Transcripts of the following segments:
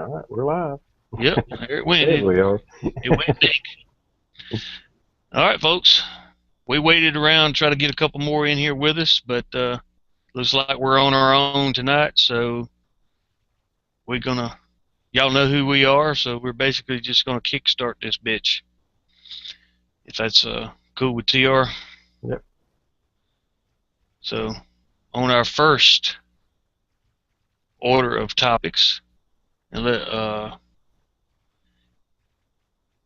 All right, we're live. Yep, there it went. There we are. It went big. All right, folks. We waited around, try to get a couple more in here with us, but looks like we're on our own tonight. So we're gonna, y'all know who we are. So we're basically just gonna kickstart this bitch. If that's cool with TR. Yep. So on our first order of topics, and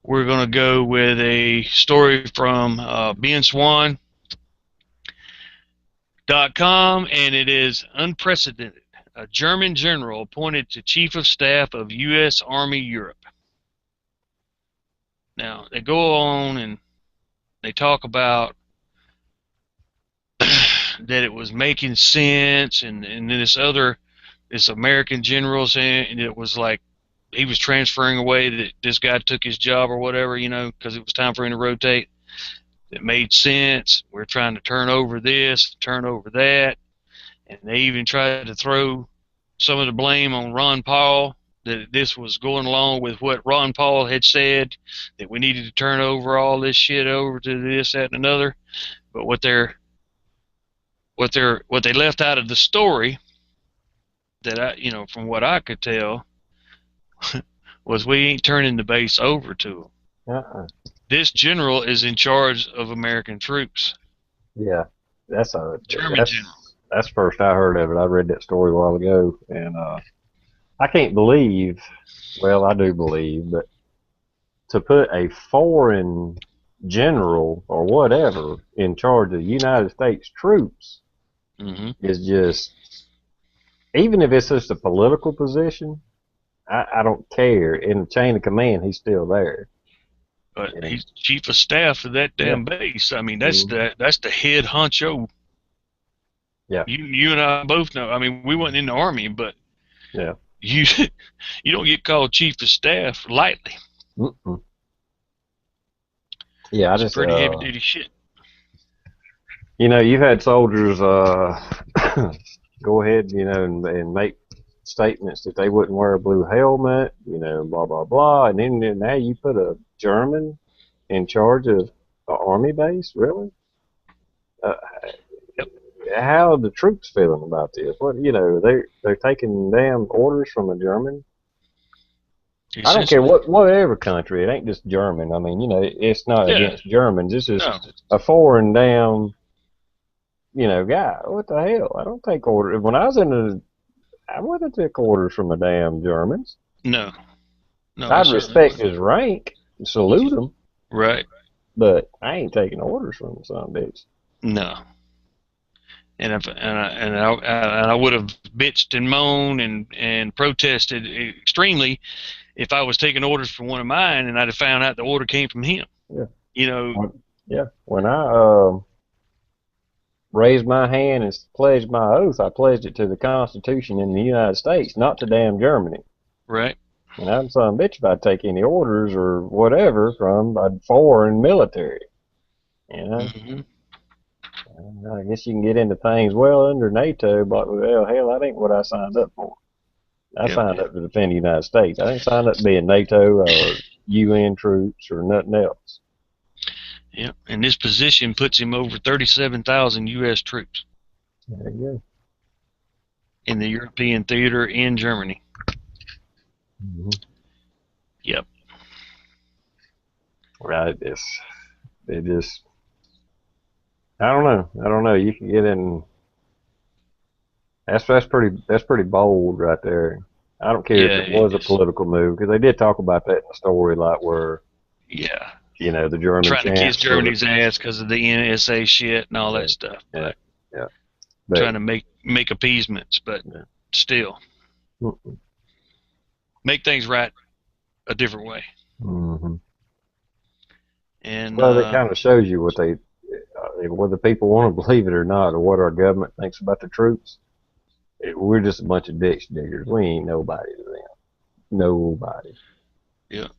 we're going to go with a story from BenSwan.com, and it is unprecedented. A German general appointed to Chief of Staff of U.S. Army Europe. Now, they go on and they talk about that it was making sense, and this American general saying it was like he was transferring away, that this guy took his job or whatever, because it was time for him to rotate. It made sense. We're trying to turn over this, turn over that. And they even tried to throw some of the blame on Ron Paul, that this was going along with what Ron Paul had said, that we needed to turn over all this shit over to this, that, and another. But what they left out of the story, that from what I could tell, was we ain't turning the base over to them. This general is in charge of American troops. Yeah, that's German general. That's first I heard of it. I read that story a while ago, and I can't believe. Well, I do believe, but to put a foreign general or whatever in charge of the United States troops is just, even if it's just a political position, I don't care. In the chain of command, he's still there. But he's chief of staff of that damn base. I mean, that's the head honcho. Yeah. You and I both know. I mean, we weren't in the Army, but you don't get called chief of staff lightly. Yeah, it's pretty heavy duty shit. You've had soldiers go ahead, and make statements that they wouldn't wear a blue helmet, blah blah blah, and then now you put a German in charge of an army base, really? How are the troops feeling about this? What they're taking damn orders from a German. I don't care whatever country. It ain't just German. I mean, it's not against Germans. This is a foreign damn, guy. What the hell? I don't take orders. When I was I wouldn't take orders from a damn Germans. No. I'd respect his rank and salute him. Right. But I ain't taking orders from some bitch. No. And I would have bitched and moaned and protested extremely if I was taking orders from one of mine and I'd have found out the order came from him. Yeah. When I raised my hand and pledged my oath, I pledged it to the Constitution in the United States, not to damn Germany. Right. And I'm some bitch if I'd take any orders or whatever from a foreign military. I guess you can get into things well under NATO, but well, hell, that ain't what I signed up for. I signed up to defend the United States. I didn't sign up to be in NATO or UN troops or nothing else. Yeah, and this position puts him over 37,000 U.S. troops. There you go. In the European theater in Germany. Yep. Right. It just. I don't know. You can get in. That's pretty bold right there. I don't care if it was a political move, because they did talk about that in the story, like where. Yeah. The German trying to kiss Germany's ass because of the NSA shit and all that stuff. But trying to make appeasements, but still make things right a different way. And well, it kind of shows you whether people want to believe it or not, or what our government thinks about the troops. We're just a bunch of ditch diggers. We ain't nobody to them. Nobody. Yeah.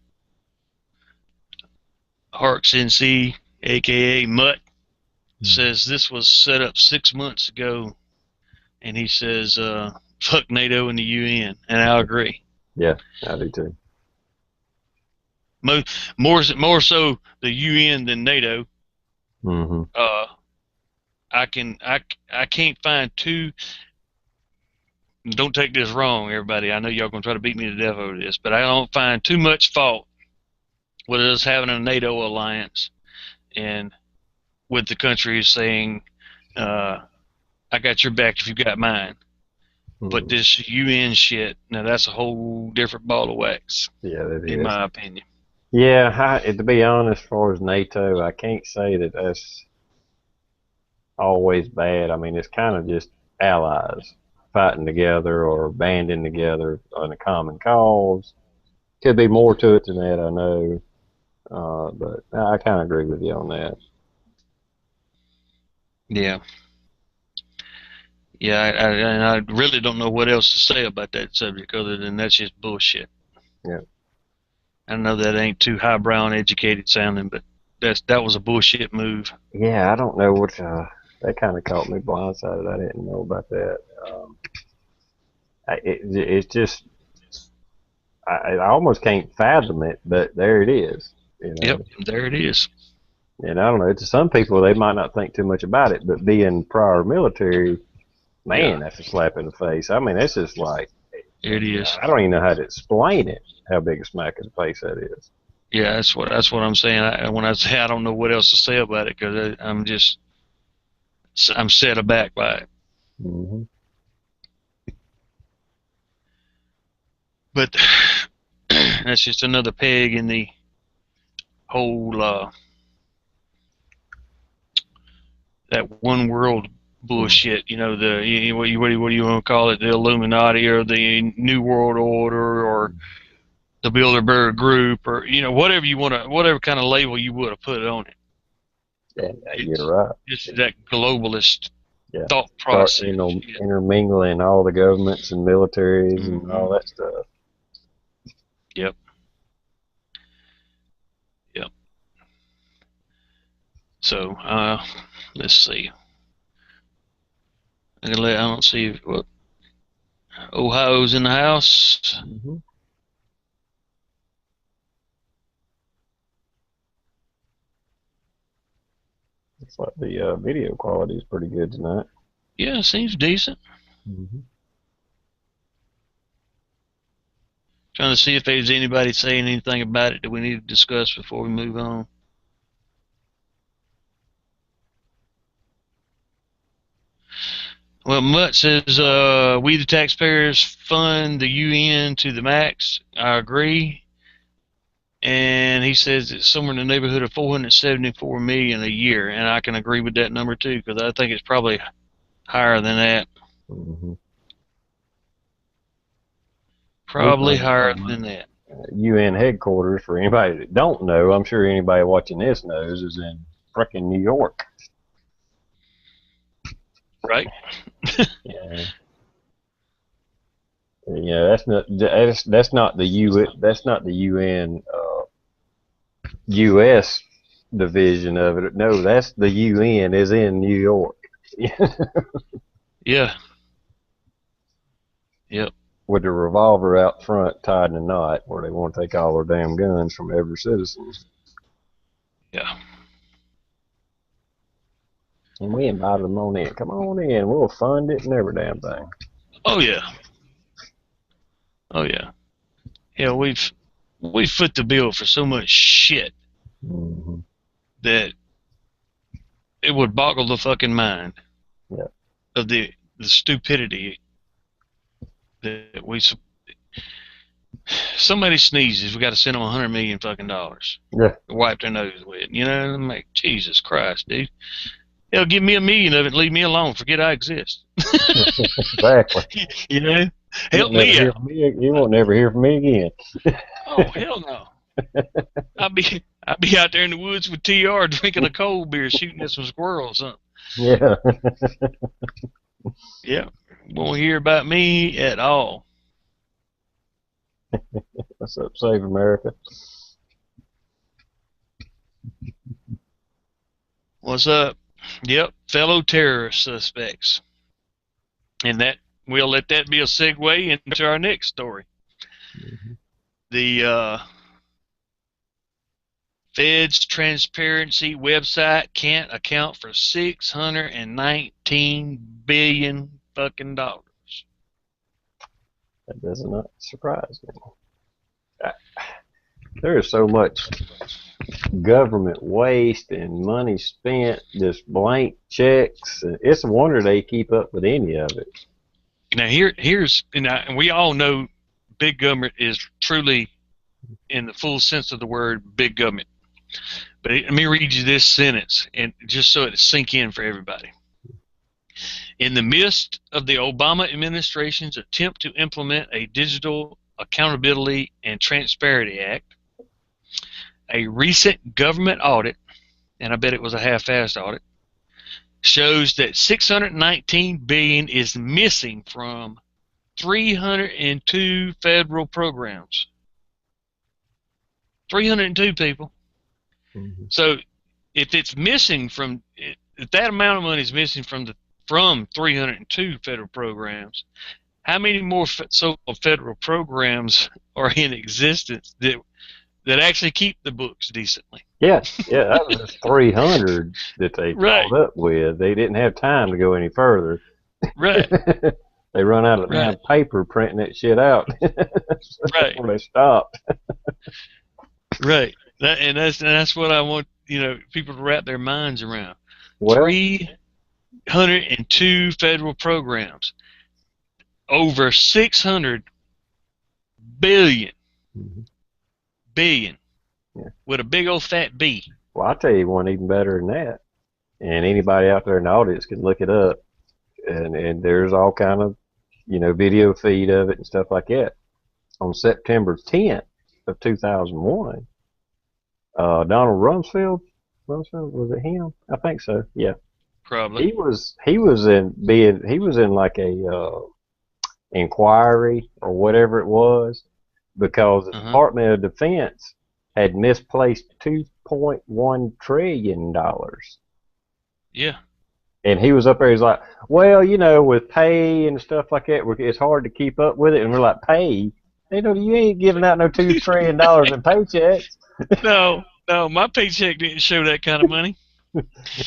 Harks NC, a.k.a. Mutt, says this was set up 6 months ago, and he says, fuck NATO and the UN, and I agree. Yeah, I do too. More so the UN than NATO. Mm-hmm. I can't find two. Don't take this wrong, everybody. I know y'all gonna try to beat me to death over this, but I don't find too much fault with us having a NATO alliance and with the countries saying, "I got your back if you got mine." But Mm-hmm. this UN shit, now that's a whole different ball of wax, Yeah, that in is. my opinion. Yeah, to be honest, as far as NATO, I can't say that that's always bad. I mean, it's kind of just allies fighting together or banding together on a common cause. Could be more to it than that, I know, but I kind of agree with you on that. Yeah, yeah. And I really don't know what else to say about that subject other than that's just bullshit. Yeah, I know that ain't too highbrow and educated sounding, but that was a bullshit move. yeah. I don't know what. That kind of caught me blindsided. I didn't know about that. It's just I almost can't fathom it, but there it is. You Yep, know, there it is. and I don't know. To some people, they might not think too much about it, but being prior military, Yeah, man, that's a slap in the face. I mean, that's just like it is. I don't even know how to explain it. How big a smack in the face that is. Yeah, that's what I'm saying. When I say I don't know what else to say about it, because I'm set aback by it. Mm-hmm. But that's just another peg in the whole that one world bullshit. You know, what do you want to call it? The Illuminati or the New World Order or the Bilderberg Group or whatever you want to, whatever kind of label you would have put on it. Yeah, you're It's right. it's that globalist Yeah, thought start process. intermingling all the governments and militaries and Mm-hmm. all that stuff. Yep. Yep. So let's see. I don't see what Ohio's in the house. Mm-hmm. Looks like the video quality is pretty good tonight. Yeah, seems decent. Mm-hmm. Trying to see if there's anybody saying anything about it that we need to discuss before we move on. Well, Mutt says we the taxpayers fund the UN to the max. I agree, and he says it's somewhere in the neighborhood of 474 million a year, and I can agree with that number too because I think it's probably higher than that. Mm-hmm. We Probably funded higher so much. than that. UN headquarters, for anybody that don't know, I'm sure anybody watching this knows, is in frickin' New York. Right? Yeah. Yeah, that's not the UN U.S. division of it. No, that's the UN is in New York. Yeah. Yep. With the revolver out front tied in a knot where they want to take all their damn guns from every citizen. Yeah. And we invited them on in. Come on in. We'll fund it and every damn thing. Oh yeah. Oh yeah. Yeah, we've foot the bill for so much shit Mm-hmm. that it would boggle the fucking mind Yeah. of the stupidity that we. Somebody sneezes, we got to send them $100 million fucking dollars. Yeah. Wipe their nose with. I'm like, Jesus Christ, dude. Hell, give me $1 million of it and leave me alone. Forget I exist. Exactly. Help me out. You won't never hear from me again. Oh hell no. I'd be out there in the woods with TR drinking a cold beer, shooting at some squirrels or something. Yeah. Yeah, won't hear about me at all. What's up, Save America? What's up? Yep, fellow terrorist suspects. And that we'll let that be a segue into our next story. The Fed's transparency website can't account for $619 billion fucking dollars. That does not surprise me. There is so much government waste and money spent, just blank checks. It's a wonder they keep up with any of it. Now and we all know big government is truly, in the full sense of the word, big government. But let me read you this sentence, and just so it sink in for everybody. In the midst of the Obama administration's attempt to implement a Digital Accountability and Transparency Act, a recent government audit, and I bet it was a half-assed audit, shows that $619 billion is missing from 302 federal programs. 302 people. Mm-hmm. So if it's missing from, if that amount of money is missing from 302 federal programs, how many more so-called federal programs are in existence that actually keep the books decently? Yeah, that was just 300 that they Right. caught up with. They didn't have time to go any further. Right. They run out of damn paper printing that shit out. Right. Before they stopped. Right. That's what I want, people to wrap their minds around. Well, 302 federal programs, over 600 billion, billion, with a big old fat B. Well, I'll tell you one even better than that. And anybody out there in the audience can look it up. And there's all kind of, video feed of it and stuff like that. On September 10th of 2001, Donald Rumsfeld, was it him? I think so. Yeah. Probably. He was in like a inquiry or whatever it was, because the Department of Defense had misplaced $2.1 trillion. Yeah. And he was up there, he's like, well, with pay and stuff like that, it's hard to keep up with it. And we're like, pay? You ain't giving out no $2 trillion in paychecks. No, my paycheck didn't show that kind of money.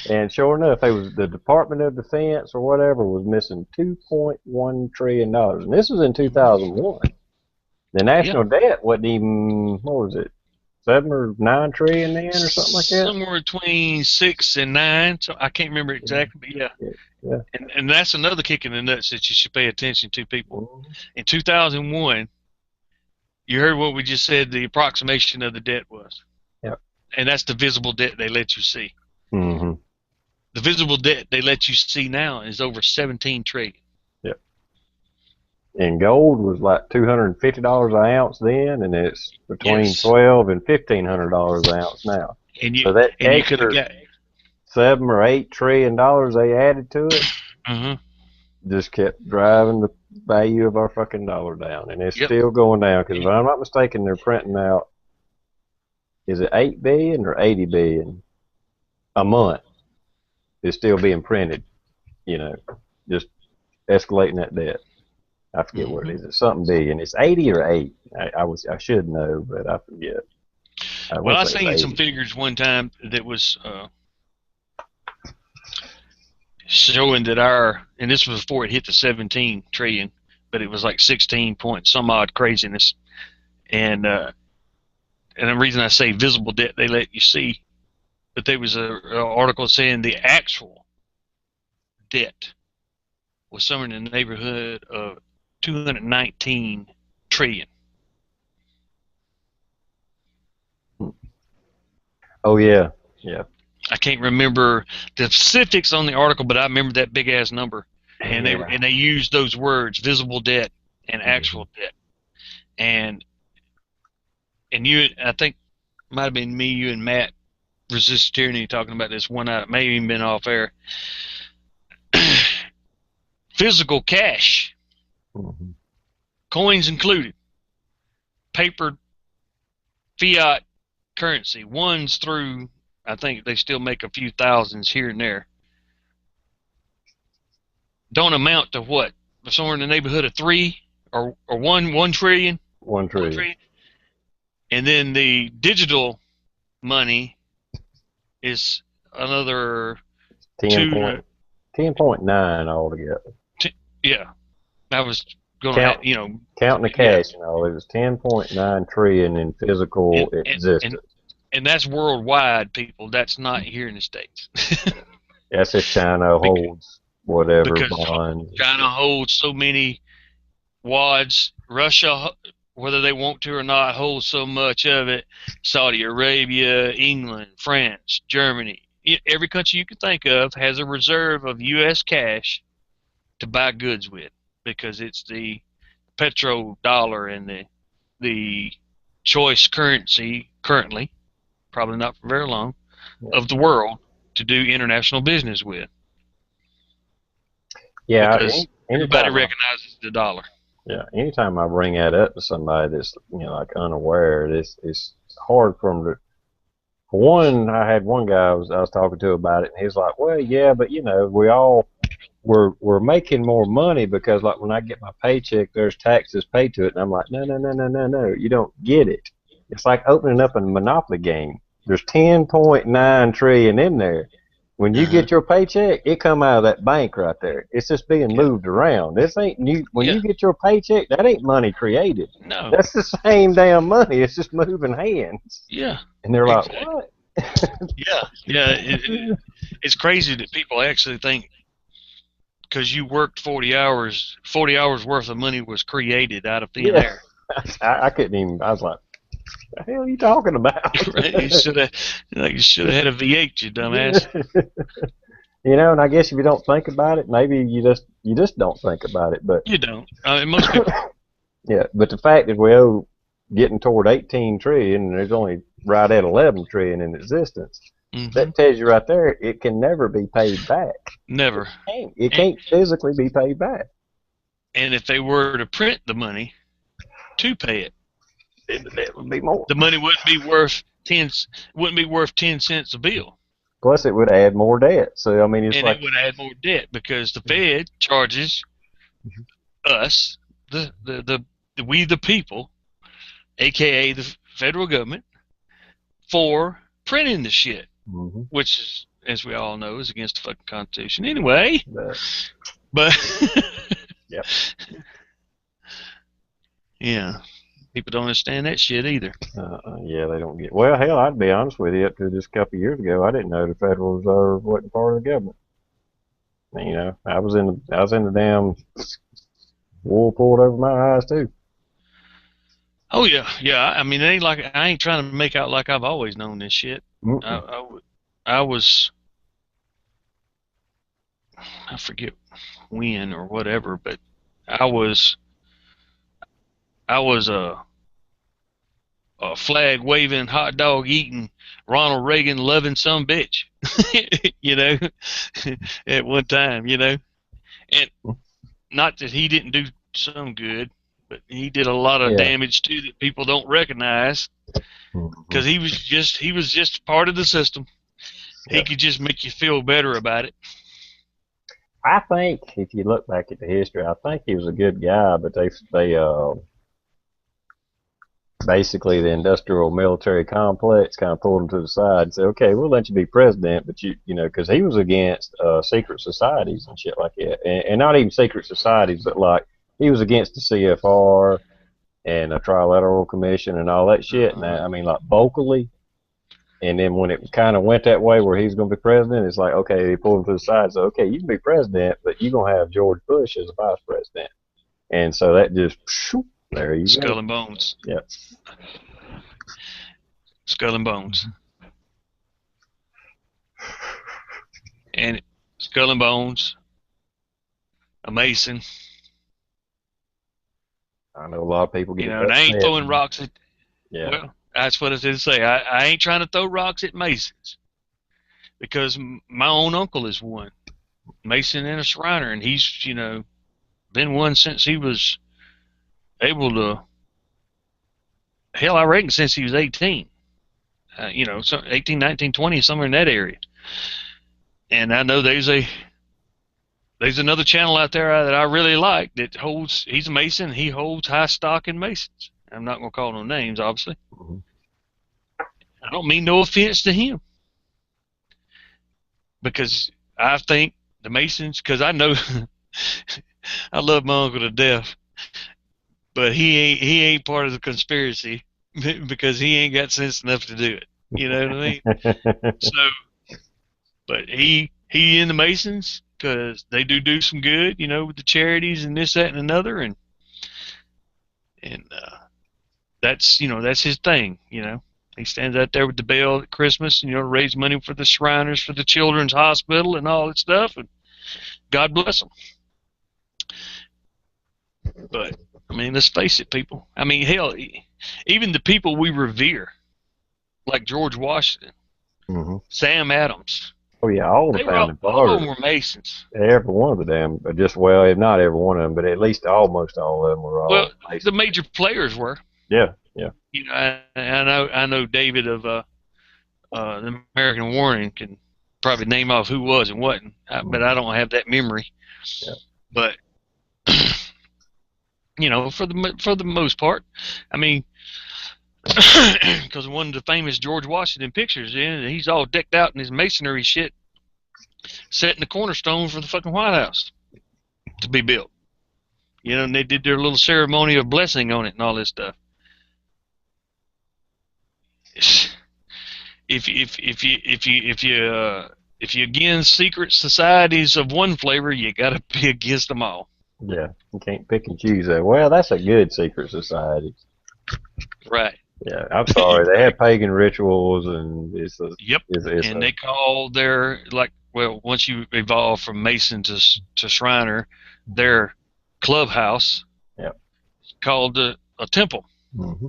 And sure enough, it was the Department of Defense or whatever was missing $2.1 trillion. And this was in 2001. The national debt wasn't even, what was it, 7 or 9 trillion then or something like that? Somewhere between 6 and 9. So I can't remember exactly, but yeah. And that's another kick in the nuts that you should pay attention to, people. In 2001, you heard what we just said, the approximation of the debt was. Yep. And that's the visible debt they let you see. Mm-hmm. The visible debt they let you see now is over 17 trillion. Yep. And gold was like $250 an ounce then, and it's between $1,200 and $1,500 an ounce now. So that extra $7 or $8 trillion they added to it just kept driving the value of our fucking dollar down, and it's still going down. Because if I'm not mistaken, they're printing out, is it 8 billion or 80 billion a month is still being printed, just escalating that debt. I forget what it is. It's something billion. It's 80 or 8. I should know, but I forget. I seen some figures one time that was showing that and this was before it hit the 17 trillion, but it was like 16 point some odd craziness. And the reason I say visible debt they let you see, but there was an article saying the actual debt was somewhere in the neighborhood of 219 trillion. Oh yeah. I can't remember the specifics on the article, but I remember that big ass number, and they used those words, visible debt and actual debt, and I think it might have been me, you, and Matt Resist Tyranny talking about this one night. It may have even been off air. Physical cash, coins included, paper, fiat currency, ones through, I think they still make a few thousands here and there, don't amount to what? Somewhere in the neighborhood of 3 or 1 trillion? 1 trillion. And then the digital money is another 10 two point, to 10.9 altogether. yeah. I was gonna Count, counting the yeah, cash and all, it was 10.9 trillion in and physical and and existence. and that's worldwide, people. That's not here in the States. That's if China holds whatever Because bonds and China shit. holds so many wads. Russia, whether they want to or not, holds so much of it. Saudi Arabia, England, France, Germany, every country you can think of has a reserve of U.S. cash to buy goods with, because it's the petrodollar and the choice currency currently, probably not for very long, of the world to do international business with, Yeah, because everybody anytime recognizes the dollar. anytime I bring that up to somebody that's like unaware, it's hard for them to. For one, I had one guy I was talking to about it, and he's like, "Well, yeah, but we're making more money because like when I get my paycheck, there's taxes paid to it." And I'm like, "No, no, no, no, no, no, you don't get it. It's like opening up a Monopoly game. There's 10.9 trillion in there. When you Uh-huh. get your paycheck, it come out of that bank right there. It's just being Yeah. moved around. This ain't new. When Yeah. you get your paycheck, that ain't money created. No. That's the same damn money. It's just moving hands." Yeah. And they're like, Exactly. "What?" Yeah. Yeah. It's crazy that people actually think because you worked 40 hours worth of money was created out of thin Yeah, air. I couldn't even. I was like, "The hell are you talking about?" Right? You should have had a V8, you dumbass. And I guess if you don't think about it, maybe you just don't think about it. But You don't. Most people. yeah, but the fact is we owe getting toward 18 trillion, and there's only right at 11 trillion in existence. Hmm. That tells you right there it can never be paid back. It Never. can't. It And, can't physically be paid back. and if they were to print the money to pay it, It would be more. the money wouldn't be worth 10 cents a bill, Plus, it would add more debt. So I mean, it's and it like, would add more debt because the Fed charges us, we the people, aka the federal government, for printing the shit, mm-hmm. which is, as we all know, is against the fucking Constitution anyway. But, But yep. yeah, people don't understand that shit either. Yeah, they don't get. Well, hell, I'd be honest with you. Up to just a couple of years ago, I didn't know the Federal Reserve wasn't part of the government. I was in the damn wool pulled over my eyes too. Oh yeah, yeah. I mean, it ain't like I ain't trying to make out like I've always known this shit. I, Mm-mm. I, I was, I forget when or whatever, but I was I was a flag waving, hot dog eating, Ronald Reagan loving some bitch, you know, at one time, and not that he didn't do some good, but he did a lot of Yeah. damage too that people don't recognize Mm-hmm. because he was just part of the system. He Yeah. could just make you feel better about it. I think if you look back at the history, I think he was a good guy, but they basically the industrial military complex kind of pulled him to the side and said, "Okay, we'll let you be president, but because he was against secret societies and shit like that, and not even secret societies, but like he was against the CFR and a trilateral commission and all that shit. And I mean, like vocally." And then when it kind of went that way where he's going to be president, it's like, okay, they pulled him to the side. So, okay, you can be president, but you're going to have George Bush as a vice president. And so that just, shoo, there you go. Skull and Bones. Yep. Skull and Bones. And Skull and Bones, a Mason. I know a lot of people get And I ain't upset. throwing rocks at. Yeah. Well, that's what I was going to say. I ain't trying to throw rocks at Masons because my own uncle is one Mason and a Shriner, and he's been one since he was able to. Hell, I reckon since he was 18. So 18, 19, 20, somewhere in that area. And I know there's another channel out there that I really like that holds. He's a Mason. He holds high stock in Masons. I'm not going to call no names, obviously. Mm-hmm. I don't mean no offense to him, because I think the Masons, because I know I love my uncle to death, but he ain't part of the conspiracy because he ain't got sense enough to do it. You know what I mean? So, but he in the Masons because they do some good, you know, with the charities and this, that, and another, and that's, you know, that's his thing. You know, he stands out there with the bell at Christmas, and, you know, raise money for the Shriners, for the Children's Hospital, and all that stuff. And God bless them. But I mean, let's face it, people. I mean, hell, even the people we revere, like George Washington, Mm-hmm. Sam Adams. Oh yeah, all the founding fathers. All of them were Masons. Every one of the damn, just, well, if not every one of them, but at least almost all of them were all. Well, Masons. the major players were. Yeah, yeah. You know, I know David of the American Warning can probably name off who was and wasn't, but I don't have that memory. Yeah. But you know, for the most part, I mean, because one of the famous George Washington pictures, he's all decked out in his masonry shit, setting the cornerstone for the fucking White House to be built. You know, and they did their little ceremony of blessing on it and all this stuff. If you against secret societies of one flavor, you gotta be against them all. Yeah, you can't pick and choose that. Well, that's a good secret society. Right. Yeah, I'm sorry. They have pagan rituals, and it's a, yep. And they call their, like, well, once you evolve from Mason to Shriner, their clubhouse, called a temple. Mm-hmm.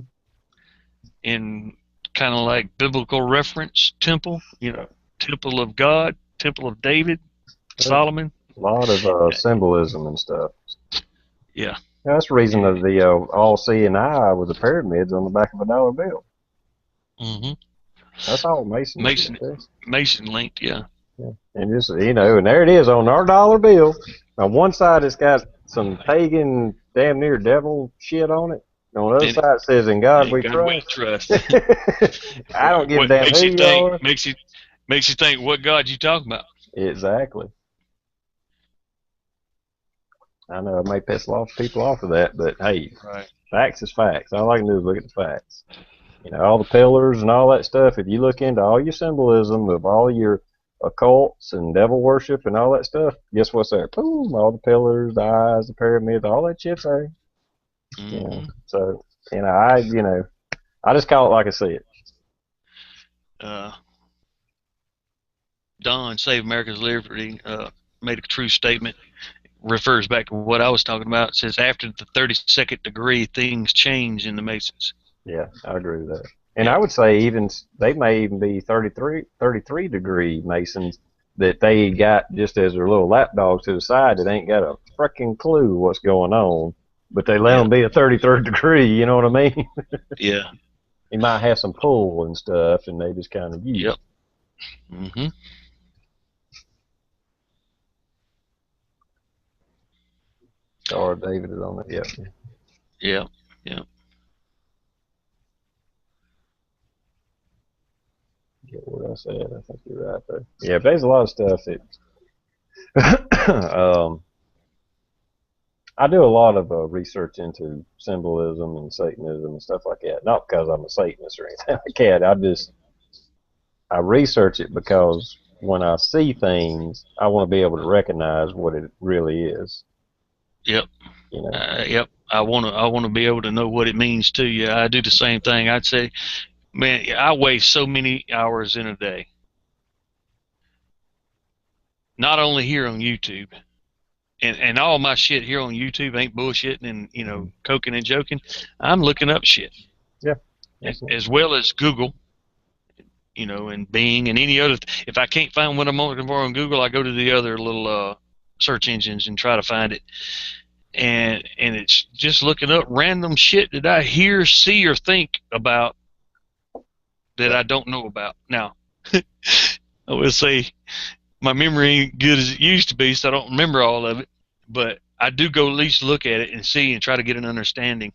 In kind of like biblical reference temple, you know, temple of God, temple of David, Solomon. A lot of symbolism and stuff. Yeah. That's the reason of the all-seeing eye with the pyramids on the back of a dollar bill. Mm-hmm. That's all Mason linked, yeah. And just, you know, and there it is on our dollar bill. On one side, it's got some pagan, damn near devil shit on it. On the other side, it says, "In God we trust." I don't give a damn who you are. Makes you think, what God you talking about? Exactly. I know I may piss a lot of people off of that, but hey, facts is facts. All I can do is look at the facts. You know, all the pillars and all that stuff. If you look into all your symbolism of all your occults and devil worship and all that stuff, guess what's there? Boom! All the pillars, the eyes, the pyramids, all that shit's there. Mm-hmm. You know, so I just call it like I see it. Don, Save America's Liberty, made a true statement. Refers back to what I was talking about. It says, after the 32nd degree, things change in the Masons. Yeah, I agree with that. And I would say they may even be 33 degree Masons that they got just as their little lapdogs to the side that ain't got a freaking clue what's going on, but they let them be a 33rd degree, you know what I mean? Yeah. They might have some pull and stuff, and they just kind of use. Yep. Mm-hmm. Or David is on it. Yep. Yeah. Yeah. Get what I said. I think you're right there. Yeah, but there's a lot of stuff that I do a lot of research into symbolism and Satanism and stuff like that. Not because I'm a Satanist or anything like that. I research it because when I see things, I want to be able to recognize what it really is. Yep. You know? Yep. I want to be able to know what it means to you. I do the same thing. I'd say, man, I waste so many hours in a day. Not only here on YouTube, and all my shit here on YouTube ain't bullshitting and, you know, coking and joking. I'm looking up shit. Yeah. As well as Google, you know, and Bing and any other. If I can't find what I'm looking for on Google, I go to the other little search engines and try to find it. And it's just looking up random shit that I hear, see, or think about that I don't know about. Now, I will say my memory ain't good as it used to be, so I don't remember all of it. But I do go at least look at it and see and try to get an understanding.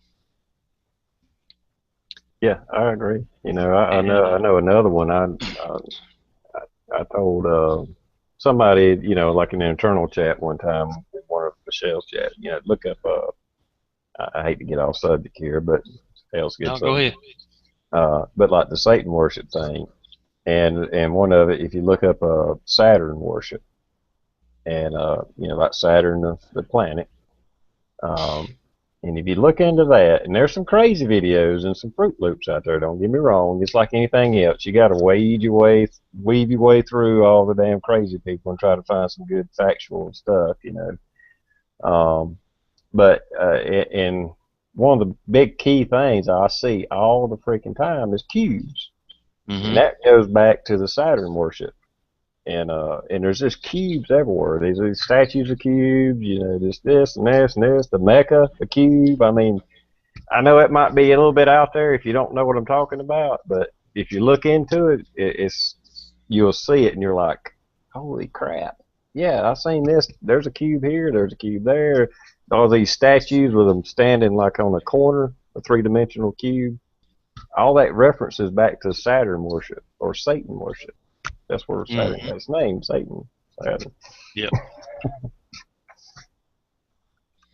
Yeah, I agree. You know, And I know another one. I told somebody, you know, like in an internal chat one time, one of Michelle's chat. You know, look up. I hate to get off subject here, but hell's a good no, go ahead. subject. But like the Satan worship thing, and one of it, if you look up Saturn worship, and you know, like Saturn, the planet. Um, and if you look into that, and there's some crazy videos and some Fruit Loops out there. Don't get me wrong. It's like anything else. You got to weave your way through all the damn crazy people and try to find some good factual stuff. You know. But and one of the big key things I see all the freaking time is cubes, and Hmm. that goes back to the Saturn worship. And there's just cubes everywhere. There's these statues of cubes, you know, this and this and this. The Mecca, the cube. I mean, I know it might be a little bit out there if you don't know what I'm talking about, but if you look into it, it's you'll see it and you're like, holy crap! Yeah, I seen this. There's a cube here. There's a cube there. All these statues with them standing like on a corner, a three-dimensional cube. All that references back to Saturn worship or Satan worship. That's where Saturn got Hmm. its name, Satan. Saturn. Yep.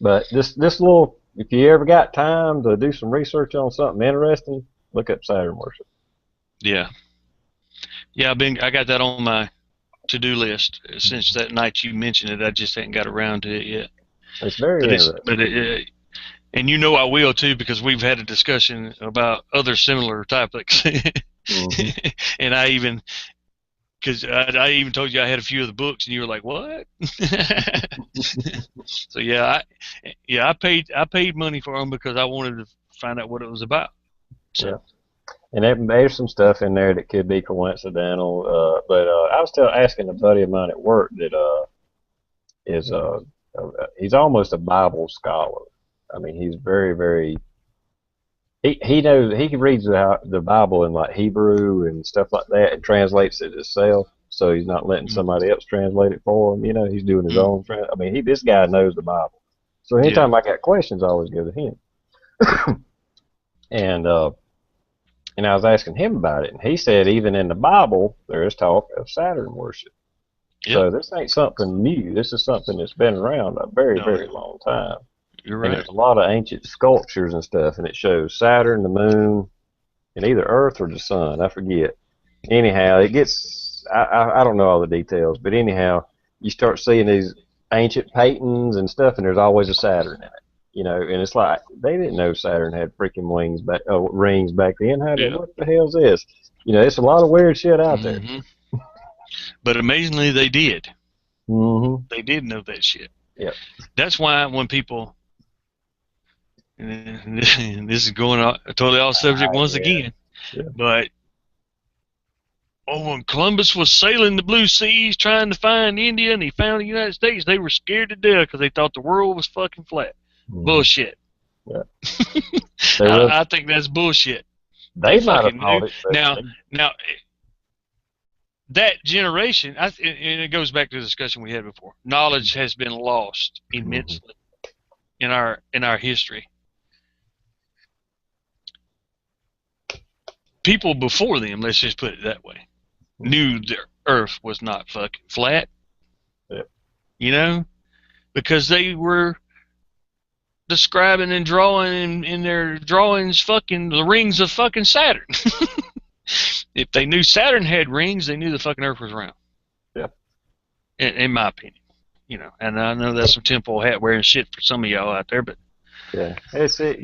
But this little, if you ever got time to do some research on something interesting, look up Saturn worship. Yeah. Yeah. I got that on my to-do list since that night you mentioned it. I just hadn't got around to it yet. It's very But interesting. and you know I will too because we've had a discussion about other similar topics. Hmm. And I even, because I even told you I had a few of the books, and you were like, "What?" So I paid money for them because I wanted to find out what it was about. Yeah, So and there's some stuff in there that could be coincidental. But I was asking a buddy of mine at work that is he's almost a Bible scholar. I mean, he's very he knows he reads the Bible in like Hebrew and stuff like that and translates it himself. So he's not letting mm, somebody else translate it for him. You know, he's doing his mm, own. I mean, this guy knows the Bible. So yeah, anytime I got questions, I always go to him. And and I was asking him about it, and he said even in the Bible there is talk of Saturn worship. yep, So this ain't something new. This is something that's been around a no, very long time. you're And right. there's a lot of ancient sculptures and stuff, and it shows Saturn, the moon, and either Earth or the sun. I forget. Anyhow, it gets. I don't know all the details, but anyhow, you start seeing these ancient paintings and stuff, and there's always a Saturn in it. You know, and it's like they didn't know Saturn had freaking rings back then. Yeah. What the hell's this? You know, it's a lot of weird shit out there. Hmm. But amazingly, they did. Mm-hmm. They did know that shit. Yep. That's why when people, and this is going totally off subject once Yeah. again, Yeah. but when Columbus was sailing the blue seas trying to find India and he found the United States, they were scared to death because they thought the world was fucking flat. Mm-hmm. Bullshit. Yeah. They really. I think that's bullshit. They They might have fucking thought knew. it, but Now, that generation, and it goes back to the discussion we had before. Knowledge has been lost mm-hmm. immensely in our history. People before them, let's just put it that way, knew the Earth was not fucking flat. Yeah. You know, because they were describing and drawing in their drawings fucking the rings of fucking Saturn. If they knew Saturn had rings, they knew the fucking Earth was round. Yeah. In my opinion, and I know that's some tinfoil hat wearing shit for some of y'all out there, but Yeah, it's it.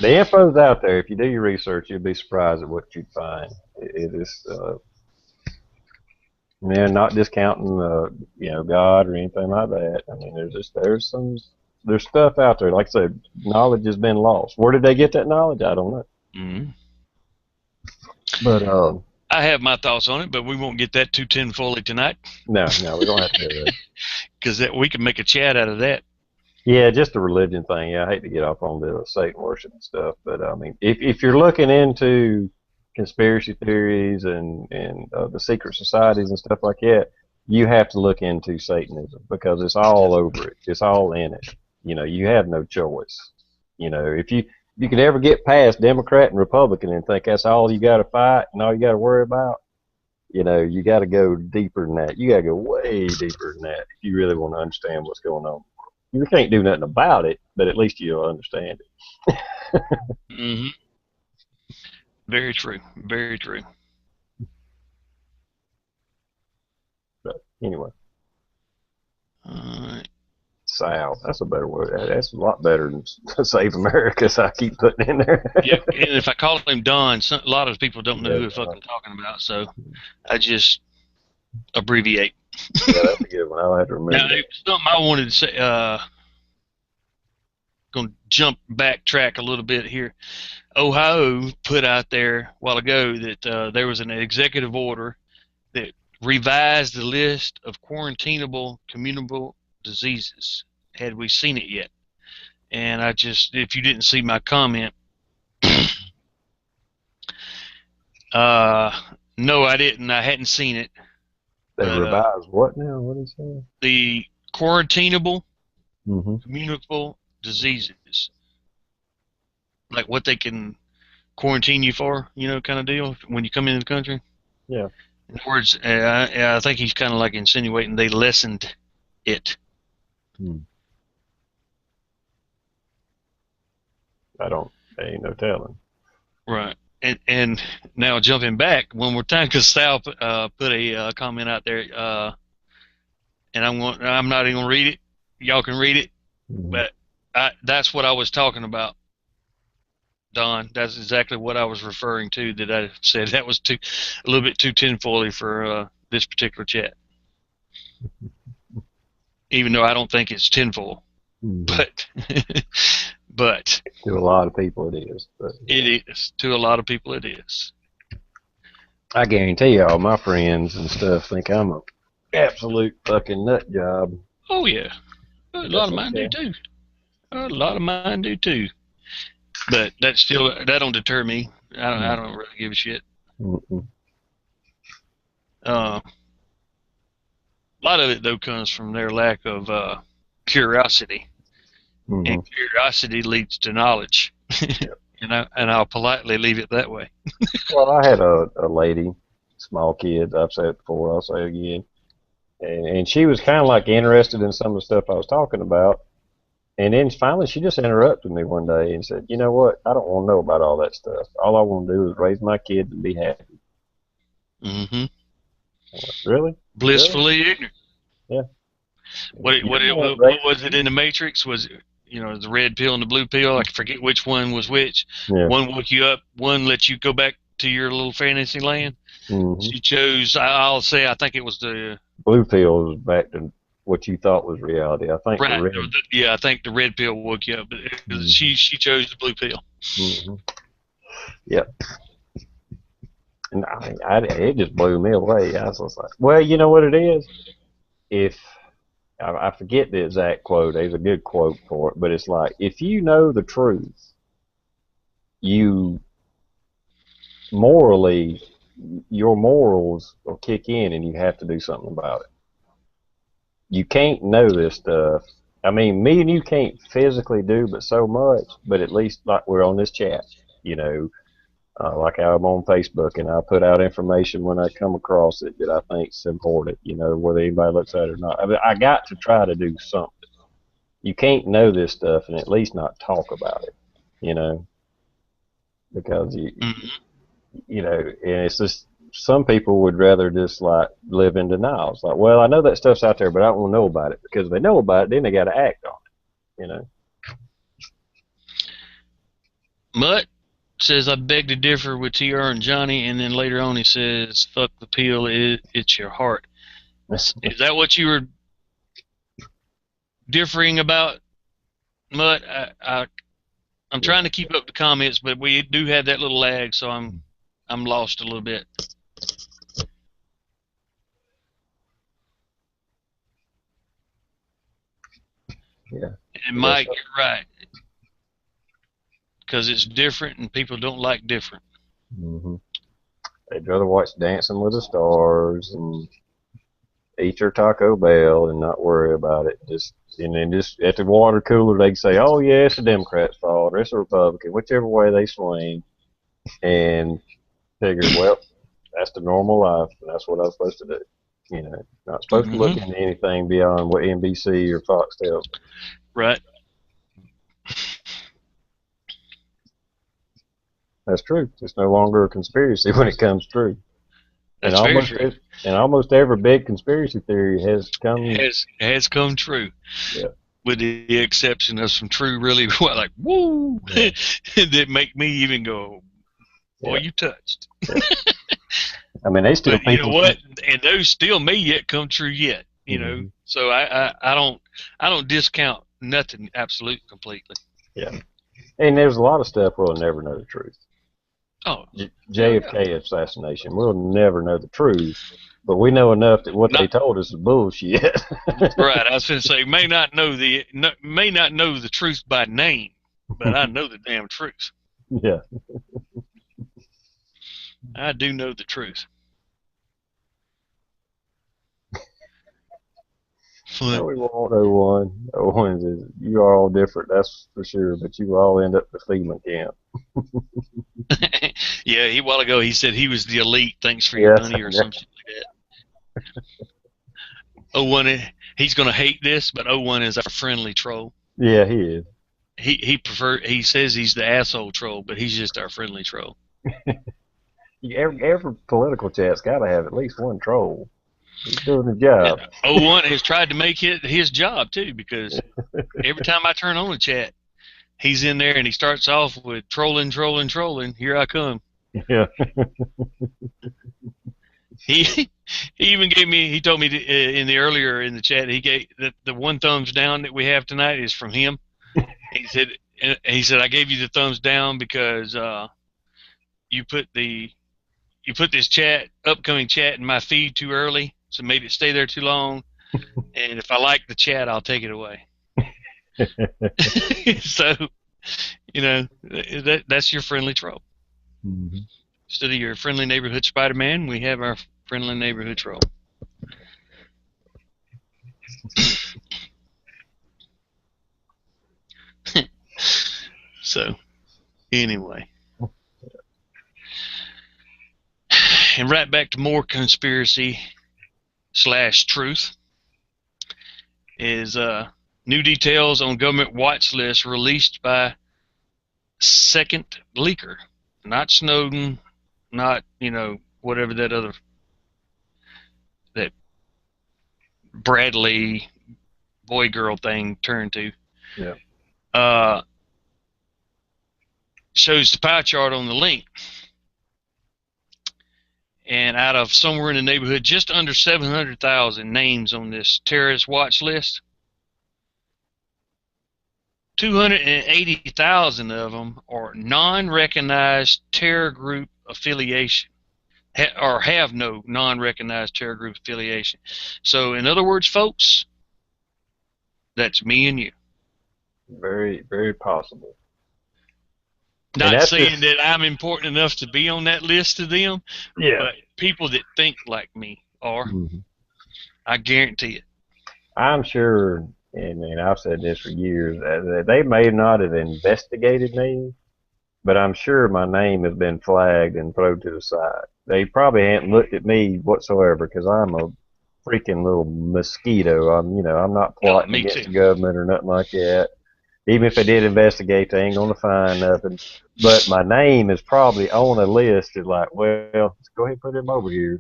The info's out there. If you do your research, you'll be surprised at what you'd find. It is, man, not discounting, you know, God or anything like that. I mean, there's stuff out there. Like I said, knowledge has been lost. Where did they get that knowledge? I don't know. mm, But I have my thoughts on it. But we won't get that too tinfoily tonight, no, we don't have to do that. because we can make a chat out of that. Yeah, just the religion thing. Yeah, I hate to get off on the Satan worship and stuff, but I mean, if you're looking into conspiracy theories and the secret societies and stuff like that, you have to look into Satanism because it's all over it. It's all in it. You know, you have no choice. You know, if you you can ever get past Democrat and Republican and think that's all you got to fight and all you got to worry about, you got to go deeper than that. You got to go way deeper than that if you really want to understand what's going on. You can't do nothing about it, but at least you'll understand it. Mm-hmm. Very true. Very true. But anyway. Alright. South. That's a better word. That's a lot better than Save America, so I keep putting in there. Yeah, and if I call him Don, a lot of people don't know who the fuck I'm talking about, so I just abbreviate. Yeah, that's a good one. I'll have to remember Now, something I wanted to say, going to backtrack a little bit here. Ohio put out there a while ago that there was an executive order that revised the list of quarantinable communicable diseases. Had we seen it yet? And if you didn't see my comment, no, I didn't. I hadn't seen it. They revised what now? What is that? The quarantinable communicable diseases, like what they can quarantine you for, kind of deal when you come into the country. Yeah. In other words, I think he's kind of like insinuating they lessened it. Ain't no telling. Right. And now jumping back one more time, because Sal put a comment out there, and I'm not even gonna read it. Y'all can read it, but that's what I was talking about, Don. That's exactly what I was referring to. That I said that was a little bit too tinfoily for this particular chat. Even though I don't think it's tinfoil, but to a lot of people it is. But it is. To a lot of people it is. I guarantee you, all my friends and stuff think I'm a absolute fucking nut job. Oh yeah, a lot of mine do too. A lot of mine do too. But that don't deter me. I don't really give a shit. A lot of it though comes from their lack of curiosity, and curiosity leads to knowledge. And I'll politely leave it that way. Well, I had a lady, small kids. I've said it before. I'll say it again. And she was kind of like interested in some of the stuff I was talking about. And then finally she just interrupted me one day and said, you know what? I don't want to know about all that stuff. All I want to do is raise my kids and be happy. Mm-hmm. Really? Blissfully ignorant. Yeah. What was it in the Matrix? Was it, the red pill and the blue pill? I forget which one was which. Yeah. One woke you up, one let you go back to your little fantasy land. She chose, I think it was the blue pill was back to what you thought was reality. I think right. I think the red pill woke you up, but she chose the blue pill. Yep. And it just blew me away. I was just like, well, you know what it is? If I forget the exact quote, there's a good quote for it, but it's like, if you know the truth, your morals will kick in and you have to do something about it. You can't know this stuff. I mean, me and you can't physically do but so much, but at least like we're on this chat, like I'm on Facebook and I put out information when I come across it that I think is important, whether anybody looks at it or not. I mean, I got to try to do something. You can't know this stuff and at least not talk about it, because and it's just, some people would rather just like live in denial. It's like, well, I know that stuff's out there, but I don't want to know about it, because if they know about it, then they got to act on it, Mutt says, I beg to differ with TR and Johnny, and then later on he says, fuck the pill, it's your heart. Is that what you were differing about, Mutt? I'm trying to keep up the comments, but we do have that little lag, so I'm lost a little bit. Yeah. And Mike, you're right. Because it's different and people don't like different. They'd rather watch Dancing with the Stars and eat your Taco Bell and not worry about it. And then just at the water cooler, they can say, "Oh yeah, it's the Democrats' fault, or it's a Republican," whichever way they swing, and figure, well, that's the normal life, and that's what I'm supposed to do. Not supposed to look Mm-hmm. into anything beyond what NBC or Fox tells me. Right. That's true. It's no longer a conspiracy when it comes true. And That's very true. almost every big conspiracy theory has come. Has come true. Yeah. With the exception of some true, really, like, woo, Yeah. that make me even go, boy, Yeah. you touched. Yeah. I mean, they still But you know people. what? And those still may yet come true yet. Mm-hmm. So I don't discount nothing absolute completely. Yeah. And there's a lot of stuff we'll never know the truth. Oh, JFK assassination, we'll never know the truth, but we know enough that what they told us is bullshit. Right. I was going to say may not know the truth by name, but I know the damn truth. Yeah. I do know the truth. No, we won't know one. No one is. You are all different, that's for sure. But you all end up defeating camp. Yeah, a while ago he said he was the elite. Thanks for your money or something like that. 01, he's gonna hate this, but 01 is our friendly troll. Yeah, he is. He says he's the asshole troll, but he's just our friendly troll. Every political chat's got to have at least one troll. He's doing the job. And 01 has tried to make it his job too, because every time I turn on the chat, he's in there and he starts off with trolling. Here I come. Yeah. He even gave me. He told me in the chat. He gave the one thumbs down that we have tonight is from him. He said I gave you the thumbs down because you put this upcoming chat in my feed too early, so made it stay there too long. And if I like the chat, I'll take it away. So, that's your friendly troll. Mm-hmm. Instead of your friendly neighborhood Spider-Man, we have our friendly neighborhood troll. So, anyway. And right back to more conspiracy / truth is new details on government watch list released by second leaker. Not Snowden, not, whatever that Bradley boy-girl thing turned to. Yeah. Shows the pie chart on the link. And out of somewhere in the neighborhood, just under 700,000 names on this terrorist watch list, 280,000 of them are non-recognized terror group affiliation, or have no non-recognized terror group affiliation. So, in other words, folks, that's me and you. Very, very possible. Not saying that I'm important enough to be on that list to them, but people that think like me are. Mm-hmm. I guarantee it. I'm sure, and I've said this for years, they may not have investigated me, but I'm sure my name has been flagged and thrown to the side. They probably haven't looked at me whatsoever because I'm a freaking little mosquito. I'm not plotting against the government or nothing like that. Even if they did investigate, they ain't going to find nothing. But my name is probably on a list that's like, well, let's go ahead and put him over here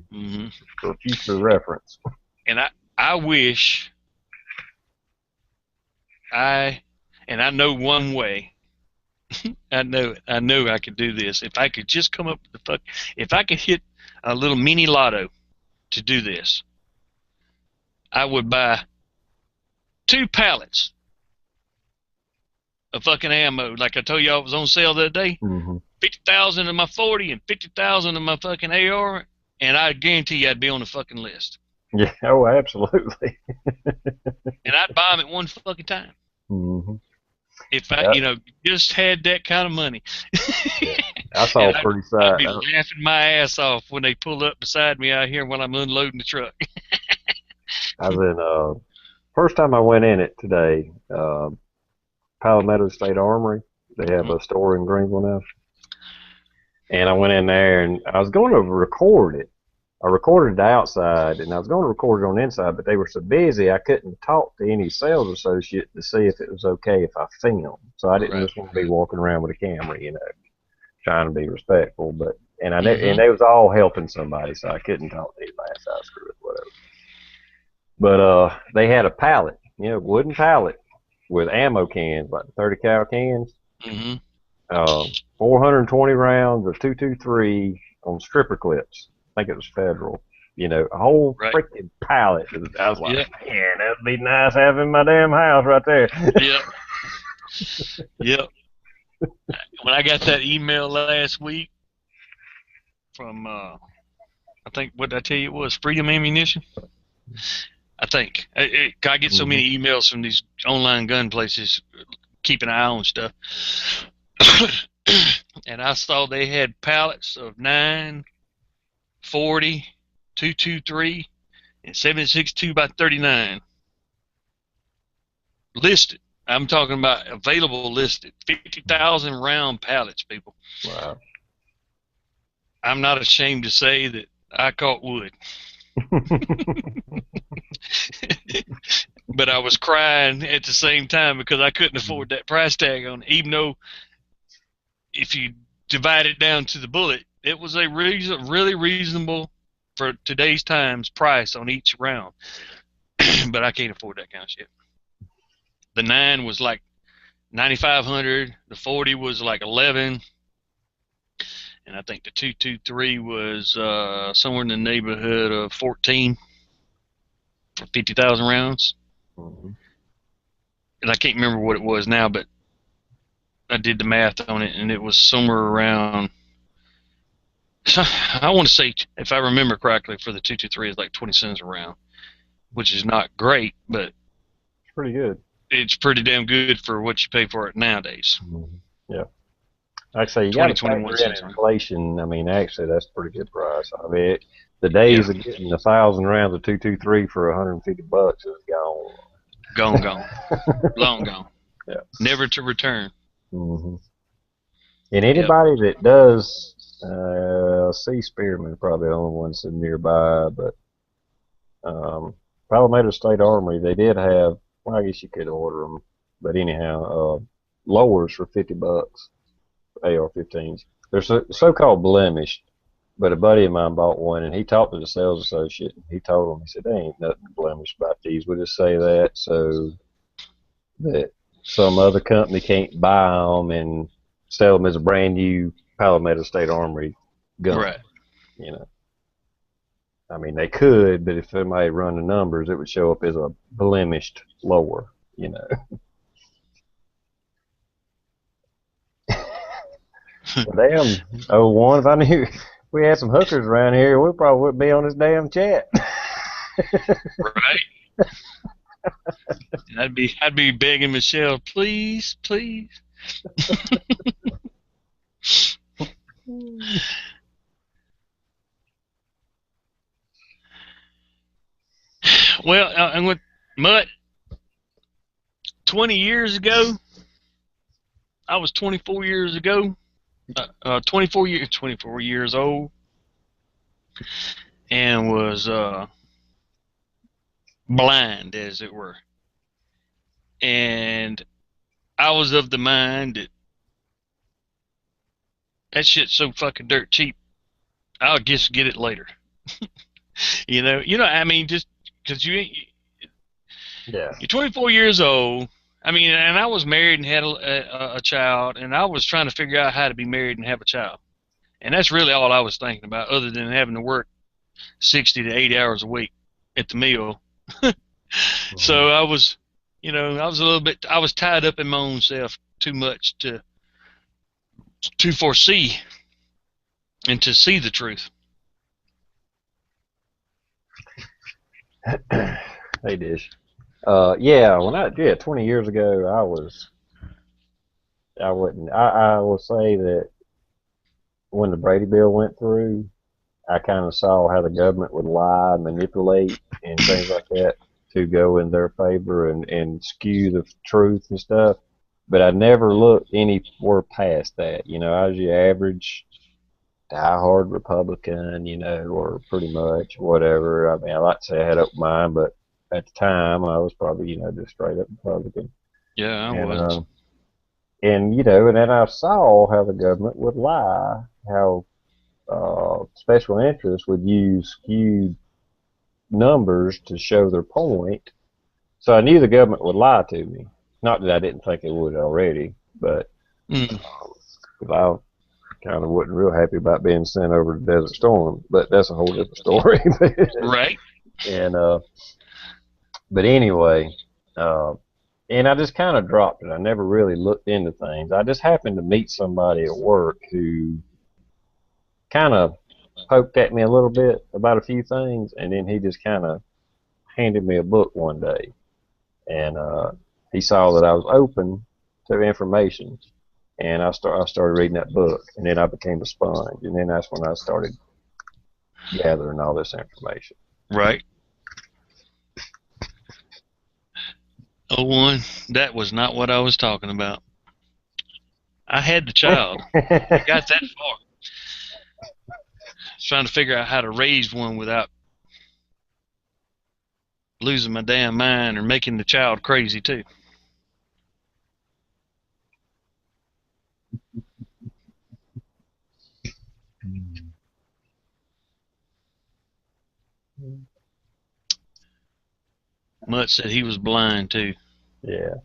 for future reference. And I wish I know one way. I know I could do this. If I could just come up with if I could hit a little mini lotto to do this, I would buy 2 pallets of fucking ammo. Like I told y'all, it was on sale the other day. Mm-hmm. 50,000 of my 40 and 50,000 of my fucking AR, and I guarantee you I'd be on the fucking list. Yeah, oh, absolutely. And I'd buy them at one fucking time. Mm-hmm. If I, just had that kind of money. Yeah. I saw a pretty sight. I'd be laughing my ass off when they pull up beside me out here while I'm unloading the truck. I was in first time I went in it today. Palmetto State Armory. They have Mhm. a store in Greenville now, and I went in there and I was going to record it. I recorded the outside, and I was going to record it on the inside, but they were so busy I couldn't talk to any sales associate to see if it was okay if I filmed. So I didn't Right. just want to be walking around with a camera, trying to be respectful. But and Mhm. they was all helping somebody, so I couldn't talk to anybody. So I screwed it, whatever. But they had a pallet, wooden pallet with ammo cans, like 30 cal cans, Mhm. 420 rounds of 223 on stripper clips. I think it was federal. A whole Right. freaking pallet. I was like, Yep. man, that'd be nice having my damn house right there. Yep. Yep. When I got that email last week from, I think, what did I tell you it was? Freedom Ammunition? I think. I get so Hmm. many emails from these online gun places, keep an eye on stuff. And I saw they had pallets of 9, 40, 223, and 762 by 39 listed. I'm talking about available listed. 50,000 round pallets, people. Wow. I'm not ashamed to say that I caught wood. But I was crying at the same time because I couldn't afford that price tag on it, even though if you divide it down to the bullet, it was a really reasonable for today's times price on each round. But I can't afford that kind of shit. The 9 was like 9,500. The 40 was like 11, and I think the 223 was somewhere in the neighborhood of 14 for 50,000 rounds. Hmm. And I can't remember what it was now, but I did the math on it, and it was somewhere around. I want to say, if I remember correctly, for the 223 is like 20 cents a round, which is not great, but Pretty good. it's pretty damn good for what you pay for it nowadays. Hmm. Yeah. Like I say, you got 20, to 21 factor in cents a round. inflation. I mean, actually, that's a pretty good price. I mean, the Yeah, days of getting 1,000 rounds of 223 for $150 is gone. gone, gone, long gone, Yeah. never to return. Hmm. And Yep. anybody that does see Spearman, probably the only one sitting nearby, but Palmetto State Armory, they did have, well, I guess you could order them, but anyhow, lowers for $50, AR-15s. They're so-called blemished, but a buddy of mine bought one, and he talked to the sales associate, and he told him, he said, there ain't nothing blemished about these. We just say that so that some other company can't buy them and sell them as a brand new Palmetto State Armory gun. Right. You know, I mean, they could, but if somebody run the numbers, it would show up as a blemished lower. You know, well, damn, oh one, if I knew we had some hookers around here, we probably wouldn't be on this damn chat. Right. I'd be begging Michelle, please, please. Well, and with Mutt, 20 years ago, I was 24 years ago, 24 years old, and was blind, as it were. And I was of the mind that that shit's so fucking dirt cheap. I'll just get it later. I mean, just because Yeah. you're 24 years old. I mean, and I was married and had a child, and I was trying to figure out how to be married and have a child. And that's really all I was thinking about, other than having to work 60 to 80 hours a week at the mill. Mhm. So I was tied up in my own self too much to foresee and to see the truth. Hey, Dish. Yeah, 20 years ago, I wouldn't, I will say that when the Brady bill went through, I kind of saw how the government would lie, manipulate, and things like that to go in their favor and skew the truth and stuff. But I never looked anywhere past that. You know, I was your average diehard Republican, you know, or pretty much whatever. I mean, I like to say I had open mind, but at the time I was probably, you know, just straight up Republican. Yeah, I And was. and you know, and then I saw how the government would lie, how special interests would use skewed numbers to show their point. So I knew the government would lie to me. Not that I didn't think it would already, but Mm. I kind of wasn't real happy about being sent over to Desert Storm. But that's a whole different story. Right. and but anyway, uh, and I just kind of dropped it. I never really looked into things. I just happened to meet somebody at work who kind of poked at me a little bit about a few things, and then he just kind of handed me a book one day, and he saw that I was open to information, and I started reading that book, and then I became a sponge, and then that's when I started gathering all this information. Right. Oh, one, that was not what I was talking about. I had the child. I got that far. Trying to figure out how to raise one without losing my damn mind or making the child crazy too. Mutt said he was blind too. Yeah,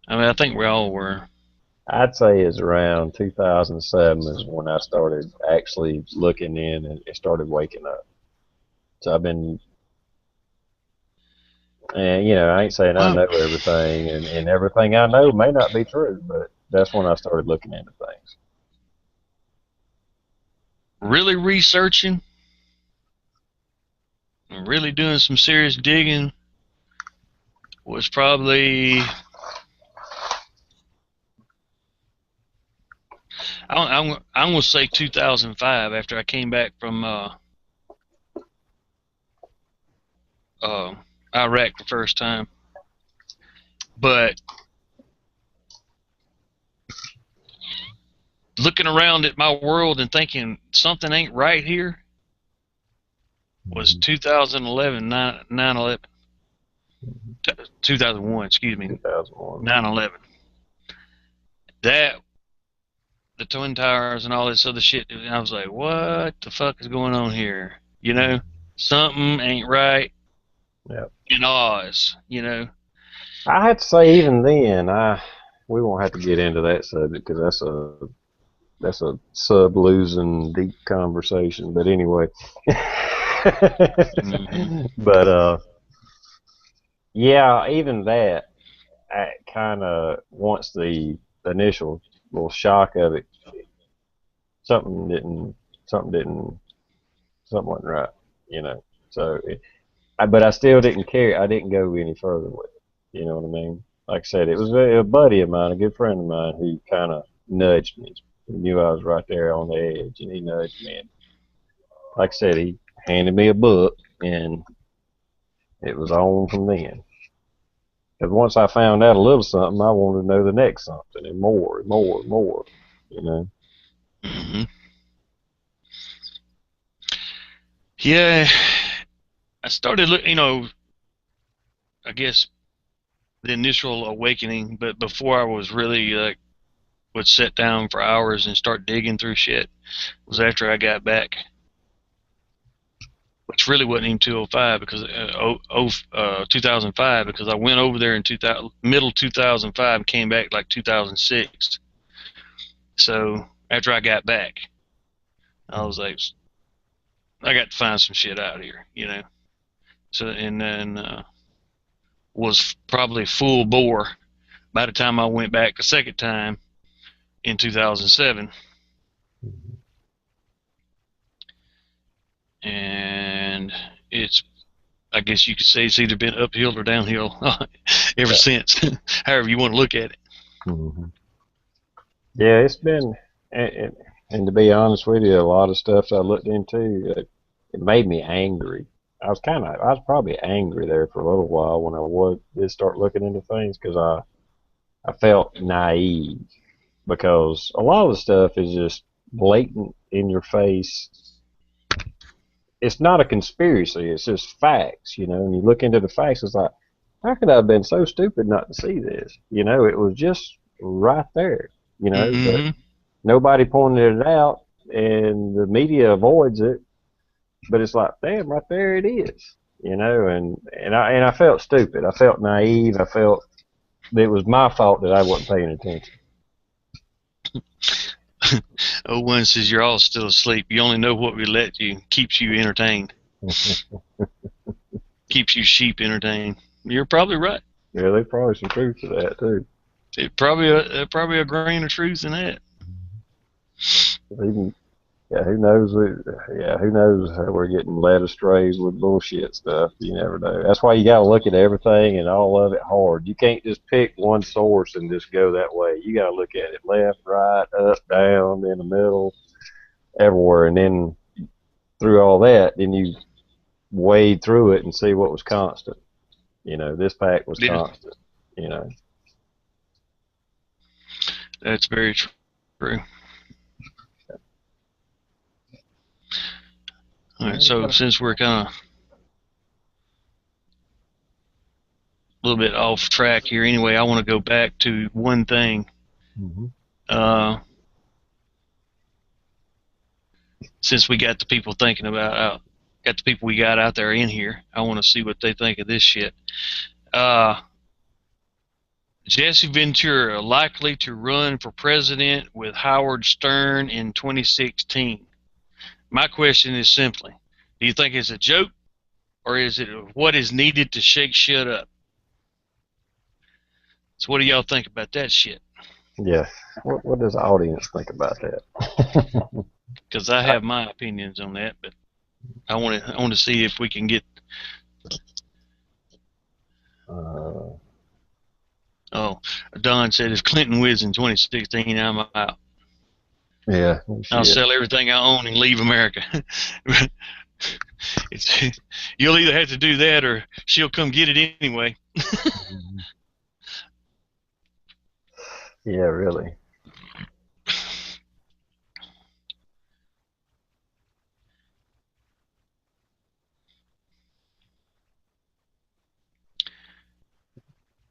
I mean, I think we all were. I'd say it's around 2007 is when I started actually looking in and started waking up. So I've been, and you know, I ain't saying I Well, know everything, and everything I know may not be true, but that's when I started looking into things. really researching and really doing some serious digging was probably I'm gonna say 2005 after I came back from Iraq the first time. But looking around at my world and thinking something ain't right here was 2011 9/11 2001, excuse me, 2001. 9/11. That the Twin Towers and all this other shit, and I was like, what the fuck is going on here? You know, something ain't right Yep. in Oz, you know. I had to say even then, we won't have to get into that subject because that's a sub losing deep conversation. But anyway, Mm-hmm. but yeah, even that, I kind of once the initial little shock of it, something didn't, something didn't, something wasn't right, you know. So, but I still didn't care. I didn't go any further with it. You know what I mean? Like I said, it was a buddy of mine, a good friend of mine, who kind of nudged me. He knew I was right there on the edge, and he nudged me. And like I said, he handed me a book, and it was on from then. Because once I found out a little something, I wanted to know the next something, and more, and more, and more. You know? Mm-hmm. Yeah, I started looking, you know, I guess the initial awakening, but before I was really like would sit down for hours and start digging through shit was after I got back, which really wasn't even 205 because 2005 because I went over there in 2000, middle 2005 and came back like 2006. So after I got back, I was like, I got to find some shit out here, you know. So and then was probably full bore by the time I went back the second time in 2007. And it's, I guess you could say it's either been uphill or downhill ever since, however you want to look at it. Mm-hmm. Yeah, it's been. And to be honest with you, a lot of stuff I looked into, it made me angry. I was probably angry there for a little while when did start looking into things because I felt naive because a lot of the stuff is just blatant in your face. It's not a conspiracy. It's just facts, And you look into the facts, it's like, how could I have been so stupid not to see this? It was just right there, But Mm-hmm. nobody pointed it out, and the media avoids it. But it's like, damn, right there it is, And I felt stupid. I felt naive. I felt it was my fault that I wasn't paying attention. Oh, one says you're all still asleep. You only know what we let you. Keeps you entertained. Keeps you sheep entertained. You're probably right. Yeah, there's probably some truth to that too. Probably a grain of truth in that. Even, yeah, who knows? Who knows how we're getting led astray with bullshit stuff? You never know. That's why you got to look at everything and all of it hard. You can't just pick one source and just go that way. You got to look at it left, right, up, down, in the middle, everywhere, and then through all that, then you wade through it and see what was constant. This pack was Yeah, constant. You know. that's very true. All right, so since we're kind of a little bit off track here, anyway, I want to go back to one thing. Mm-hmm. Since we got the people thinking about, got the people we got out there in here, I want to see what they think of this shit. Jesse Ventura likely to run for president with Howard Stern in 2016. My question is simply, do you think it's a joke, or is it what is needed to shake shit up? So what do y'all think about that shit? Yeah. What does the audience think about that? Because I have my opinions on that, but I want to see if we can get. Oh, Don said if Clinton wins in 2016, I'm out. Yeah. I'll sell everything I own and leave America. You'll either have to do that or she'll come get it anyway. Yeah, really.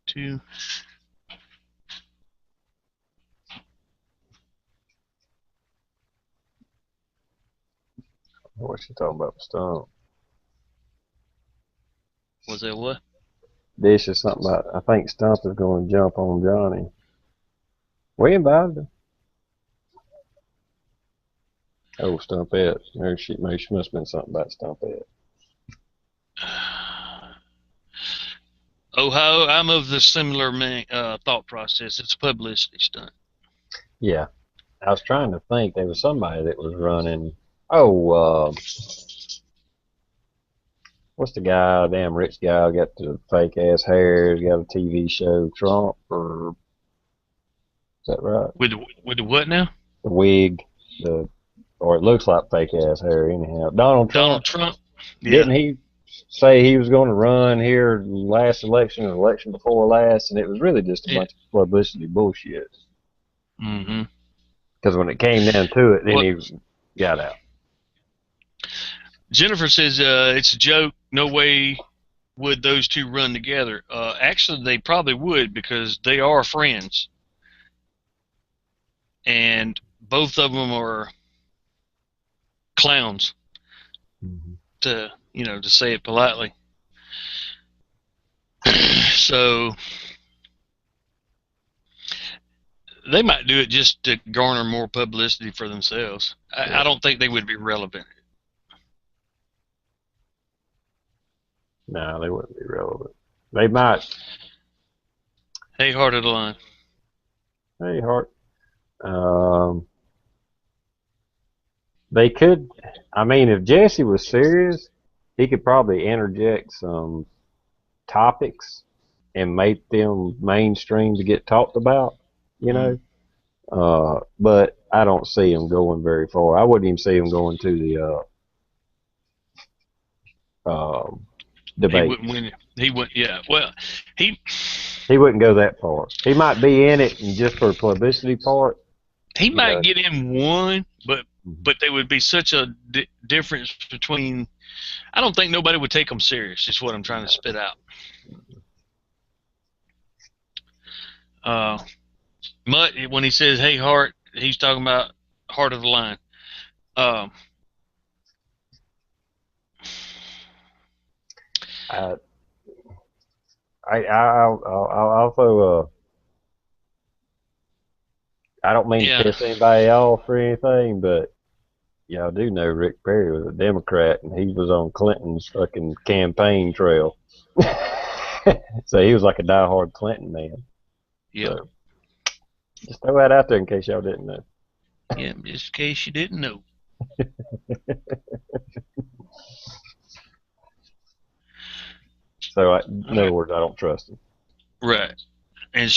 Two. What's she talking about, Stump? Was that what? Dish is something about, I think Stump is going to jump on Johnny. We invited him. Oh, Stumpette. Maybe she must have been something about Stumpette. Ohio, I'm of the similar thought process. It's a publicity stunt. Yeah. I was trying to think. There was somebody that was running. Oh, what's the guy, damn rich guy, got the fake ass hair, got a TV show, Trump, or is that right? With the what now? The wig, or it looks like fake ass hair anyhow. Donald Trump. Donald Trump. Yeah. Didn't he say he was going to run here last election or election before last, and it was really just a bunch of publicity bullshit. Mm-hmm. Because when it came down to it, then he got out. Jennifer says it's a joke. No way would those two run together. Actually, they probably would because they are friends. And both of them are clowns, to say it politely. So they might do it just to garner more publicity for themselves. I don't think they would be relevant. No, they wouldn't be relevant. They might. Hey, Heart of the Line. Hey, Hart. They could. I mean, if Jesse was serious, he could probably interject some topics and make them mainstream to get talked about, But I don't see him going very far. I wouldn't even see him going to the He debate. wouldn't win. He would. Yeah. Well, he He wouldn't go that far. He might be in it and just for publicity part, he you might know. get in one, but Mhm. there would be such a difference between. I don't think nobody would take him serious. Is what I'm trying to spit out. Uh, Mutt, when he says "Hey Hart," he's talking about heart of the line. Um, I, I'll also, I don't mean to yeah, piss anybody off or anything, but yeah, I do know Rick Perry was a Democrat and he was on Clinton's fucking campaign trail. So he was like a diehard Clinton man. yep, So just throw that out there in case y'all didn't know. yeah. Just in case you didn't know. So, All in other right, words, I don't trust him. right. And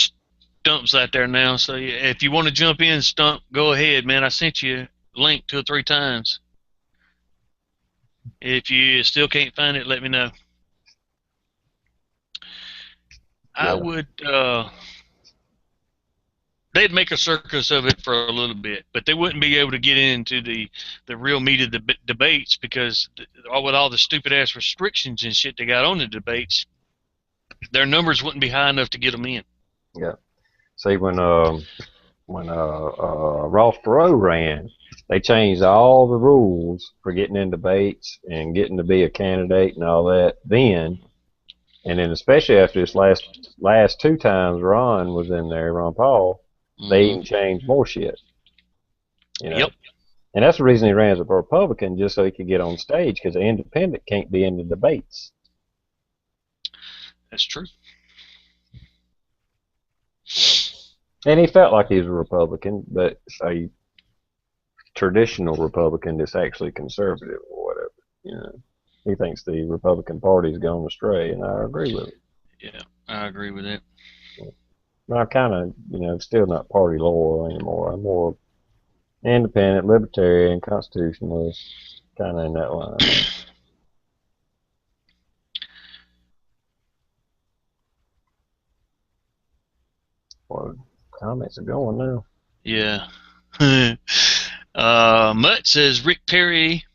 Stump's out there now, so yeah, if you want to jump in, Stump, go ahead, man. I sent you a link 2 or 3 times. If you still can't find it, let me know. I Yeah, would. They'd make a circus of it for a little bit, but they wouldn't be able to get into the real meat of the debates because with all the stupid ass restrictions and shit they got on the debates, their numbers wouldn't be high enough to get them in. yeah. See, when Ross Perot ran, they changed all the rules for getting in debates and getting to be a candidate and all that. Then, and then especially after this last 2 times Ron was in there, Ron Paul, they Mm-hmm. even changed more shit. You know, Yep, and that's the reason he ran as a Republican, just so he could get on stage, because an independent can't be in the debates. that's true. And he felt like he was a Republican, but a traditional Republican that's actually conservative or whatever. You know, he thinks the Republican Party's gone astray, and I agree with it. Yeah, I agree with that. But I'm kind of, still not party loyal anymore. I'm more independent, libertarian, constitutionalist, kind of in that line now. Well, comments are going now. Yeah. Mutt says Rick Perry,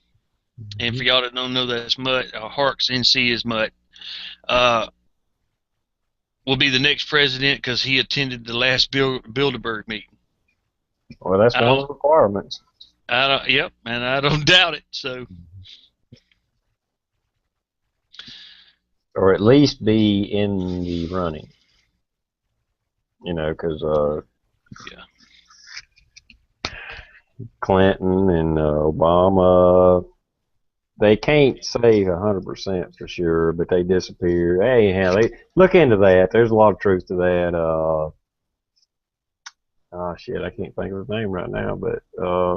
and for Mhm. y'all that don't know, that's Mutt. Harks NC is Mutt. Uh, will be the next president because he attended the last Bilderberg meeting. Well, that's I one don't, of the requirements. yep, and I don't doubt it. So, Or at least be in the running, because yeah, Clinton and Obama, they can't say 100% for sure, but they disappeared. Anyhow, they look into that. There's a lot of truth to that. Oh shit, I can't think of his name right now, but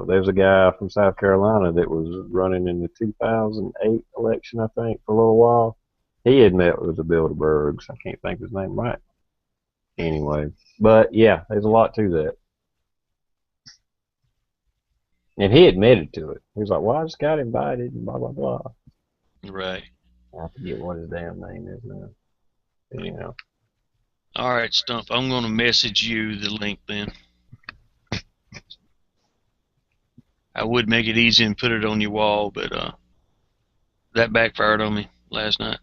there's a guy from South Carolina that was running in the 2008 election, I think, for a little while. He had met with the Bilderbergs. I can't think of his name right. Anyway, but yeah, there's a lot to that. And he admitted to it. He was like, "Well, I just got invited," and blah blah blah. right. I forget what his damn name is now. Anyhow, All right, Stump. I'm going to message you the link then. I would make it easy and put it on your wall, but that backfired on me last night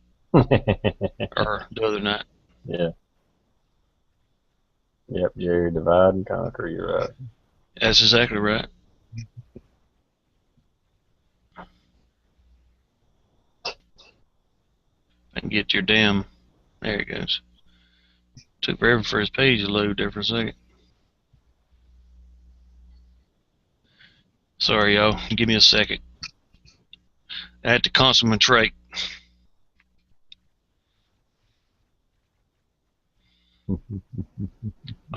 or the other night. yeah, yep, Jerry, divide and conquer. You're right. That's exactly right. I can get your damn. There it goes. Took forever for his page to load there for a second. Sorry, y'all. Give me a second. I had to concentrate. All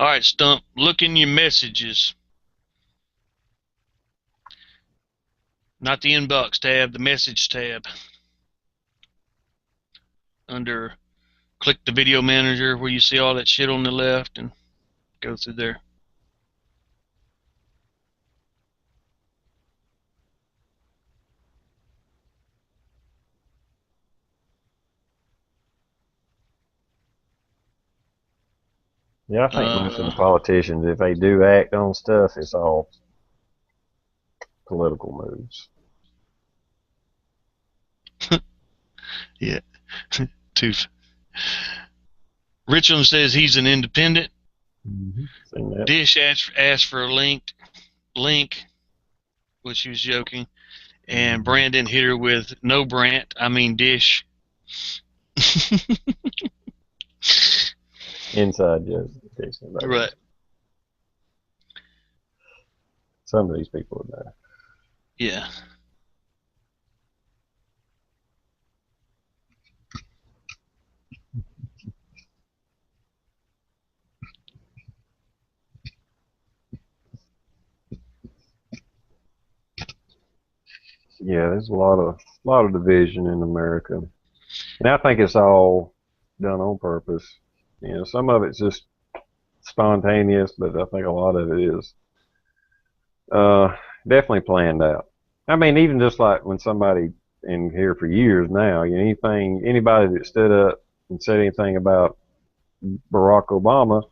right, Stump. Look in your messages. Not the inbox tab, the message tab. Under click the video manager where you see all that shit on the left and go through there. Yeah, I think most of the politicians, if they do act on stuff, it's all political moves. Yeah. Too. Richland says he's an independent. Seen that. Dish asked for a link, which she was joking, and Brandon hit her with no Brant, I mean Dish. Inside joke. Right. Some of these people are there. Yeah. Yeah, there's a lot of division in America, and I think it's all done on purpose. You know, some of it's just spontaneous, but I think a lot of it is definitely planned out. I mean, even just like when somebody in here for years now, you know, anybody that stood up and said anything about Barack Obama,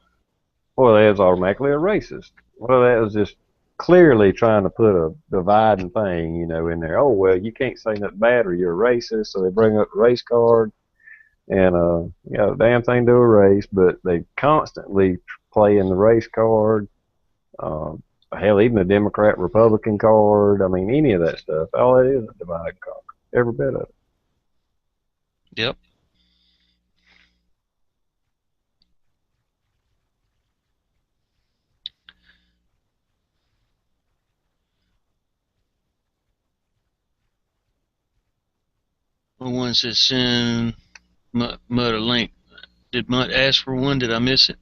well, that was automatically a racist. Well, that was just clearly trying to put a dividing thing, you know, in there. Oh, well, you can't say nothing bad or you're a racist. So they bring up the race card and, you got a damn thing to do with race, but they constantly play in the race card. Um, hell, even the Democrat Republican card. I mean, any of that stuff. All it is a divide and conquer. Every bit of it. Yep. One says send Mutt a link. Did Mutt ask for one? Did I miss it?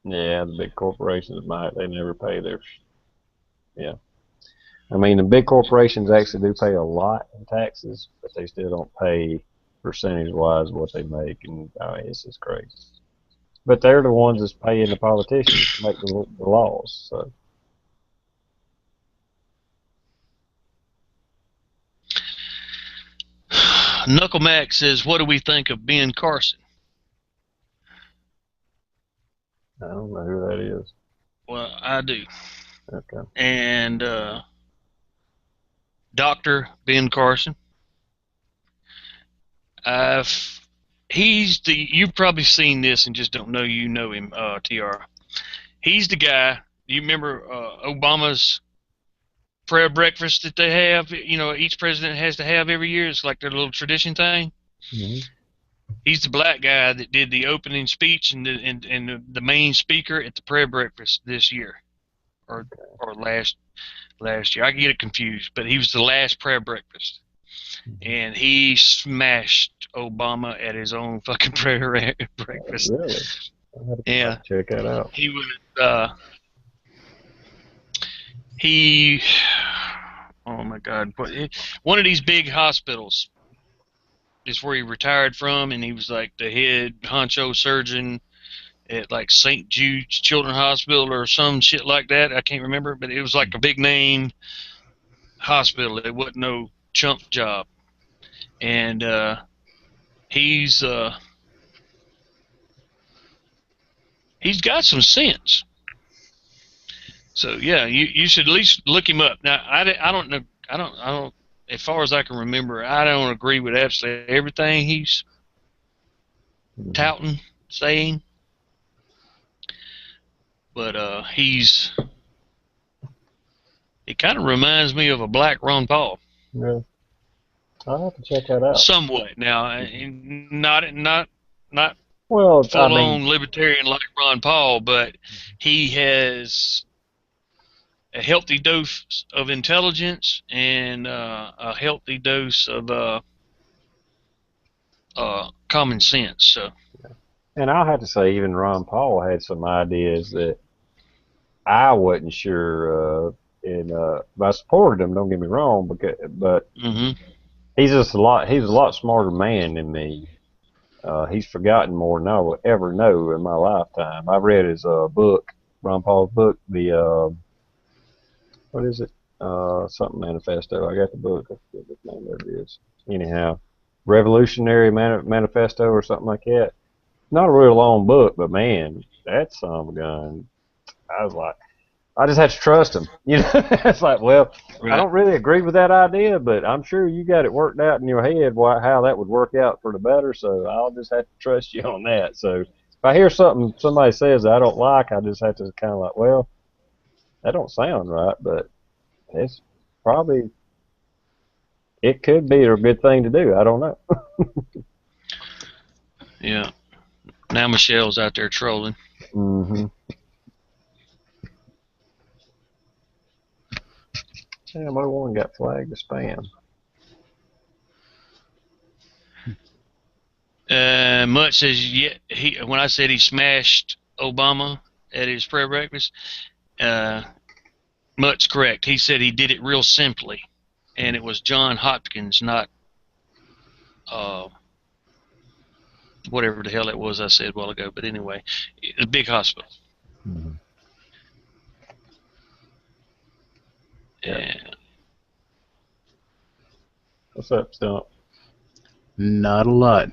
Yeah, the big corporations might. They never pay their. Yeah. I mean, the big corporations actually do pay a lot in taxes, but they still don't pay percentage-wise what they make, and it's just crazy. But they're the ones that's paying the politicians to make the laws. So Knuckle Mac says, what do we think of Ben Carson? I don't know who that is. Well, I do. Okay. And Dr. Ben Carson. You've probably seen this and just don't know you know him, TR. He's the guy, you remember Obama's prayer breakfast that they have, you know, each president has to have every year. It's like their little tradition thing. Mm-hmm. He's the black guy that did the opening speech and the main speaker at the prayer breakfast this year, or last year. I get it confused, but he was the last prayer breakfast, and he smashed Obama at his own fucking prayer breakfast. Really? Yeah. Check that out. He was. Oh my God! One of these big hospitals is where he retired from, and he was like the head honcho surgeon at like St. Jude's Children's Hospital or some shit like that. I can't remember, but it was like a big name hospital. It wasn't no chump job, and he's got some sense. So yeah, you should at least look him up. Now I don't know. I don't. As far as I can remember, I don't agree with absolutely everything he's touting, saying. But he kind of reminds me of a black Ron Paul. Yeah. I'll have to check that out. Somewhat. Now, not well, full-on libertarian like Ron Paul, but he has a healthy dose of intelligence and a healthy dose of common sense. So. And I'll have to say, even Ron Paul had some ideas that I wasn't sure I supported him. Don't get me wrong, but he's just a lot smarter man than me. He's forgotten more than I will ever know in my lifetime. I read his book, Ron Paul's book, what is it? Something manifesto. I got the book. I forget what name of it is. Anyhow, Revolutionary Manifesto or something like that. Not a real long book, but man, that's some gun. I was like, I just had to trust him. You know, it's like, well, I Right. don't really agree with that idea, but I'm sure you got it worked out in your head how that would work out for the better. So I'll just have to trust you on that. So if I hear something somebody says I don't like, I just have to kind of like, well, that don't sound right, but it's probably it could be a good thing to do. I don't know. Yeah. Now Michelle's out there trolling. Mm-hmm. Yeah, my one got flagged as spam. Mutt says, yeah, when I said he smashed Obama at his prayer breakfast, uh, Mutt's correct. He said he did it real simply, and it was John Hopkins, not whatever the hell it was I said a while ago. But anyway, a big hospital. Mm-hmm. Yep. And What's up, Stump? Not a lot.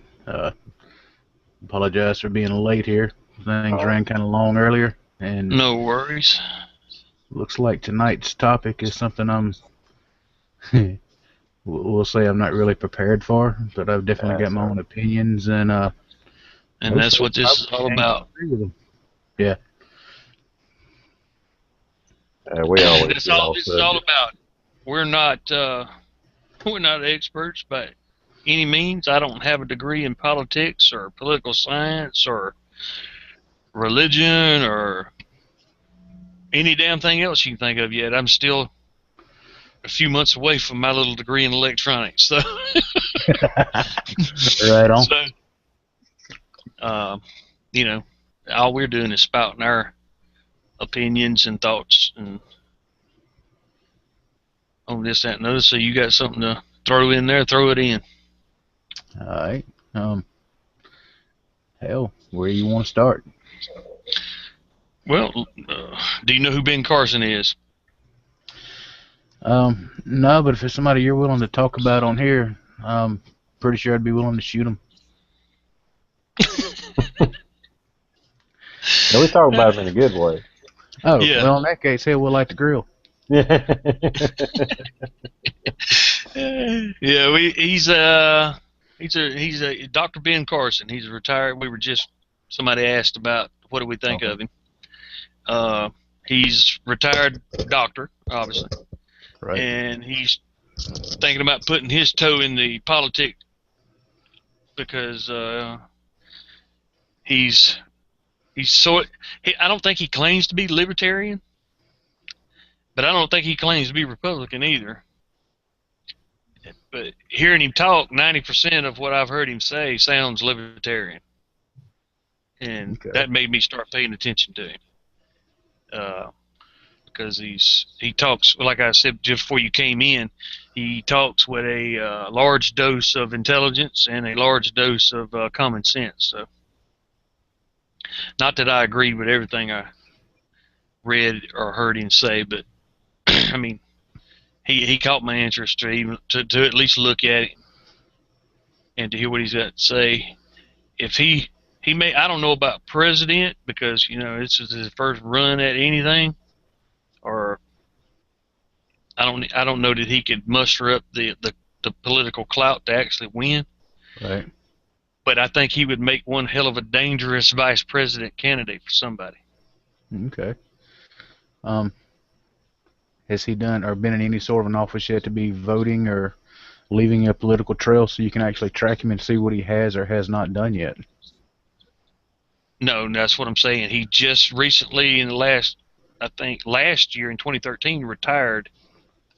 Apologize for being late here. Things ran kind of long earlier, and no worries. looks like tonight's topic is something we'll say I'm not really prepared for, but I've definitely got my own opinions, and that's what this is all about. agree with them. Yeah. We always That's get all off this is all subject. about. We're not experts by any means. I don't have a degree in politics or political science or religion or any damn thing else you can think of yet. I'm still a few months away from my little degree in electronics. So, Right on. So, you know, all we're doing is spouting our opinions and thoughts and on this, that, and other. So you got something to throw in there, throw it in. All right. Hell, where you want to start? Well, do you know who Ben Carson is? No, but if it's somebody you're willing to talk about on here, pretty sure I'd be willing to shoot him. Yeah, we talk about him in a good way. Oh, Yeah. well, in that case, hell, we'll like the grill. Yeah. Yeah, he's Dr. Ben Carson. He's retired. Somebody asked about what do we think of him. He's retired doctor, obviously, Right. and he's thinking about putting his toe in the politics because he's I don't think he claims to be libertarian, but I don't think he claims to be Republican either. But hearing him talk, 90% of what I've heard him say sounds libertarian. And that made me start paying attention to him. Because he talks, like I said just before you came in, he talks with a large dose of intelligence and a large dose of common sense. So, not that I agreed with everything I read or heard him say, but I mean, he caught my interest to at least look at it and to hear what he's got to say. If he may, I don't know about president because this is his first run at anything, or I don't know that he could muster up the political clout to actually win. Right. But I think he would make one hell of a dangerous vice president candidate for somebody. Okay. Has he done or been in any sort of an office yet to be voting or leaving a political trail so you can actually track him and see what he has or has not done yet? No, that's what I'm saying. He just recently, in the last year in 2013, retired.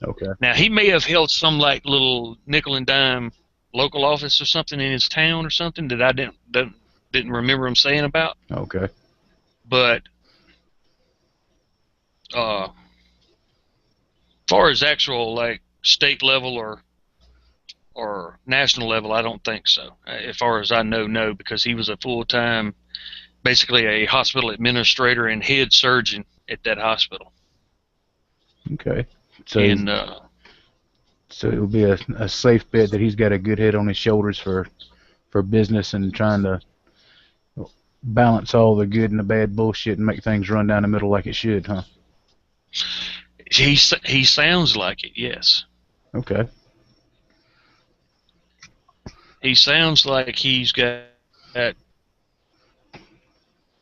Okay. Now, he may have held some like little nickel and dime local office or something in his town or something that I didn't remember him saying about. Okay. But as far as actual like state level or national level, I don't think so. As far as I know, no, because he was a full-time, basically a hospital administrator and head surgeon at that hospital. Okay. So And so it would be a safe bet that he's got a good head on his shoulders for business and trying to balance all the good and the bad bullshit and make things run down the middle like it should, huh? he sounds like it, yes. Okay. He sounds like he's got,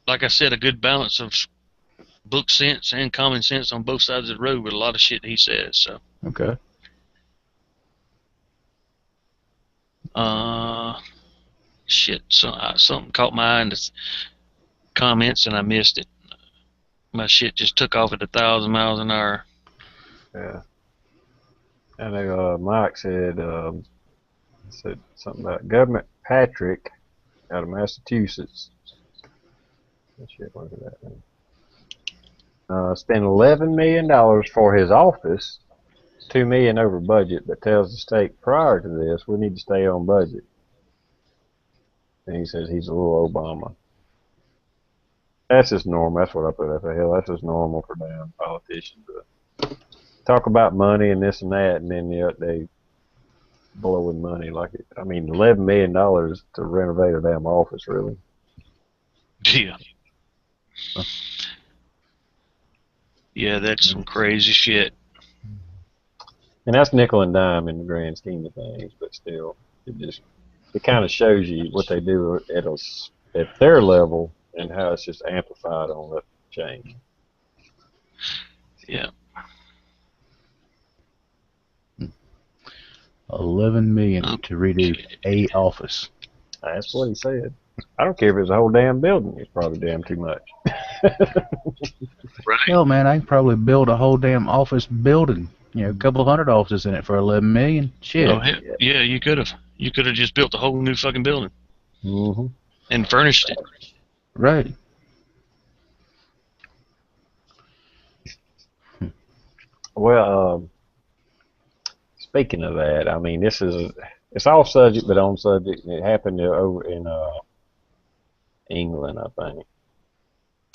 like I said, a good balance of book sense and common sense on both sides of the road with a lot of shit he says. So. Okay. Shit. So something caught my eye in the comments and I missed it. My shit just took off at 1,000 miles an hour. Yeah. And Mike said something about Government Patrick out of Massachusetts. Shit, look at that thing. Spent $11 million for his office, $2 million over budget, but tells the state prior to this we need to stay on budget. And he says he's a little Obama. That's just normal. That's what I put up. Hell, that's just normal for damn politicians. Talk about money and this and that, and then they blowing money like it. I mean, $11 million to renovate a damn office, really. Yeah. Yeah, that's some crazy shit. And that's nickel and dime in the grand scheme of things, but still, it kind of shows you what they do at their level and how it's just amplified on the change. Yeah. 11 million to redo a office. That's what he said. I don't care if it's a whole damn building. It's probably damn too much. Right. Hell, man, I can probably build a whole damn office building. You know, a couple hundred offices in it for 11 million. Shit. Oh, yeah, you could have. You could have just built a whole new fucking building. Mm-hmm. And furnished it. Right. Well, speaking of that, I mean, it's off subject, but on subject. It happened over in England, I think.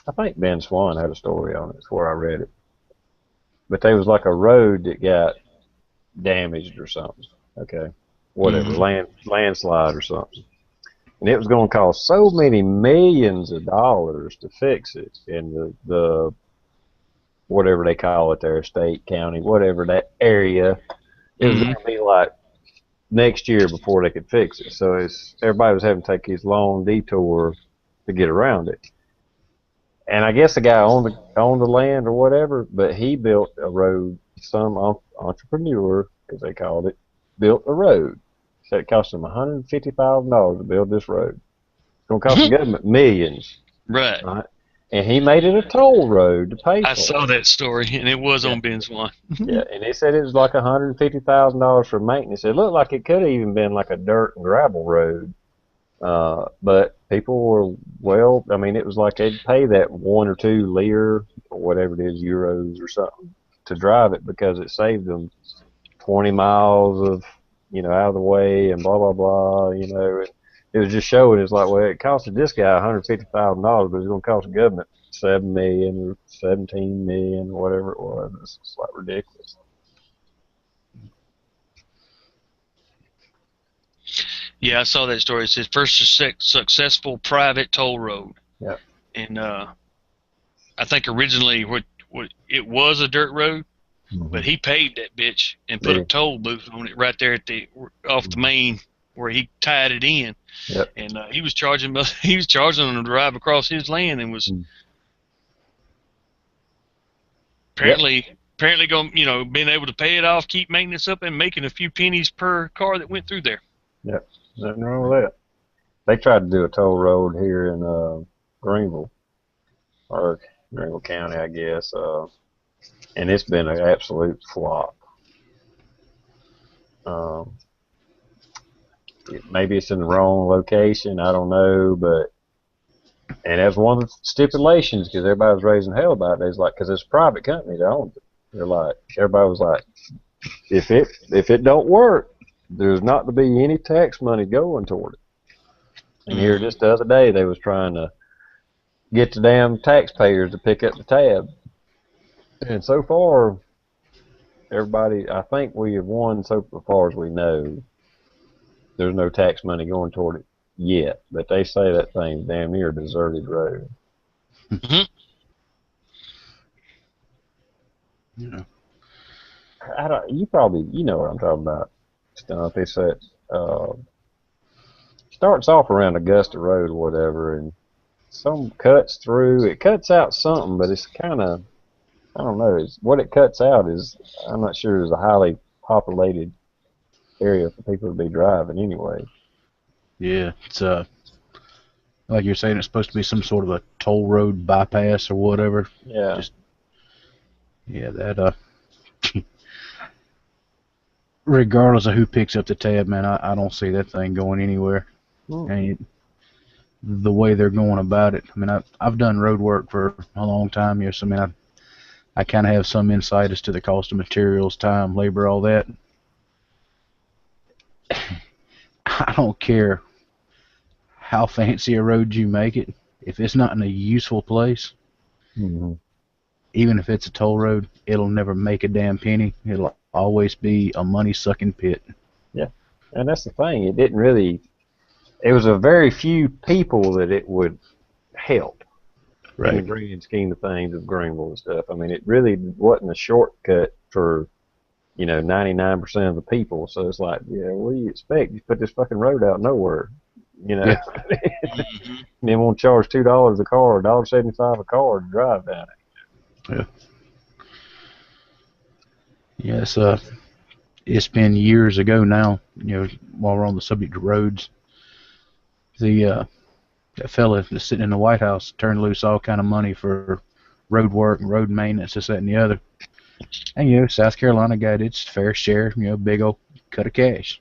I think Ben Swan had a story on it. It's where I read it. But there was like a road that got damaged or something. Okay, whatever, landslide or something. And it was going to cost so many millions of dollars to fix it. And the whatever they call it there, state, county, whatever that area, it was going to be like next year before they could fix it. So everybody was having to take this long detour to get around it. And I guess the guy owned the land or whatever, but he built a road. Some entrepreneur, as they called it, built a road. So it cost him $150,000 to build this road. It's going to cost the government millions. Right. And he made it a toll road to pay for. I saw that story, and it was on Ben Swan. Yeah, and they said it was like $150,000 for maintenance. It looked like it could have even been like a dirt and gravel road. But people were, well, I mean, it was like they'd pay that 1 or 2 lire or whatever it is, euros or something, to drive it because it saved them 20 miles of, out of the way and blah, blah, blah, And it was just showing, it's like, well, it costed this guy $150,000, but it's going to cost the government $7 million or $17 million, whatever it was. It's like ridiculous. Yeah, I saw that story. It says first successful private toll road. Yeah. And I think originally it was a dirt road, but he paved that bitch and put a toll booth on it right there at off the main where he tied it in. Yep. And he was charging them to drive across his land and was apparently going, being able to pay it off, keep maintenance up, and making a few pennies per car that went through there. Yep. Nothing wrong with that. They tried to do a toll road here in Greenville, or Greenville County, I guess, and it's been an absolute flop. Maybe it's in the wrong location, I don't know, and that's one of the stipulations because everybody was raising hell about it. It's like, because it's a private company that owns it. They're like, everybody was like, if it don't work, there's not to be any tax money going toward it. And here just the other day, they was trying to get the damn taxpayers to pick up the tab. And so far, everybody, I think we have won so far as we know. There's no tax money going toward it yet, but they say that thing's damn near a deserted road. Mhm. Yeah. You know what I'm talking about. They said starts off around Augusta Road or whatever, and some cuts through. It cuts out something, but it's kind of, I don't know. What it cuts out is, I'm not sure, is a highly populated area for people to be driving anyway. Yeah, it's like you're saying, it's supposed to be some sort of a toll road bypass or whatever. Yeah. Just yeah, that regardless of who picks up the tab, man, I don't see that thing going anywhere. And the way they're going about it, I mean, I've done road work for a long time, yes. I mean, I kind of have some insight as to the cost of materials, time, labor, all that. I don't care how fancy a road you make it, if it's not in a useful place, Mm-hmm. even if it's a toll road, it'll never make a damn penny. It'll always be a money-sucking pit. Yeah, and that's the thing. It didn't really. It was a very few people that it would help in the grand scheme of things of Greenville and stuff. I mean, it really wasn't a shortcut for 99% of the people. So it's like, yeah, what do you expect? You put this fucking road out nowhere, Yeah. Mhm. and then won't charge $2 a car, $1.75 a car to drive down it. Yeah. Yes, it's been years ago now, while we're on the subject of roads, that fella that's sitting in the White House turned loose all kind of money for road work and road maintenance, this, that, and the other. And, South Carolina got its fair share, big old cut of cash.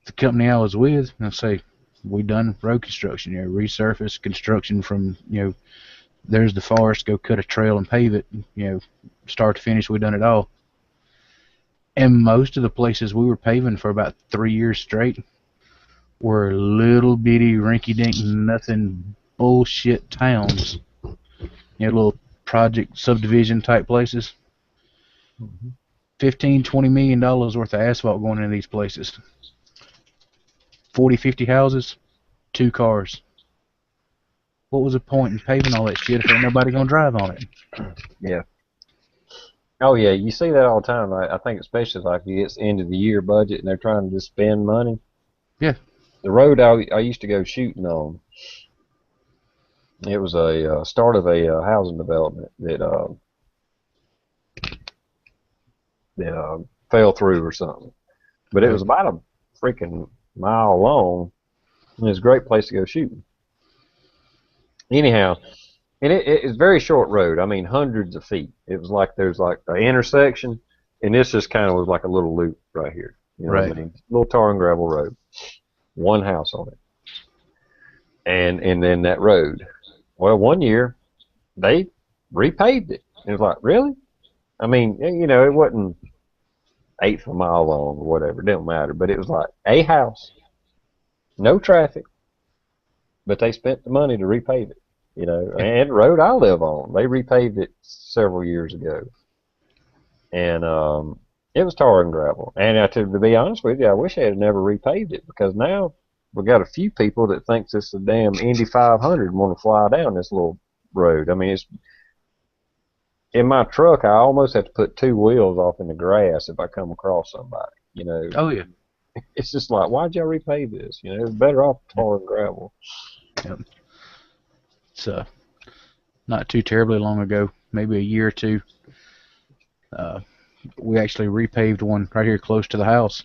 The company I was with, I say, we done road construction, resurface construction from, there's the forest, go cut a trail and pave it, start to finish, we done it all. And most of the places we were paving for about 3 years straight were little bitty, rinky-dink, nothing bullshit towns. Little project subdivision type places. Mm-hmm. $15-20 million worth of asphalt going into these places. 40-50 houses, 2 cars. What was the point in paving all that shit if ain't nobody gonna drive on it? Yeah. Oh yeah, you see that all the time. I think especially like it's end of the year budget and they're trying to just spend money. Yeah. The road I used to go shooting on, it was a start of a housing development that fell through or something. But it was about a freaking mile long, and it's a great place to go shooting. Anyhow, and it's very short road. I mean, hundreds of feet. It was like there's like an intersection, and this just kind of was like a little loop right here. You know what I mean? Little tar and gravel road, one house on it, and then that road. Well, one year they repaved it. It was like, really? I mean, it wasn't eighth of a mile long or whatever. It didn't matter. But it was like a house, no traffic, but they spent the money to repave it. And the road I live on, they repaved it several years ago, and it was tar and gravel. And to be honest with you, I wish they had never repaved it because now we got a few people that thinks it's a damn Indy 500 and want to fly down this little road. I mean, it's in my truck. I almost have to put 2 wheels off in the grass if I come across somebody. Oh yeah. It's just like, why'd y'all repave this? It's better off tar and gravel. Yep. It's not too terribly long ago, maybe a year or two. We actually repaved one right here close to the house.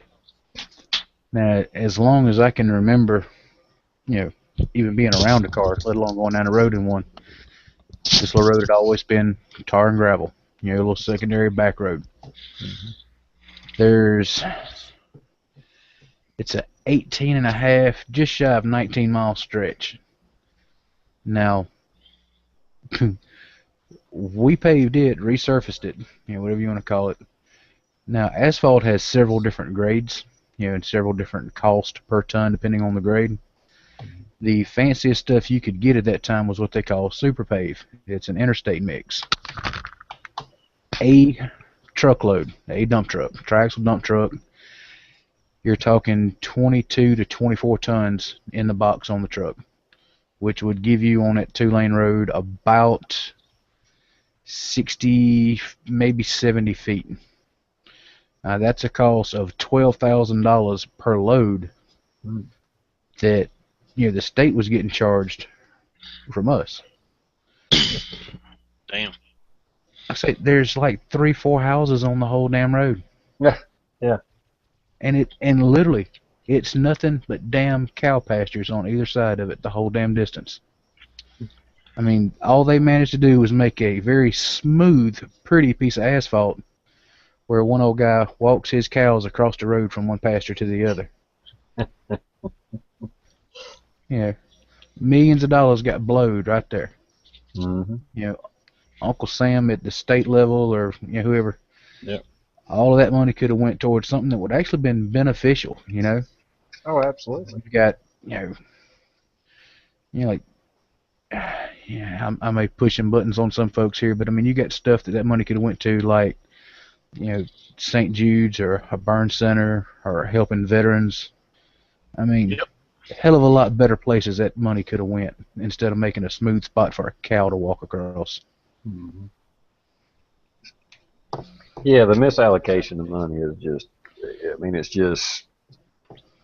Now, as long as I can remember, even being around a car, let alone going down the road in one, this little road had always been tar and gravel. A little secondary back road. Mm-hmm. It's a 18 and a half, just shy of 19-mile stretch. Now, we paved it, resurfaced it, whatever you want to call it. Now, asphalt has several different grades, and several different costs per ton depending on the grade. The fanciest stuff you could get at that time was what they call super pave. It's an interstate mix. A truckload, a dump truck, triaxle dump truck, you're talking 22 to 24 tons in the box on the truck, which would give you on that 2-lane road about 60, maybe 70 feet. That's a cost of $12,000 per load that the state was getting charged from us. Damn. I say there's like 3-4 houses on the whole damn road. Yeah, yeah. And literally, it's nothing but damn cow pastures on either side of it the whole damn distance. I mean, all they managed to do was make a very smooth, pretty piece of asphalt where one old guy walks his cows across the road from one pasture to the other. Millions of dollars got blowed right there. Mm-hmm. Uncle Sam at the state level or whoever. Yep. All of that money could have went towards something that would actually been beneficial. Oh, absolutely. You've got I may pushing buttons on some folks here, but I mean you got stuff that money could have went to like St. Jude's or a burn center or helping veterans. I mean, a hell of a lot better places that money could have went instead of making a smooth spot for a cow to walk across. Mm-hmm. Yeah, the misallocation of money is just, it's just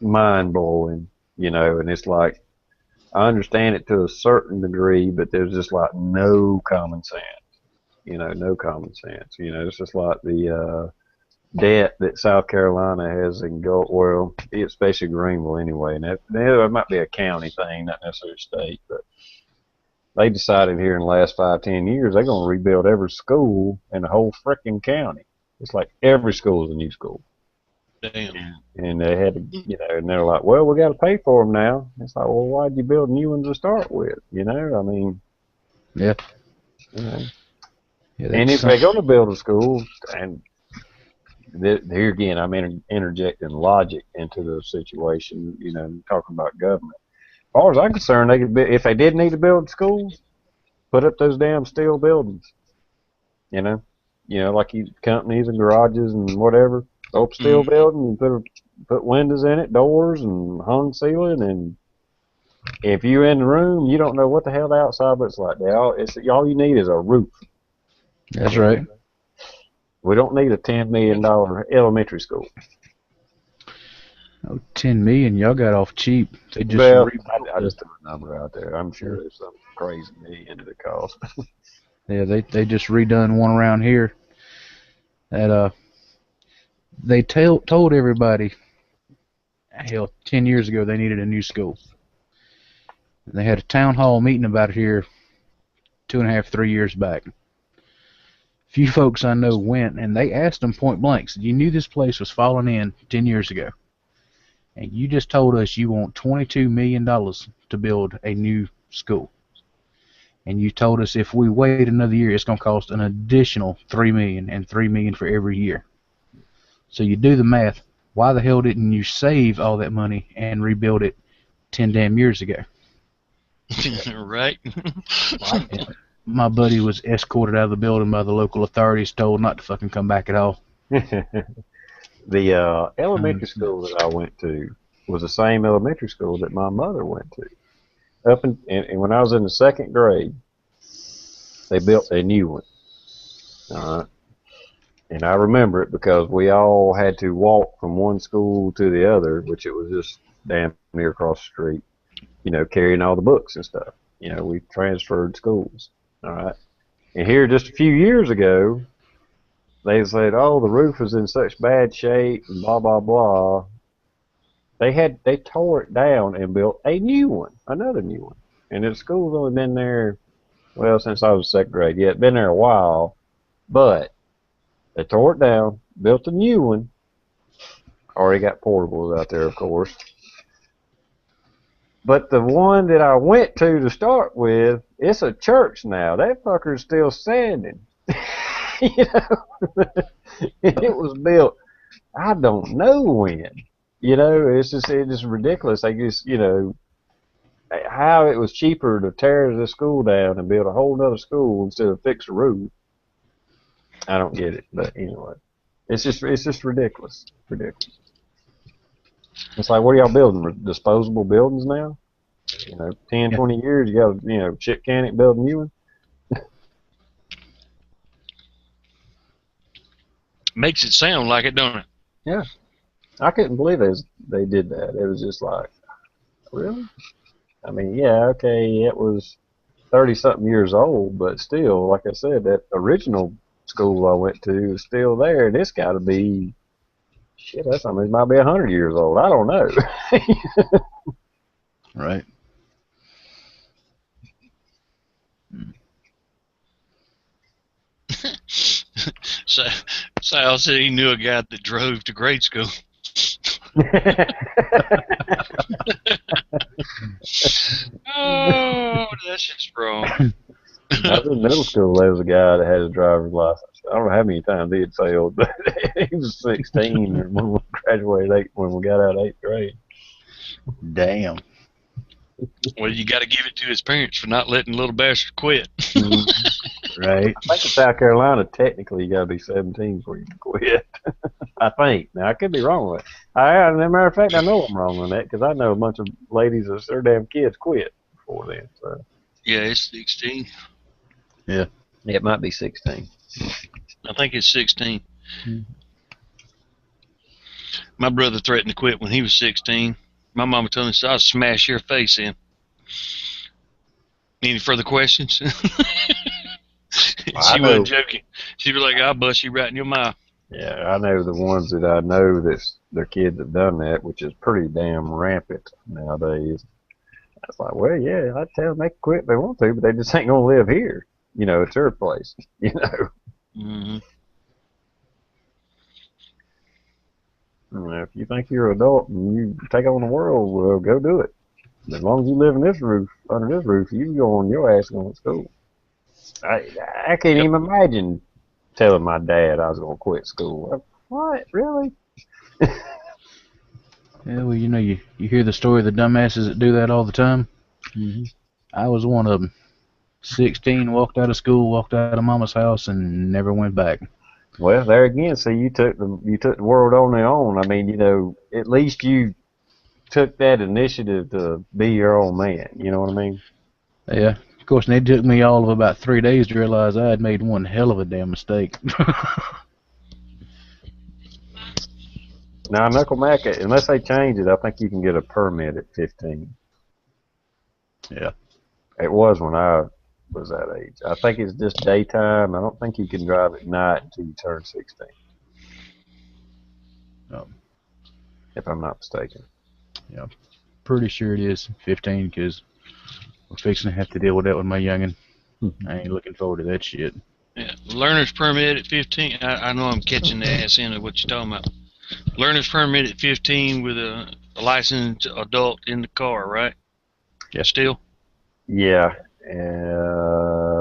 mind-blowing, and it's like, I understand it to a certain degree, but there's just like no common sense, no common sense. It's just like the debt that South Carolina has in especially Greenville anyway, and it might be a county thing, not necessarily state, but they decided here in the last 5-10 years they're going to rebuild every school in the whole frickin' county. It's like every school is a new school. Damn. And they had to, and they're like, well, we got to pay for them now. It's like, well, why'd you build new ones to start with? Yeah. And if they're going to build a school, and here again, I'm interjecting logic into the situation, talking about government. As far as I'm concerned, they could if they did need to build schools, put up those damn steel buildings. Like companies and garages and whatever. Open steel building and put windows in it, doors and hung ceiling, and if you're in the room, you don't know what the hell the outside looks like. All you need is a roof. That's right. We don't need a $10 million elementary school. Oh, $10 million, y'all got off cheap. They just I just threw a number out there. I'm sure there's some crazy million that it cost. Yeah, they just redone one around here. That they told everybody, hell, 10 years ago they needed a new school. They had a town hall meeting about it here 2.5, 3 years back. Few folks I know went, and they asked them point blank, said, you knew this place was falling in 10 years ago, and you just told us you want $22 million to build a new school. And you told us if we wait another year, it's going to cost an additional $3 million and $3 million for every year. So you do the math. Why the hell didn't you save all that money and rebuild it 10 damn years ago? Right. My buddy was escorted out of the building by the local authorities, told not to fucking come back at all. The elementary school that I went to was the same elementary school that my mother went to. And when I was in the 2nd grade, they built a new one. And I remember it because we all had to walk from one school to the other, which it was just damn near across the street, carrying all the books and stuff. We transferred schools. All right. And here just a few years ago, they said, oh, the roof is in such bad shape and blah, blah, blah. They tore it down and built a new one, another new one. And the school's only been there, since I was 2nd grade. Yeah, it's been there a while, but they tore it down, built a new one. Already got portables out there, of course. But the one that I went to start with, it's a church now. That fucker's still standing. It was built, I don't know when. It's just ridiculous. I guess, how it was cheaper to tear the school down and build a whole nother school instead of fix a roof. I don't get it, but anyway. It's just ridiculous. Ridiculous. It's like, what are y'all building? Disposable buildings now? 10, 20 years, you got chip can building new one. Makes it sound like it, don't it? Yeah. I couldn't believe they did that. It was just like, really? I mean, yeah, okay, it was 30-something years old, but still, like I said, that original school I went to is still there, and it's got to be, shit, it might be 100 years old. I don't know. Right. So Sal said he knew a guy that drove to grade school. Oh, that's just wrong. I was in middle school. There was a guy that had a driver's license. I don't know how many times he had failed, but he was 16 when we graduated, when we got out of 8th grade. Damn. Well, you got to give it to his parents for not letting little bastard quit. Right. I think in South Carolina, technically, you got to be 17 before you can quit. I think. Now, I could be wrong with it. As a matter of fact, I know I'm wrong on that because I know a bunch of ladies that their damn kids quit before then. So. Yeah, it's 16. Yeah. It might be 16. I think it's 16. Hmm. My brother threatened to quit when he was 16. My mama told me, I'll smash your face in. Any further questions? She wasn't joking. She'd be like, I'll bust you right in your mouth. Yeah, I know the ones that I know that their kids have done that, which is pretty damn rampant nowadays. I was like, well, yeah, I'd tell them they can quit if they want to, but they just ain't going to live here. It's their place, Mm-hmm. If you think you're an adult and you take on the world, well, go do it. As long as you live in this roof, under this roof, you can go on your ass going to school. I can't even imagine telling my dad I was going to quit school. What? Really? Yeah, well, you hear the story of the dumbasses that do that all the time. Mm-hmm. I was one of them. 16, walked out of school, walked out of mama's house, and never went back. Well, there again, see, you took the world on their own. I mean, at least you took that initiative to be your own man. You know what I mean? Yeah. Of course, and it took me all of about 3 days to realize I had made one hell of a damn mistake. Now, Knuckle Mac, unless they change it, I think you can get a permit at 15. Yeah. It was when I was that age. I think it's just daytime. I don't think you can drive at night until you turn 16. If I'm not mistaken. Yeah. Pretty sure it is 15 because we're fixing to have to deal with that with my youngin'. I ain't looking forward to that shit. Yeah, learner's permit at 15. I know I'm catching the ass end of what you're talking about. Learner's permit at 15 with a licensed adult in the car, right? Yeah. Still? Yeah.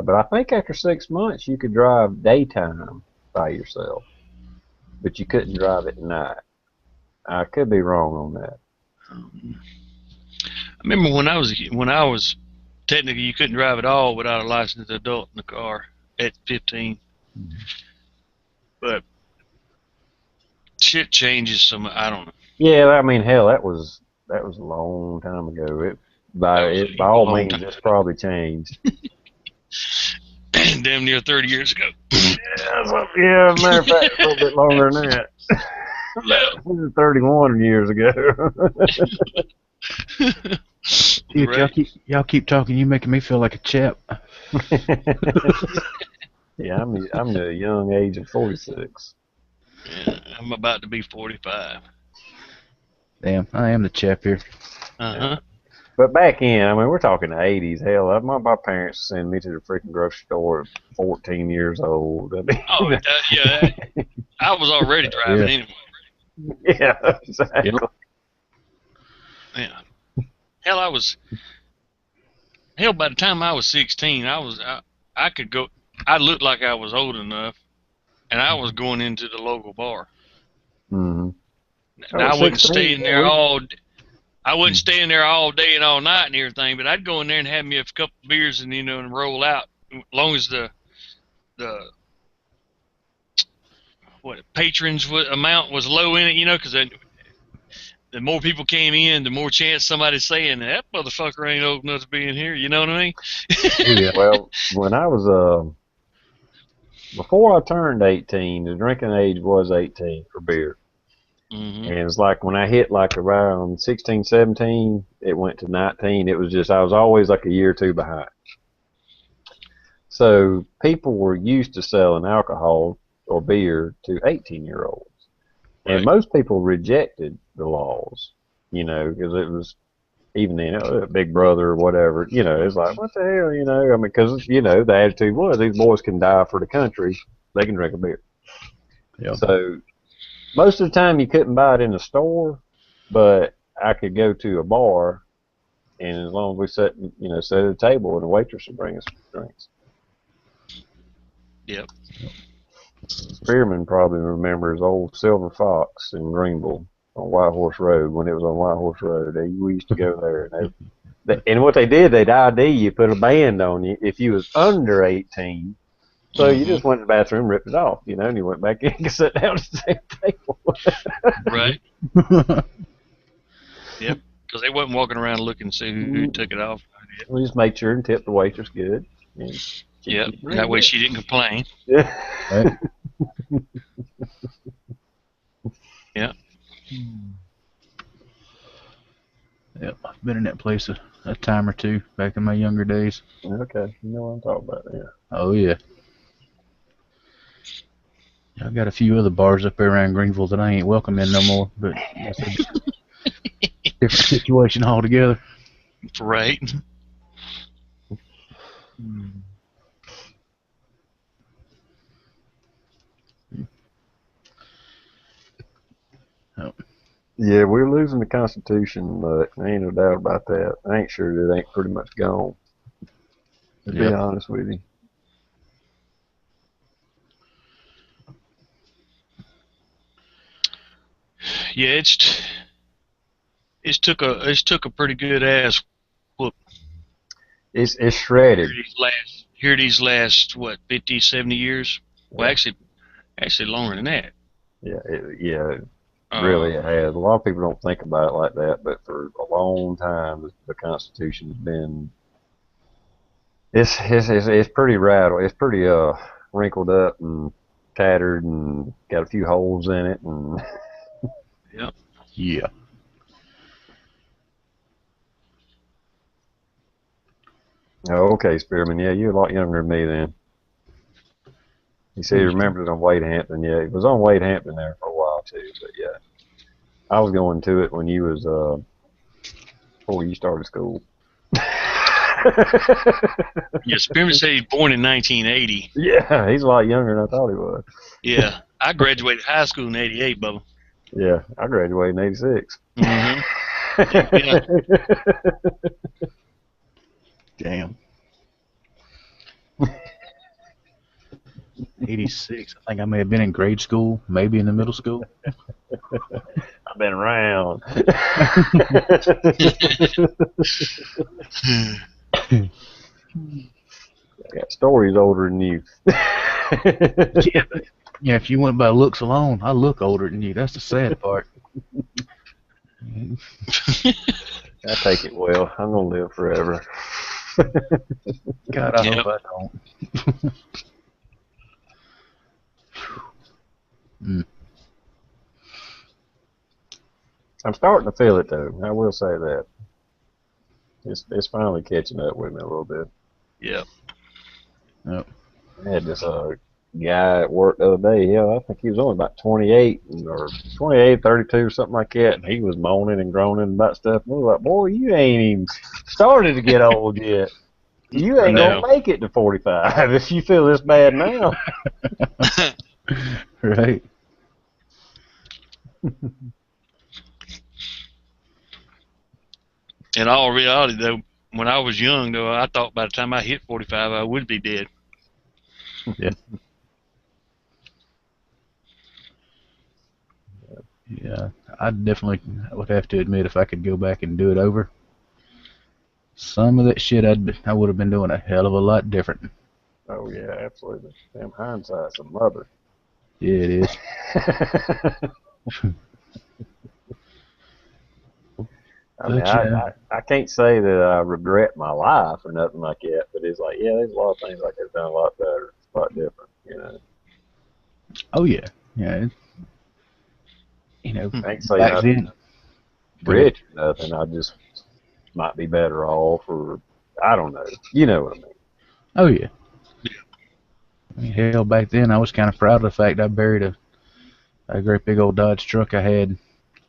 But I think after 6 months you could drive daytime by yourself, but you couldn't drive at night. I could be wrong on that. I remember when I was technically you couldn't drive at all without a licensed adult in the car at 15. Mm-hmm. But shit changes some. I don't know. Yeah, I mean, hell, that was a long time ago. By all means, it's probably changed. Damn near 30 years ago. Yeah, matter of fact, a little bit longer than that. About 31 years ago. Dude, right. y'all keep talking. You're making me feel like a chap. Yeah, I'm the young age of 46. Yeah, I'm about to be 45. Damn, I am the chap here. Uh-huh. But back in, I mean, we're talking the 80s. Hell, my parents sent me to the freaking grocery store at 14 years old. I mean, yeah, I was already driving anyway. Yeah, exactly. Yep. Yeah. Hell, by the time I was 16, I could go. I looked like I was old enough, and I was going into the local bar. Mm-hmm. Now, I wasn't staying there all. I wasn't staying there all day and all night and everything, but I'd go in there and have me a couple of beers and and roll out. As long as the patrons amount was low in it, you know, because the more people came in, the more chance somebody's saying that motherfucker ain't old enough to be in here. You know what I mean? Oh, yeah. Well, when I was before I turned 18, the drinking age was 18 for beer. Mm-hmm. And it's like when I hit like around 16, 17, it went to 19. It was just, I was always like a year or two behind. So people were used to selling alcohol or beer to 18-year-olds. And Right. most people rejected the laws, you know, because it was, even then, Big Brother or whatever, you know, it's like, what the hell, you know? I mean, because, you know, the attitude was these boys can die for the country. They can drink a beer. Yep. So most of the time you couldn't buy it in the store, but I could go to a bar, and as long as we sat at a table, and the waitress would bring us drinks. Yep. Spearman probably remembers old Silver Fox in Greenville on White Horse Road when it was on White Horse Road. We used to go there, and what they did, they'd ID you, put a band on you if you was under 18. So you just went to the bathroom, ripped it off, you know, and you went back in and sat down at the same table. Right. Yep. Because they wasn't walking around looking to see who took it off. We just made sure and tipped the waitress good. Yep. That way she didn't complain. Yeah. Right. Yeah. Yep, I've been in that place a time or two back in my younger days. Okay, you know what I'm talking about, yeah. Oh, yeah. I got a few other bars up there around Greenville that I ain't welcome in no more, but that's a different situation altogether. Right. Oh. Yeah, we're losing the Constitution, but ain't no doubt about that. I ain't sure it ain't pretty much gone, to be honest with you. Yeah, it's took a pretty good ass whoop. It's shredded. Here these last what 50, 70 years. Well, actually longer than that. Yeah, it really has. A lot of people don't think about it like that, but for a long time, the Constitution's been. It's pretty rattled. It's pretty wrinkled up and tattered and got a few holes in it and. Yep. Yeah. Oh, okay, Spearman. Yeah, you're a lot younger than me then. He said he remembered it on Wade Hampton. Yeah, it was on Wade Hampton there for a while too. But yeah, I was going to it when you was before you started school. Yeah, Spearman said he's born in 1980. Yeah, he's a lot younger than I thought he was. Yeah, I graduated high school in '88, Bubba. Yeah, I graduated in '86. Mm-hmm. Yeah. Damn. 86. I think I may have been in grade school, maybe in the middle school. I've been around. I got stories older than you. Yeah, if you went by looks alone, I look older than you. That's the sad part. I take it well. I'm gonna live forever. God, I hope I don't. I'm starting to feel it though. I will say that. It's finally catching up with me a little bit. Yeah. Yep. I had this guy at work the other day. I think he was only about 28 or 28, 32 or something like that, and he was moaning and groaning about stuff. And we were like, boy, you ain't even started to get old yet. You ain't gonna make it to 45 if you feel this bad now. Right. In all reality, though, when I was young, though, I thought by the time I hit 45, I would be dead. Yeah. Yeah, I definitely would have to admit if I could go back and do it over, some of that shit I would have been doing a hell of a lot different. Oh yeah, absolutely. Damn, hindsight's a mother. Yeah, it is. I mean, But yeah, I can't say that I regret my life or nothing like that, but it's like, yeah, there's a lot of things I could have done a lot better, a lot different, you know. oh yeah, yeah. I ain't saying Back I'm then. Go ahead. rich or nothing. I just might be better off, or I don't know. You know what I mean? Oh yeah. I mean, hell, back then I was kind of proud of the fact I buried a great big old Dodge truck I had.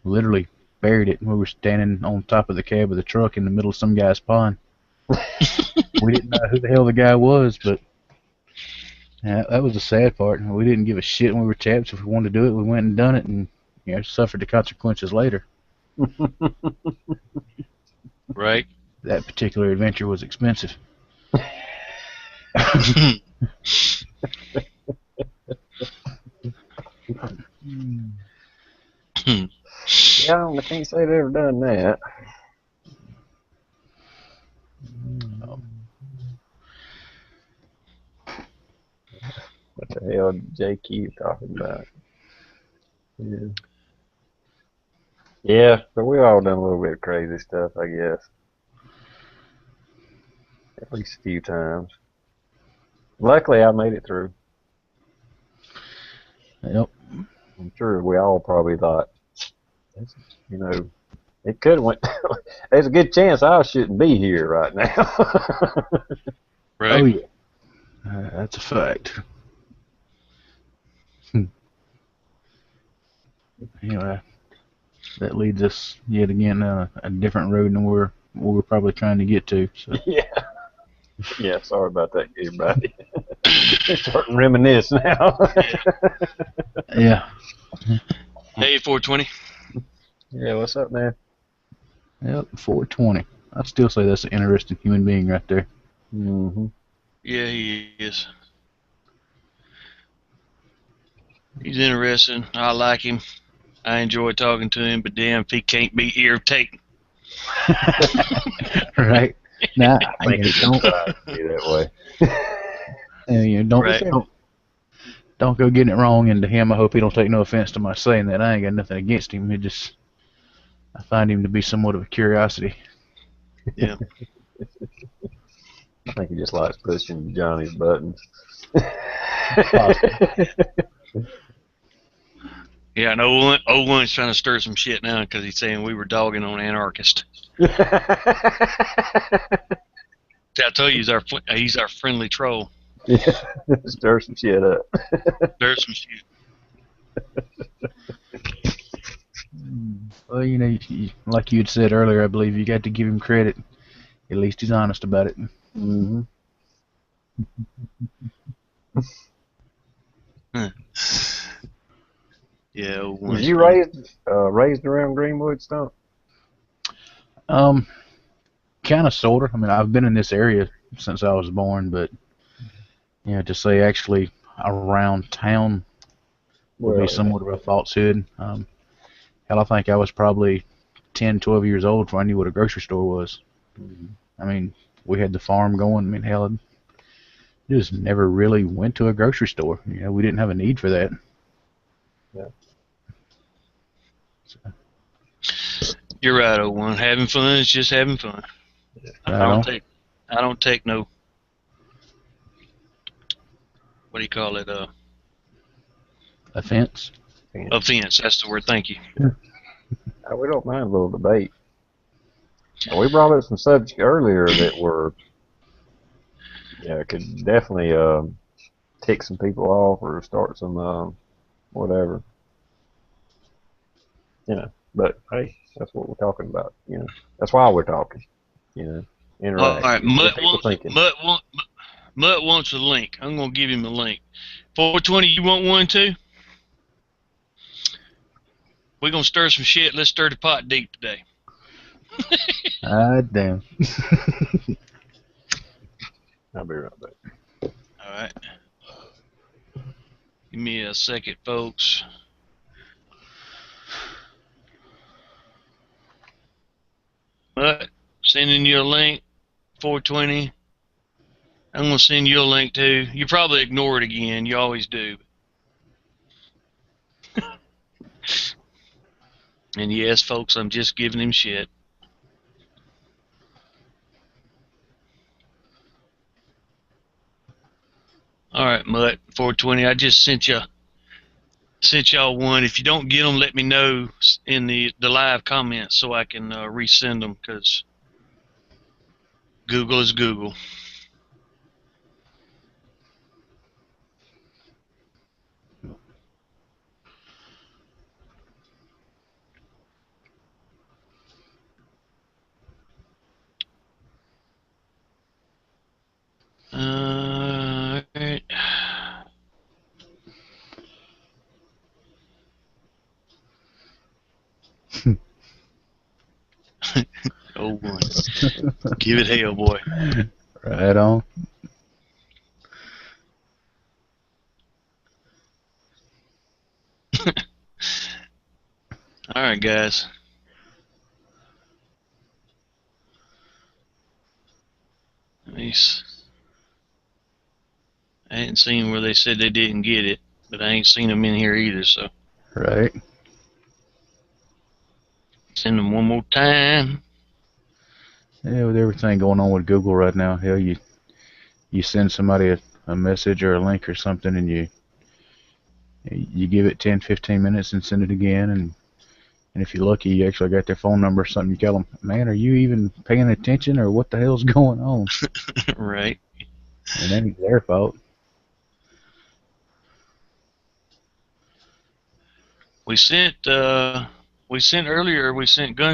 Literally buried it. We were standing on top of the cab of the truck in the middle of some guy's pond. We didn't know who the hell the guy was, but that was the sad part. We didn't give a shit when we were chaps. If we wanted to do it, we went and done it, and suffered the consequences later. Right. That particular adventure was expensive. Yeah, I can't say I've ever done that. What the hell did JQ talking about? Yeah. Yeah, but we all done a little bit of crazy stuff, I guess. At least a few times. Luckily, I made it through. Yep. I'm sure we all probably thought, you know, it could have went. There's a good chance I shouldn't be here right now. Right. Oh yeah. That's a fact. Anyway, that leads us yet again down a different road than we're probably trying to get to. So. Yeah. Yeah, sorry about that, everybody. Starting to reminisce now. Yeah. Hey, 420. Yeah, what's up, man? Yep, 420. I'd still say that's an interesting human being right there. Mm-hmm. Yeah, he is. He's interesting. I like him. I enjoy talking to him, but damn if he can't be irritating. Right. Nah, I think it's don't be that way. Don't go getting it wrong. And to him, I hope he don't take no offense to my saying that. I ain't got nothing against him. I find him to be somewhat of a curiosity. Yeah. I think he just likes pushing Johnny's buttons. Yeah, and 01's trying to stir some shit now because he's saying we were dogging on anarchist. I tell you, he's our friendly troll. Yeah, stir some shit up. Stir some shit. Well, like you had said earlier, I believe you got to give him credit. At least he's honest about it. Mm-hmm. Yeah. Was you raised around Greenwood, Stump? Kind of, sort of. I mean, I've been in this area since I was born, but to say actually around town would be somewhat of a falsehood. Hell, I think I was probably 10, 12 years old before I knew what a grocery store was. Mm-hmm. I mean, we had the farm going. I mean, hell, I just never really went to a grocery store. We didn't have a need for that. Yeah. So. You're right, 01. Having fun is just having fun. I don't take no. What do you call it? Offense. Offense. That's the word. Thank you. We don't mind a little debate. We brought up some subjects earlier that were, could definitely tick some people off or start some whatever. But hey, that's what we're talking about. That's why we're talking. Interact. All right, Mutt wants a link. I'm gonna give him a link. 420, you want one too? We're gonna stir some shit. Let's stir the pot deep today. Damn. I'll be right back. All right. Give me a second, folks. But sending you a link, 420. I'm gonna send you a link too. You probably ignore it again. You always do. And yes, folks, I'm just giving him shit. All right, Mutt, 420. I just sent y'all one. If you don't get them, let me know in the live comments so I can resend them, because Google is Google. All right. Oh, one. Give it hell, boy. Right on. All right, guys. I ain't seen where they said they didn't get it, but I ain't seen them in here either, so Right. send them one more time. Yeah, with everything going on with Google right now, hell, you send somebody a message or a link or something, and you give it 10, 15 minutes and send it again, and if you're lucky, you actually got their phone number or something. You tell them, man, are you even paying attention, or what the hell's going on? Right. And that ain't their fault. We sent Guns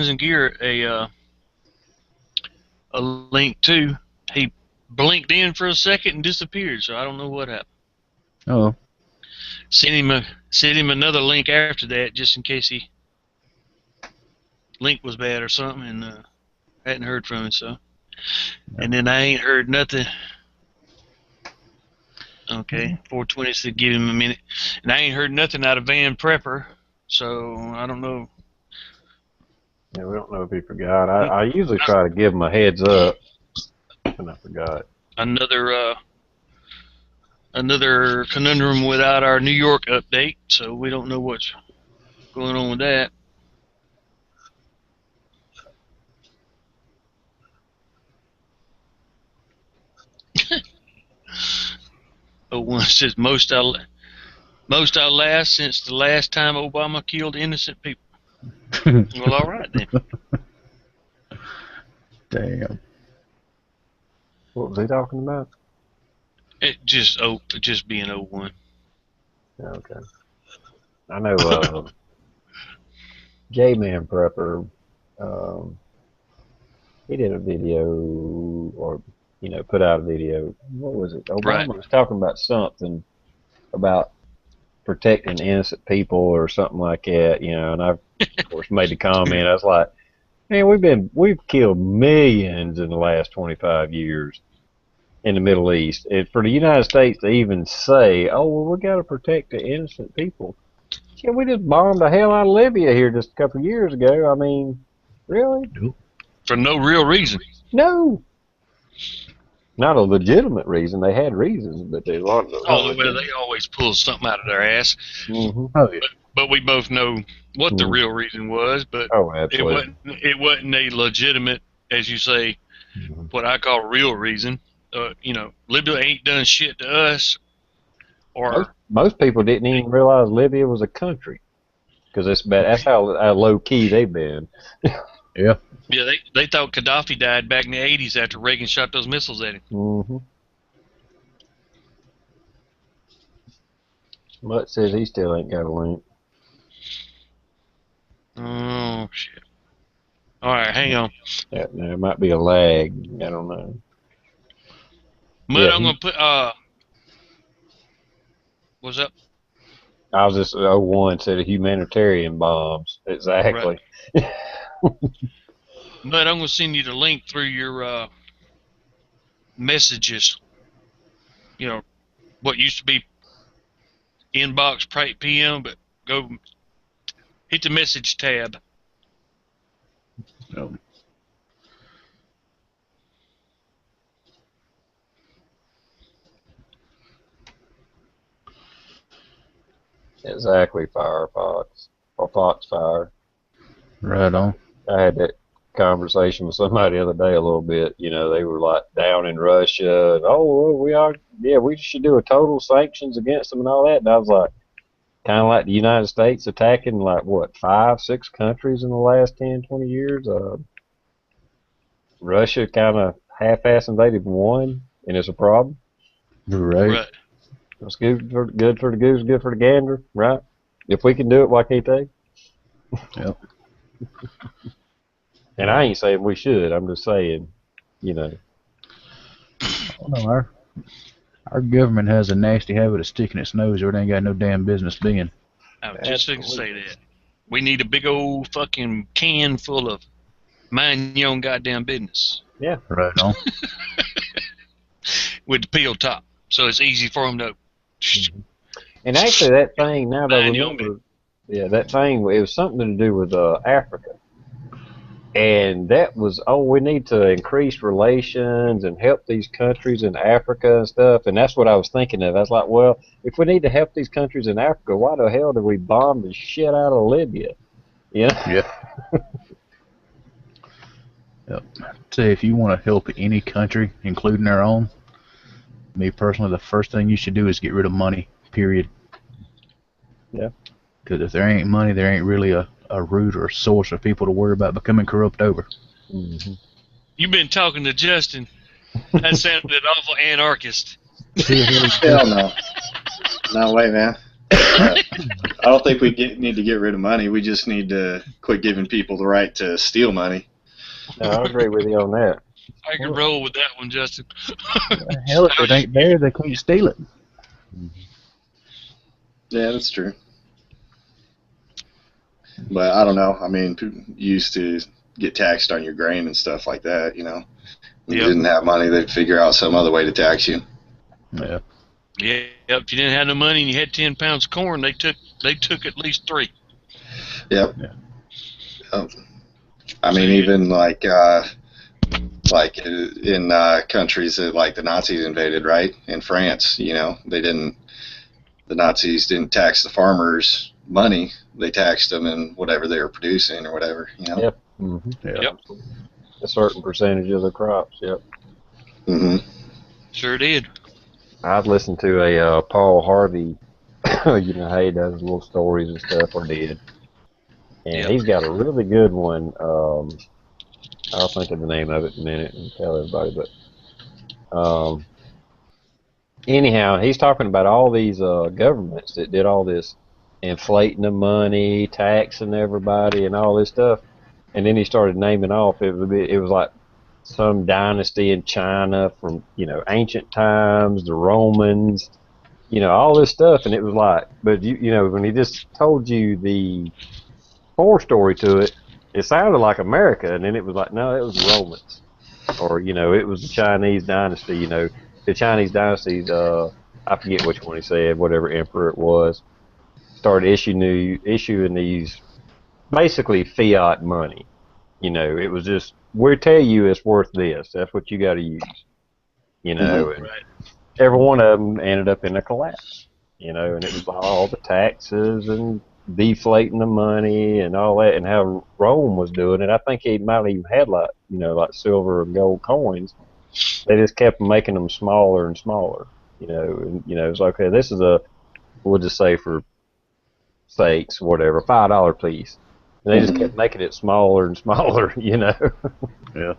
and Gear a link too. He blinked in for a second and disappeared, so I don't know what happened. Oh, Sent him another link after that, just in case he link was bad or something, and hadn't heard from him. So, and then I ain't heard nothing. Okay, 420 said give him a minute, and I ain't heard nothing out of Van Prepper. So I don't know. Yeah, we don't know if he forgot. I usually try to give him a heads up, and I forgot. Another conundrum without our New York update, so we don't know what's going on with that. Oh, one says most I'll last since the last time Obama killed innocent people. Well, all right then. damn. What was he talking about? It just being 01. Yeah, okay. I know J-Man Prepper, he did a video, or put out a video. What was it? Obama Right. was talking about something about protecting innocent people or something like that, and I, of course, made the comment. I was like, man, we've killed millions in the last 25 years in the Middle East. And for the United States to even say, oh, well, we got to protect the innocent people. Yeah, we just bombed the hell out of Libya here just a couple of years ago. I mean, really? For no real reason. No. Not a legitimate reason. They had reasons, but there's a lot of. Oh, well, they always pull something out of their ass. Mm-hmm. Oh, yeah. But we both know what the real reason was. But absolutely. it wasn't a legitimate, as you say, what I call real reason. Libya ain't done shit to us. Or most people didn't even realize Libya was a country, because that's how low key they've been. Yeah. Yeah, they thought Gaddafi died back in the 80s after Reagan shot those missiles at him. Mm-hmm. Mutt says he still ain't got a link. Oh, shit. All right, hang on. Yeah, there might be a lag. I don't know. Mutt, I'm going to put, what's up? I was just 01 said humanitarian bombs. Exactly. Right. Mutt, I'm going to send you the link through your messages. What used to be inbox PM, but go hit the message tab. Oh. Exactly, Firefox. or Foxfire. Right on. I had that conversation with somebody the other day a little bit. You know, they were like down in Russia. And, oh, well, we should do a total sanctions against them and all that. And I was like, kind of like the United States attacking like what 5, 6 countries in the last 10, 20 years. Russia kind of half-ass invaded one, and it's a problem. Right. It's good for the goose, good for the gander, right? If we can do it, why can't they? Yep. And I ain't saying we should. I'm just saying, you know. Oh, no, our government has a nasty habit of sticking its nose where it ain't got no damn business being. I was just going to say that. We need a big old fucking can full of mind your own goddamn business. Yeah. Right on. With the peel top, so it's easy for them to. And actually, that thing, now that I Mind your remember, that thing, it was something to do with Africa. And that was, we need to increase relations and help these countries in Africa and stuff. And that's what I was thinking of. I was like, well, if we need to help these countries in Africa, why the hell did we bomb the shit out of Libya? You know? Yeah. Yep. Say, if you want to help any country, including our own, me personally, the first thing you should do is get rid of money, period. Yeah. Because if there ain't money, there ain't really a root or a source for people to worry about becoming corrupt over. Mm-hmm. You've been talking to Justin. That sounded awful anarchist. Hell no. No way, man. I don't think we need to get rid of money. We just need to quit giving people the right to steal money. No, I agree with you on that. I can roll with that one, Justin. Hell, if it ain't there, they can't steal it. Yeah, that's true. But I don't know. I mean, people used to get taxed on your grain and stuff like that, you know. If you didn't have money, they'd figure out some other way to tax you. Yeah. Yeah, if you didn't have no money and you had 10 pounds of corn, they took at least 3. Yep. Yeah. I mean, even like in countries that like the Nazis invaded, right? In France, you know, the Nazis didn't tax the farmers' money; they taxed them in whatever they were producing or whatever, you know. Yep. Mm-hmm. Yep. A certain percentage of the crops. Yep. Mm-hmm. Sure did. I've listened to a Paul Harvey. You know how he does little stories and stuff, or did. And he's got a really good one. I'll think of the name of it in a minute and tell everybody. But anyhow, he's talking about all these governments that did all this inflating the money, taxing everybody, and all this stuff. And then he started naming off. It was like some dynasty in China from, you know, ancient times, the Romans, you know, all this stuff. And it was like, but you know, when he just told you the story to it, it sounded like America, and then it was like, no, it was the Romans, or you know, it was the Chinese dynasty. You know, the Chinese dynasty. I forget which one he said. Whatever emperor it was, started issuing these basically fiat money. You know, it was just we tell you it's worth this. That's what you got to use. You know, and every one of them ended up in a collapse. You know, and it was all the taxes and deflating the money and all that, and how Rome was doing it. I think he might have even had like, you know, like silver and gold coins. They just kept making them smaller and smaller. You know, and you know, it's like, okay, this is we'll just say for sakes, whatever, $5 piece. And they just kept making it smaller and smaller. You know. Yeah.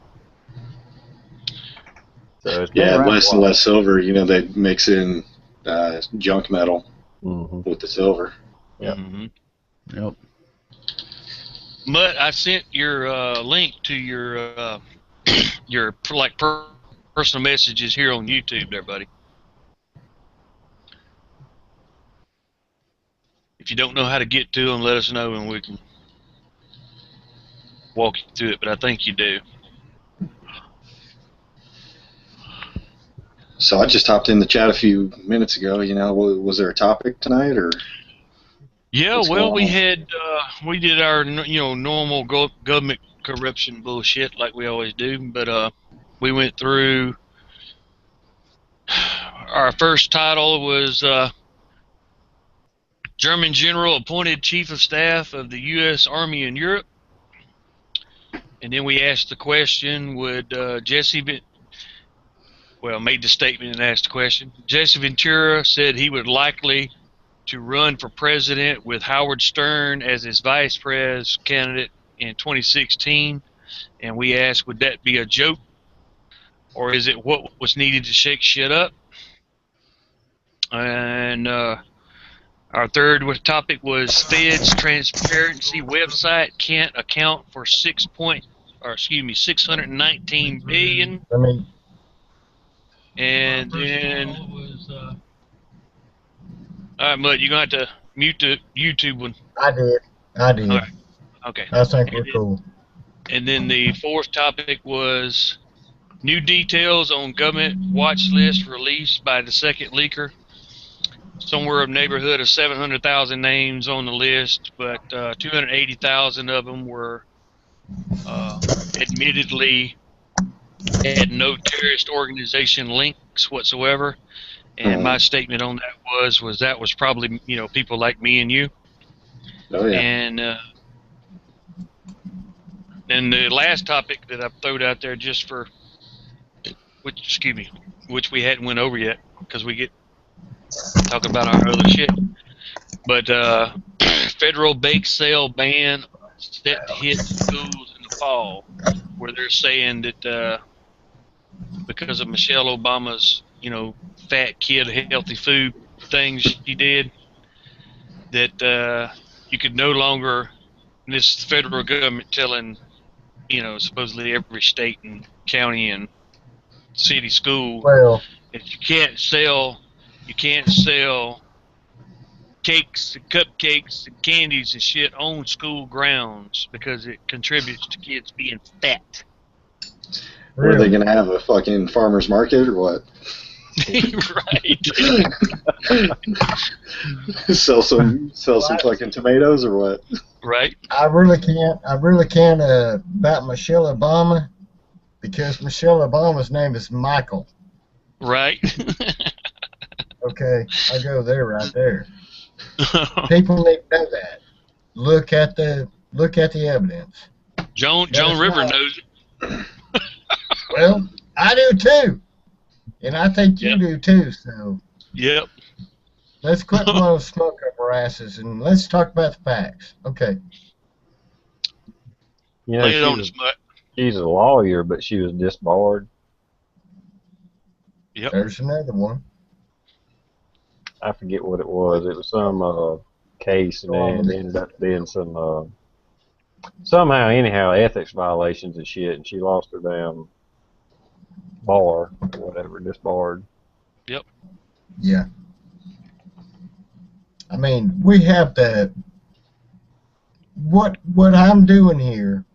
So it's less and less silver. You know, they mix in junk metal with the silver. Yep. Mm-hmm. Yep. But I sent your link to your personal messages here on YouTube there, buddy. If you don't know how to get to them, let us know and we can walk you through it, but I think you do. So I just hopped in the chat a few minutes ago. You know, was there a topic tonight or? Yeah, well, we did our normal government corruption bullshit like we always do, but we went through. Our first title was German general appointed chief of staff of the U.S. Army in Europe. And then we asked the question, would made the statement and asked the question. Jesse Ventura said he would likely to run for president with Howard Stern as his vice pres candidate in 2016. And we asked, would that be a joke? Or is it what was needed to shake shit up? And our third topic was Fed's transparency website can't account for 619 billion. I mean, And then, all right, Mud, you're going to have to mute the YouTube one. I did. All right. Okay. I think we're cool. And then the fourth topic was new details on government watch list released by the second leaker. Somewhere in the neighborhood of 700,000 names on the list, but 280,000 of them were admittedly had no terrorist organization links whatsoever. And my statement on that was probably, people like me and you. Oh yeah. And the last topic that I've thrown out there just for, which we hadn't went over yet because we get talking about our other shit. But federal bake sale ban set to hit schools in the fall, where they're saying that because of Michelle Obama's, fat kid healthy food things she did, that you could no longer, this federal government telling, supposedly every state and county and city school, that you can't sell cakes and cupcakes and candies and shit on school grounds because it contributes to kids being fat. Are they gonna have a fucking farmer's market or what? Right. sell some fucking tomatoes or what? Right. I really can't about Michelle Obama because Michelle Obama's name is Michael. Right. Okay, I go there right there. People need to know that. Look at the evidence. Joan River knows it. Well, I do too, and I think you do too. So. Yep. Let's quit blowing smoke up our asses and let's talk about the facts. Okay. She's a lawyer, but she was disbarred. Yep. There's another one. I forget what it was. It was some case, and then it ended up being some somehow, anyhow, ethics violations and shit, and she lost her damn bar or whatever, disbarred. Yep. Yeah. I mean, we have the what I'm doing here,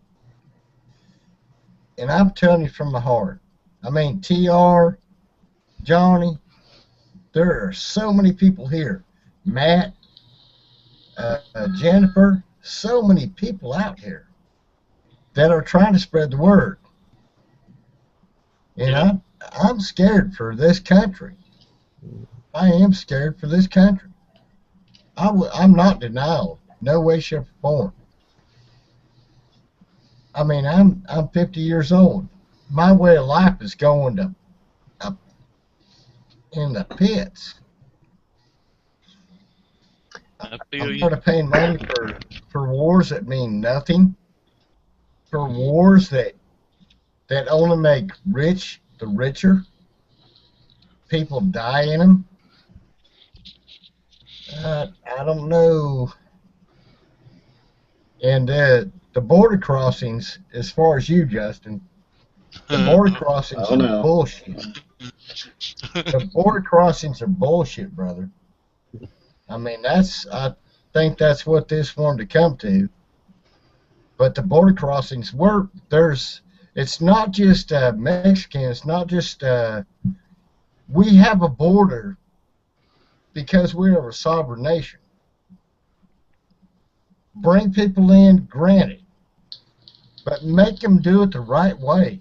and I'm telling you from the heart. I mean, TR, Johnny, there are so many people here. Matt, Jennifer, so many people out here that are trying to spread the word. And I'm scared for this country. I am scared for this country. I'm not in denial, no way, shape, or form. I mean, I'm 50 years old. My way of life is going to up in the pits. I'm going to pay money for wars that mean nothing, for wars that only make rich the richer. People die in them. I don't know. And the border crossings, as far as you, Justin, the border crossings are bullshit. The border crossings are bullshit, brother. I mean, I think that's what this wanted to come to. But the border crossings work. It's not just Mexican. It's not just. We have a border because we're a sovereign nation. Bring people in, granted, but make them do it the right way.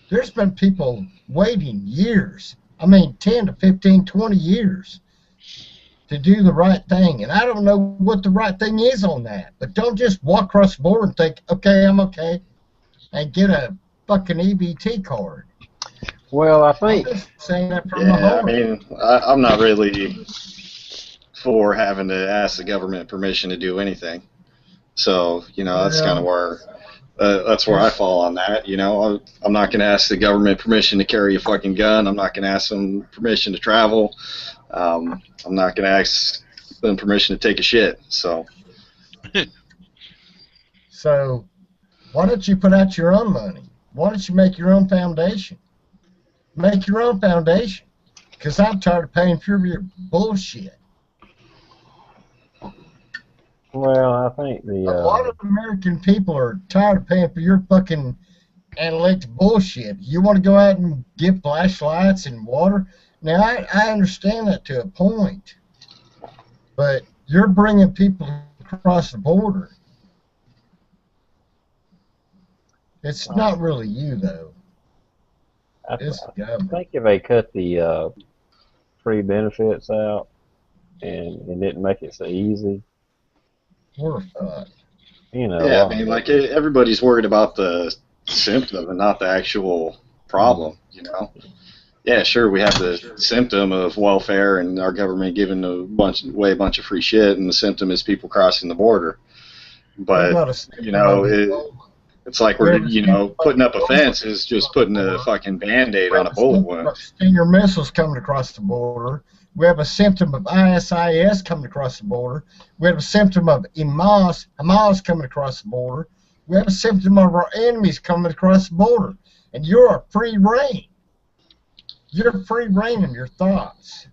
There's been people waiting years. I mean, 10 to 15, 20 years to do the right thing. And I don't know what the right thing is on that. But don't just walk across the border and think, okay, I'm okay, and get a fucking EBT card. Well, I I'm think, just saying that from my Yeah, I heart. mean, I'm not really for having to ask the government permission to do anything. So, you know, that's kind of where I fall on that. You know, I'm not going to ask the government permission to carry a fucking gun. I'm not going to ask them permission to travel. I'm not going to ask them permission to take a shit. So, So why don't you put out your own money? Why don't you make your own foundation? Make your own foundation. Because I'm tired of paying for your bullshit. well, I think A lot of American people are tired of paying for your fucking analytic bullshit. You want to go out and give flashlights and water? Now, I understand that to a point. But you're bringing people across the border. It's not really you, though. It's the I government. think if they cut the free benefits out and didn't make it so easy, We're fucked. you know. yeah, I mean, like, everybody's worried about the symptom and not the actual problem, you know? Yeah, sure, we have the symptom of welfare and our government giving a bunch of free shit, and the symptom is people crossing the border. But, you know, it's like we're, you know, putting up a fence is just putting a fucking Band-Aid on a bullet wound. Stinger missiles coming across the border. We have a symptom of ISIS coming across the border. We have a symptom of Hamas coming across the border. We have a symptom of our enemies coming across the border. And you're a free reign. You're free reign in your thoughts.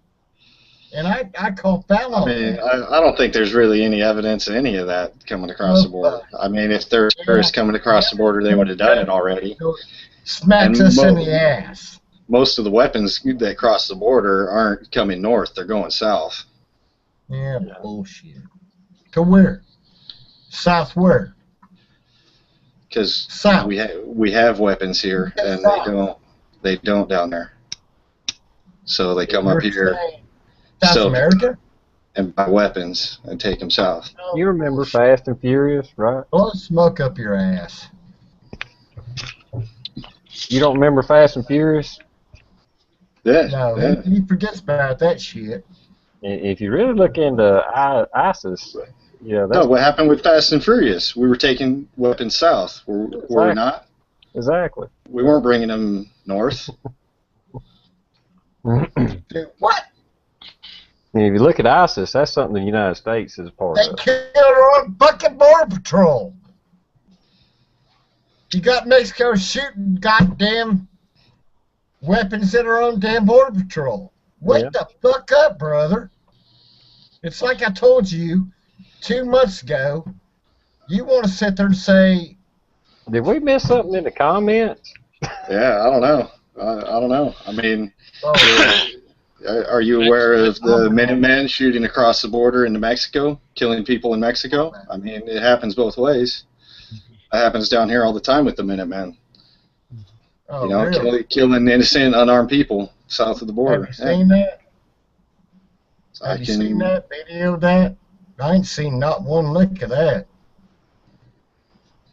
And I call foul on I mean, that. I don't think there's really any evidence of any of that coming across the border. I mean, if there's terrorists coming across the border, they would have done it already. Smacks us in the ass. Most of the weapons that cross the border aren't coming north; they're going south. Yeah, bullshit. To where? South where? Because South. we have weapons here, and they don't down there. So they come up here, South America? and buy weapons and take them south. You remember Fast and Furious, right? Blow smoke up your ass. You don't remember Fast and Furious? Yeah, No, yeah. he forgets about that shit. If you really look into ISIS, yeah, No, that's what happened with Fast and Furious? We were taking weapons south, were we not? exactly. We weren't bringing them north. Dude, what? And if you look at ISIS, that's something the United States is part They of. killed our own fucking border patrol. You got Mexico shooting goddamn weapons at our own damn border patrol. Wake the fuck up, brother. It's like I told you 2 months ago. You want to sit there and say, Did we miss something in the comments? Yeah, I don't know. I don't know. I mean, oh, are you aware of the Minutemen shooting across the border into Mexico, killing people in Mexico? I mean, it happens both ways. It happens down here all the time with the Minutemen. oh You know, really? killing innocent, unarmed people south of the border. Have you seen that? So Have you seen that video of that? I ain't seen not one lick of that.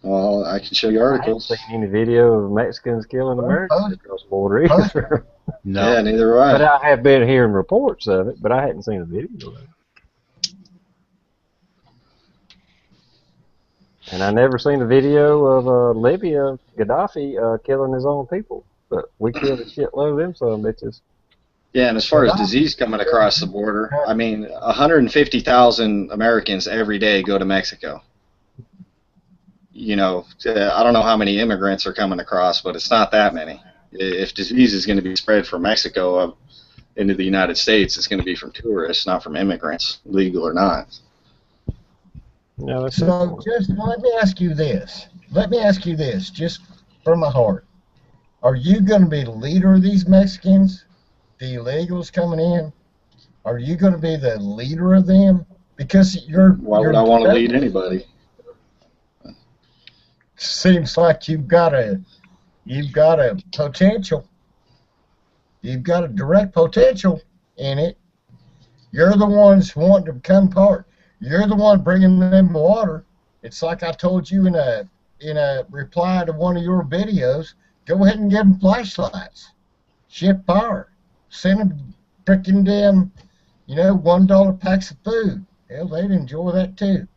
Well, I can show you I haven't articles. seen any video of Mexicans killing Americans across the border either. No. Yeah, neither have But I. I have been hearing reports of it, but I hadn't seen a video of it. And I never seen a video of Libya, Gaddafi killing his own people. But we killed a shitload of them some bitches. Yeah, and as far as disease coming across the border, I mean, 150,000 Americans every day go to Mexico. You know, I don't know how many immigrants are coming across, but it's not that many. If disease is going to be spread from Mexico into the United States, it's going to be from tourists, not from immigrants, legal or not. Yeah, that's So just let me ask you this. Let me ask you this, just from my heart. Are you going to be the leader of these Mexicans, the illegals coming in? Are you going to be the leader of them? Because Why would I want to lead anybody? Seems like you've got a potential. You've got a direct potential in it. You're the ones wanting to become part. You're the one bringing them water. It's like I told you in a reply to one of your videos. Go ahead and give them flashlights. Ship power. Send them freaking damn, $1 packs of food. Hell, they'd enjoy that too.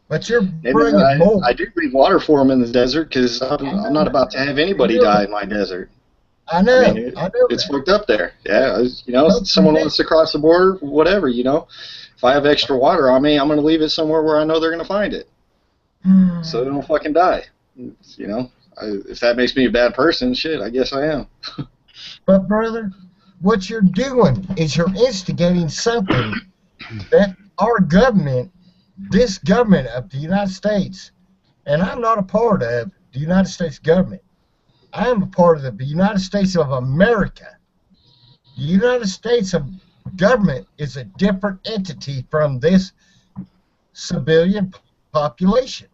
But you're bringing more. I do bring water for them in the desert because I'm not about to have anybody die in my desert. I know. I mean, I know it's that. fucked up there. Yeah, someone wants to cross the border, whatever, If I have extra water on me, I'm going to leave it somewhere where I know they're going to find it. So they don't fucking die. If that makes me a bad person, shit, I guess I am. But, brother, what you're doing is you're instigating something that our government, this government of the United States, and I'm not a part of the United States government. I am a part of the United States of America. The United States of government is a different entity from this civilian population.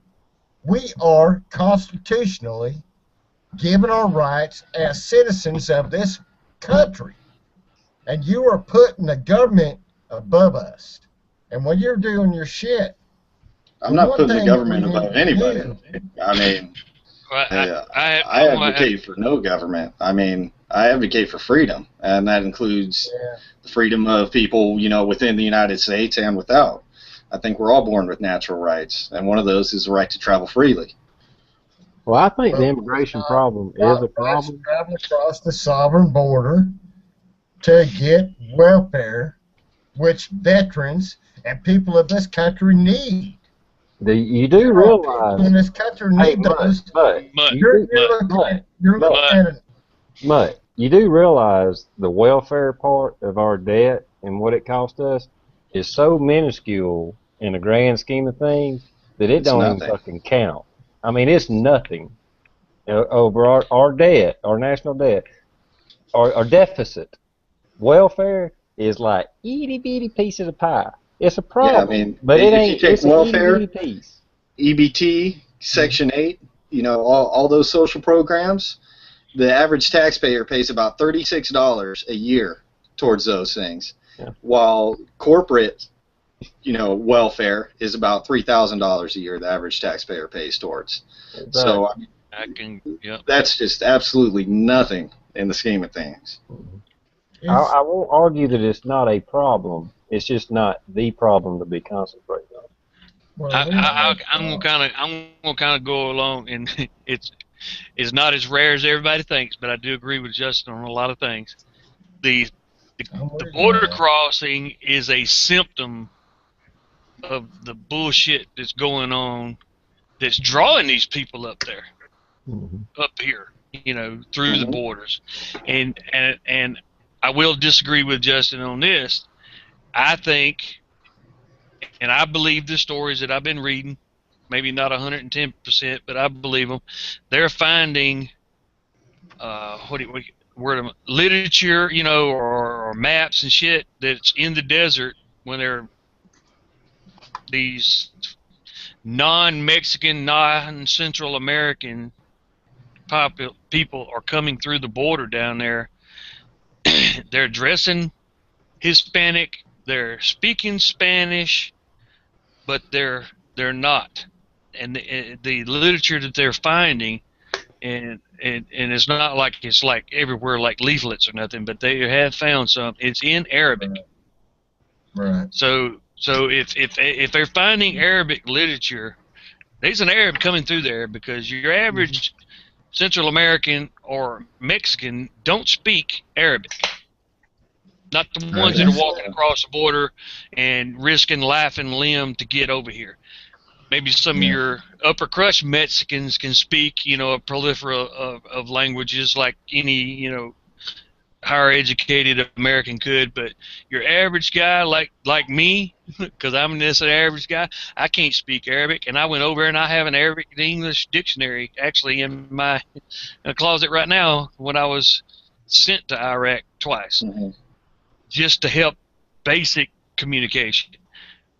We are constitutionally given our rights as citizens of this country. And you are putting the government above us. And when you're doing your shit, I'm not putting the government above anybody. I mean, I advocate for no government. I mean, I advocate for freedom, and that includes the freedom of people, within the United States and without. I think we're all born with natural rights, and one of those is the right to travel freely. Well, I think the immigration problem is a problem. Travel across the sovereign border to get welfare, which veterans and people of this country need. You do realize in this country need those. You're looking at it. But you do realize the welfare part of our debt and what it costs us is so minuscule in the grand scheme of things that it don't even fucking count. I mean, it's nothing over our debt, our national debt, our deficit. Welfare is like itty bitty pieces of pie. It's a problem, yeah, I mean, but it ain't. If you take it's welfare, an itty bitty piece. EBT, Section 8, all those social programs, the average taxpayer pays about $36 a year towards those things, while corporate, welfare is about $3,000 a year the average taxpayer pays towards. So that's just absolutely nothing in the scheme of things. I won't argue that it's not a problem. It's just not the problem to be concentrating on. Well, I'm gonna kind of go along, and it's not as rare as everybody thinks, but I do agree with Justin on a lot of things. The border crossing is a symptom of the bullshit that's going on, that's drawing these people up there, up here, through the borders, and I will disagree with Justin on this. I think, and I believe the stories that I've been reading, maybe not 110%, but I believe them. They're finding literature, or maps and shit that's in the desert when they're these non-Mexican, non-Central American people are coming through the border down there. They're dressing Hispanic. They're speaking Spanish, but they're not. And the literature that they're finding, and it's not like it's like everywhere like leaflets or nothing, but they have found some. It's in Arabic. Right. So if they're finding Arabic literature, there's an Arab coming through there, because your average Central American or Mexican don't speak Arabic. Not the ones that are walking across the border and risking life and limb to get over here. Maybe some of your upper crust Mexicans can speak, a plethora of languages like any, higher educated American could, but your average guy like me, because I'm this average guy, I can't speak Arabic, and I went over and I have an Arabic to English dictionary actually in my closet right now when I was sent to Iraq twice. Just to help basic communication,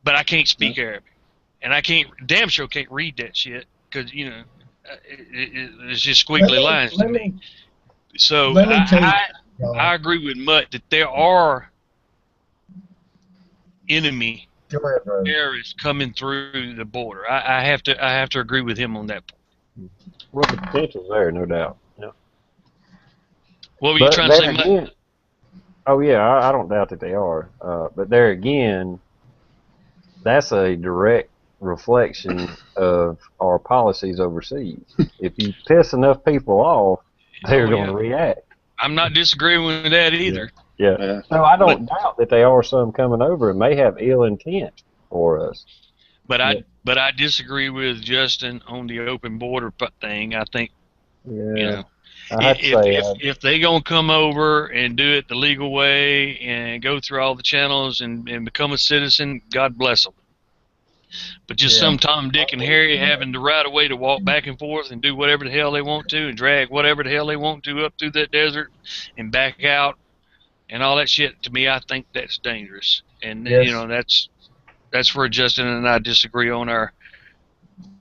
but I can't speak Arabic, and I damn sure can't read that shit, because it's just squiggly lines to me. So I agree with Mutt that there are enemy Go ahead, brother. terrorists coming through the border. I have to agree with him on that point. Well, the potential's there, no doubt. Yeah. What were you But trying to there say, Mike? again, oh yeah, I don't doubt that they are. But there again, that's a direct reflection of our policies overseas. If you piss enough people off, they're going to react. I'm not disagreeing with that either. Yeah. So I don't doubt that there are some coming over and may have ill intent for us. But I disagree with Justin on the open border thing. I think, you know, if they gonna come over and do it the legal way and go through all the channels and become a citizen, God bless them. But just some Tom, Dick, and Harry having the right of way to walk back and forth and do whatever the hell they want to and drag whatever the hell they want to up through that desert and back out and all that shit, to me, I think that's dangerous. And you know, that's where Justin and I disagree on our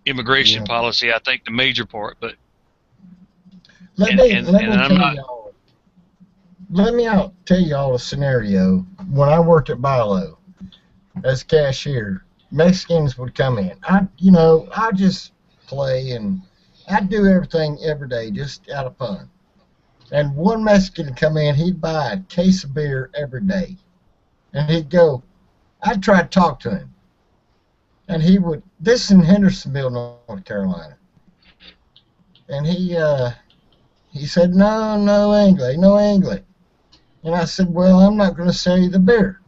immigration policy. I think the major part, but let me tell y'all a scenario. When I worked at Bilo as cashier, Mexicans would come in. I just play and I'd do everything every day just out of fun. And one Mexican would come in, he'd buy a case of beer every day. And he'd go, I'd try to talk to him. And he would, this is in Hendersonville, North Carolina. And he said, no English, no English. And I said, well, I'm not going to sell you the beer.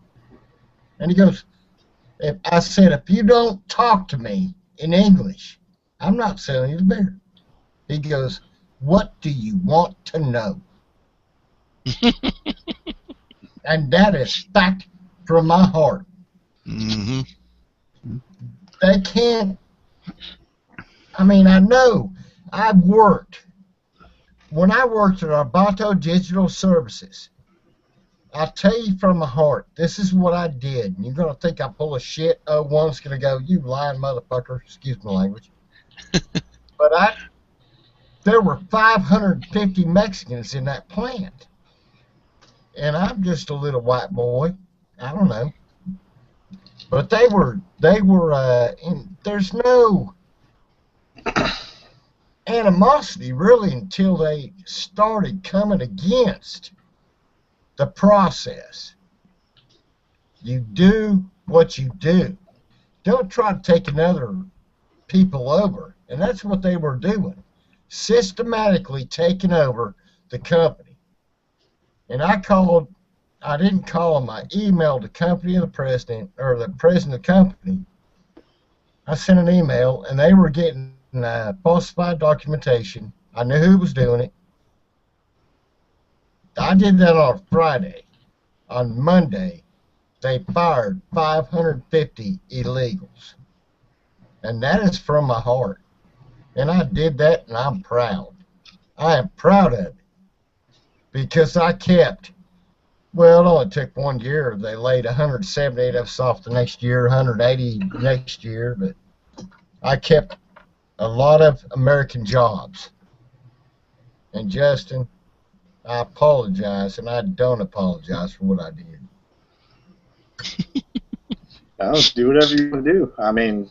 And he goes, if you don't talk to me in English, I'm not selling you the beer. He goes, what do you want to know? And that is fact from my heart. Mm-hmm. They can't. I mean, I know. I've worked. When I worked at Arbato Digital Services, I'll tell you from my heart, this is what I did. And you're going to think I'm full of shit. Oh, one's going to go, you lying motherfucker. Excuse my language. But there were 550 Mexicans in that plant. And I'm just a little white boy. I don't know. But they were there's no animosity really until they started coming against the process. You do what you do. Don't try to take another people over. And that's what they were doing. Systematically taking over the company. And I didn't call them. I emailed the company of the president, or the president of the company. I sent an email, and they were getting falsified documentation. I knew who was doing it. I did that on Friday. On Monday, they fired 550 illegals. And that is from my heart. And I did that, and I'm proud. I am proud of it. Because I kept, well, it only took 1 year. They laid 178 of us off the next year, 180 next year. But I kept a lot of American jobs. And Justin, I apologize, and I don't apologize for what I did. Do whatever you want to do. I mean,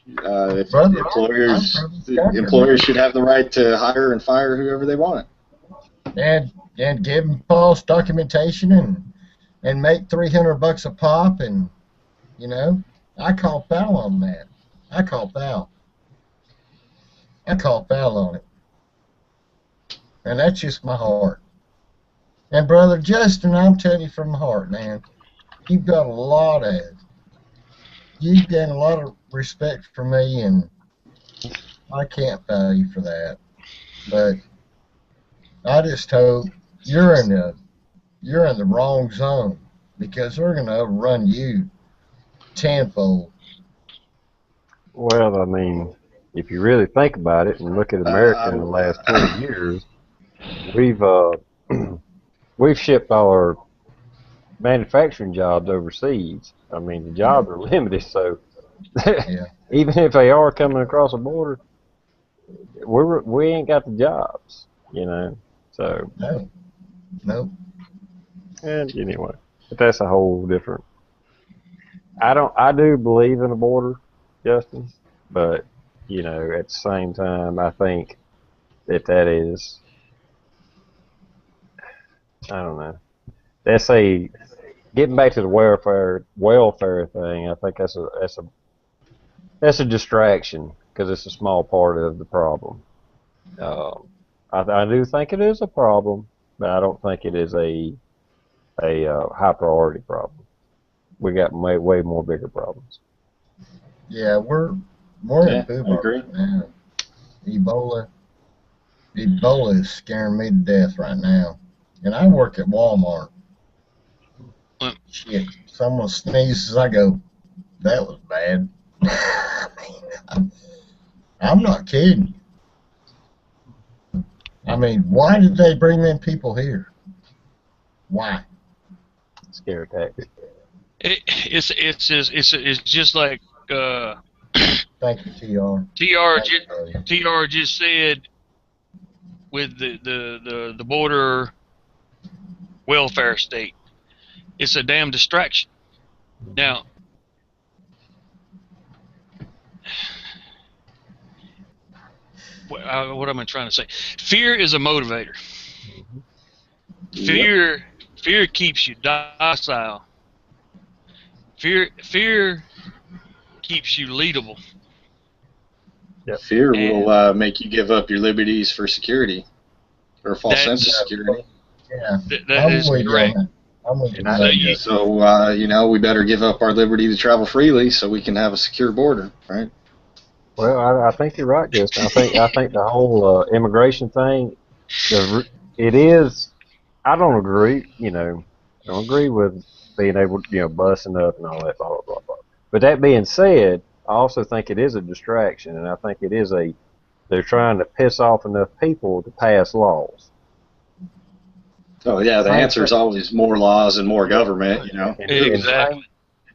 employers should have the right to hire and fire whoever they want. And give them false documentation and make $300 a pop, and I call foul on that. I call foul on it. And that's just my heart. And Brother Justin, I'm telling you from my heart, man, you've got a lot of respect for me, and I can't foul you for that. But I just hope you're in the wrong zone, because they're going to overrun you tenfold. Well, I mean, if you really think about it and look at America in the last 20 years, we've shipped all our manufacturing jobs overseas. I mean, the jobs are limited, so even if they are coming across the border, we ain't got the jobs, So no. And anyway, but that's a whole different. I do believe in a border, Justin, but you know, at the same time, I think that is, I don't know. That's a getting back to the welfare thing. I think that's a distraction because it's a small part of the problem. Um, I do think it is a problem, but I don't think it is a high priority problem. We got way more bigger problems. Yeah, we're Yeah, in food I agree. right now. Ebola is scaring me to death right now. And I work at Walmart. Well, Shit, someone sneezes, I go, that was bad. I'm not kidding. I mean, why did they bring them people here? Why? Scare tactic. It's just like Thank you, TR. TR just said with the border welfare state. It's a damn distraction. Now, what am I trying to say? Fear is a motivator. Fear keeps you docile. Fear keeps you leadable. Yep. Fear will make you give up your liberties for security, or a false sense of security. Yeah, that is correct. So, you know, we better give up our liberty to travel freely so we can have a secure border, right? Well, I think you're right, Justin. I think the whole immigration thing, it is. I don't agree. You know, I don't agree with being able, busing up and all that, blah blah blah blah. But that being said, I also think it is a distraction, and I think it is they're trying to piss off enough people to pass laws. Oh yeah, the answer is always more laws and more government. You know, Exactly.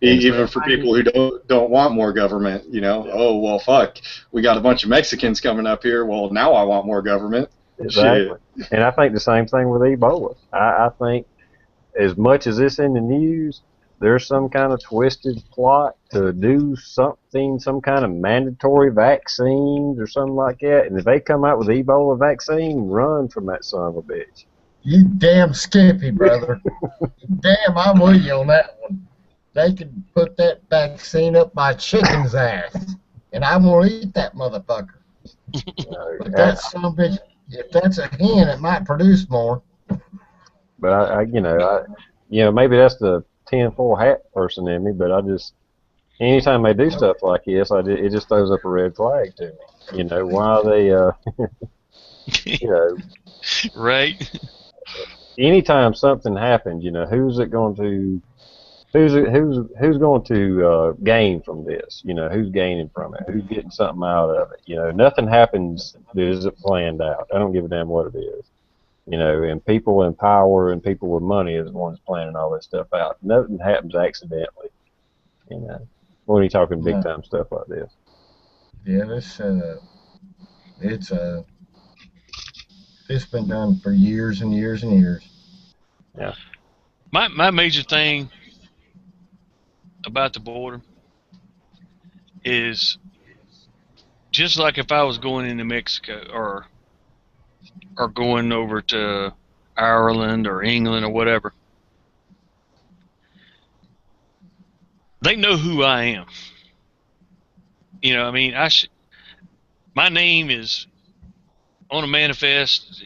Even for people who don't want more government, you know, oh well, fuck, we got a bunch of Mexicans coming up here. Well, now I want more government. Exactly. Shit. And I think the same thing with Ebola. I think as much as it's in the news, there's some kind of twisted plot to do something, some kind of mandatory vaccines or something like that. And if they come out with Ebola vaccine, run from that son of a bitch. You damn skippy, brother. Damn, I'm with you on that one. They could put that vaccine up my chicken's ass, and I won't eat that motherfucker. But that son of a bitch, if that's a hen, it might produce more. But maybe that's the tinfoil hat person in me. But anytime they do stuff like this, it just throws up a red flag to me. You know, why they, right. Anytime something happens, who's going to gain from this? Who's gaining from it? Who's getting something out of it? Nothing happens that isn't planned out. I don't give a damn what it is. And people in power and people with money is the ones planning all this stuff out. Nothing happens accidentally. When you're talking big time stuff like this. Yeah, it's been done for years and years and years. Yeah. My major thing about the border is just like if I was going into Mexico or going over to Ireland or England or whatever, they know who I am. I mean, my name is on a manifest.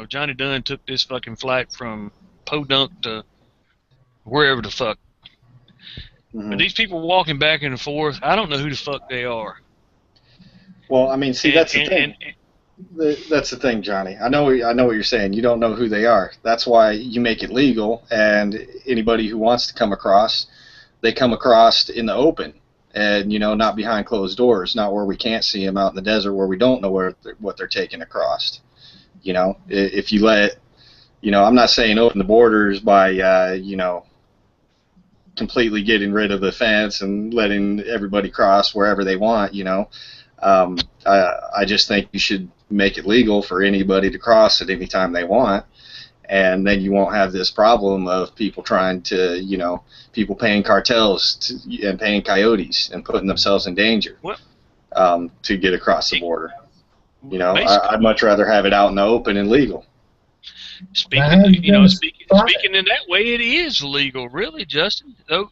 Johnny Dunn took this fucking flight from Podunk to wherever the fuck. Mm-hmm. But these people walking back and forth, I don't know who the fuck they are. Well, I mean, see, that's the thing. That's the thing, Johnny. I know what you're saying. You don't know who they are. That's why you make it legal, and anybody who wants to come across, they come across in the open, and not behind closed doors, not where we can't see them out in the desert where we don't know what they're taking across. If you let, I'm not saying open the borders by, completely getting rid of the fence and letting everybody cross wherever they want. I just think you should make it legal for anybody to cross at any time they want, And then you won't have this problem of people trying to, people paying cartels and paying coyotes and putting themselves in danger to get across the border. I'd much rather have it out in the open and legal. Speaking in that way, it is legal, really, Justin. Though,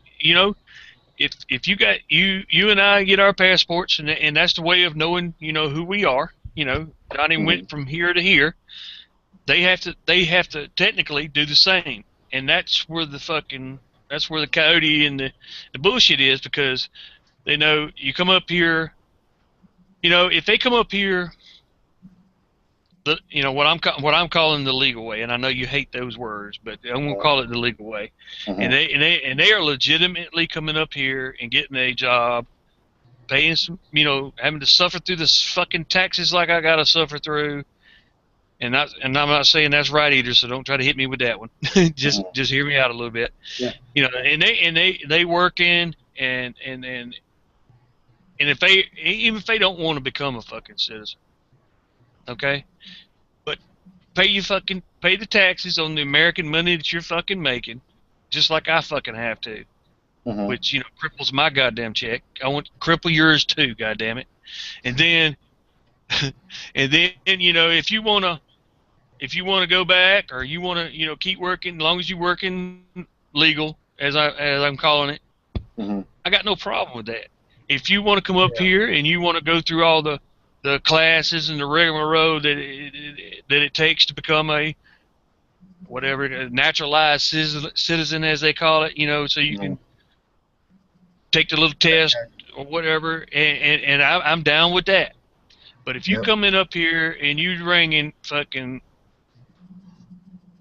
if you got you and I get our passports, and that's the way of knowing, who we are. Johnny went from here to here. They have to technically do the same, and that's where the coyote and the bullshit is, because they know you come up here. If they come up here, what I'm calling the legal way, and I know you hate those words, but I'm gonna call it the legal way. And they are legitimately coming up here and getting a job, paying some, having to suffer through this fucking taxes like I gotta suffer through. And I'm not saying that's right either, so don't try to hit me with that one. just hear me out a little bit. Yeah. And they working and if they don't want to become a fucking citizen, okay, but pay the taxes on the American money that you're fucking making, just like I fucking have to, which cripples my goddamn check. I want to cripple yours too, goddamn it. And then if you want to go back, or you want to keep working, as long as you're working legal, as I'm calling it, I got no problem with that. If you want to come up here and you want to go through all the classes and the rigmarole that it takes to become a naturalized citizen, as they call it, so you can take the little test or whatever, and I'm down with that. But if you come in up here and you bringing fucking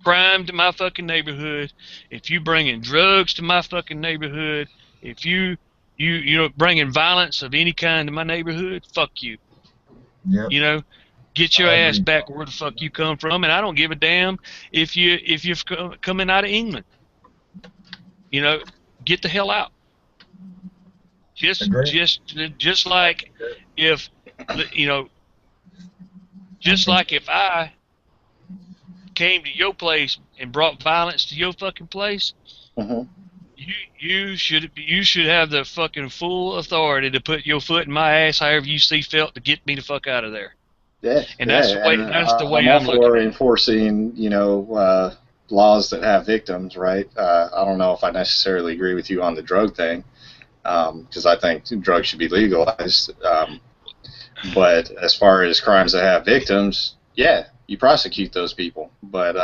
crime to my fucking neighborhood, if you bringing drugs to my fucking neighborhood, if you bringing violence of any kind to my neighborhood, fuck you. Yep. Get your ass back where the fuck you come from, and I don't give a damn if you're coming out of England. Get the hell out. Just like if if I came to your place and brought violence to your fucking place, you should have the fucking full authority to put your foot in my ass however you see fit to get me the fuck out of there. Yeah, and that's the way I'm looking for at it. Enforcing, laws that have victims, right? I don't know if I necessarily agree with you on the drug thing, because I think drugs should be legalized. But as far as crimes that have victims, yeah, you prosecute those people. But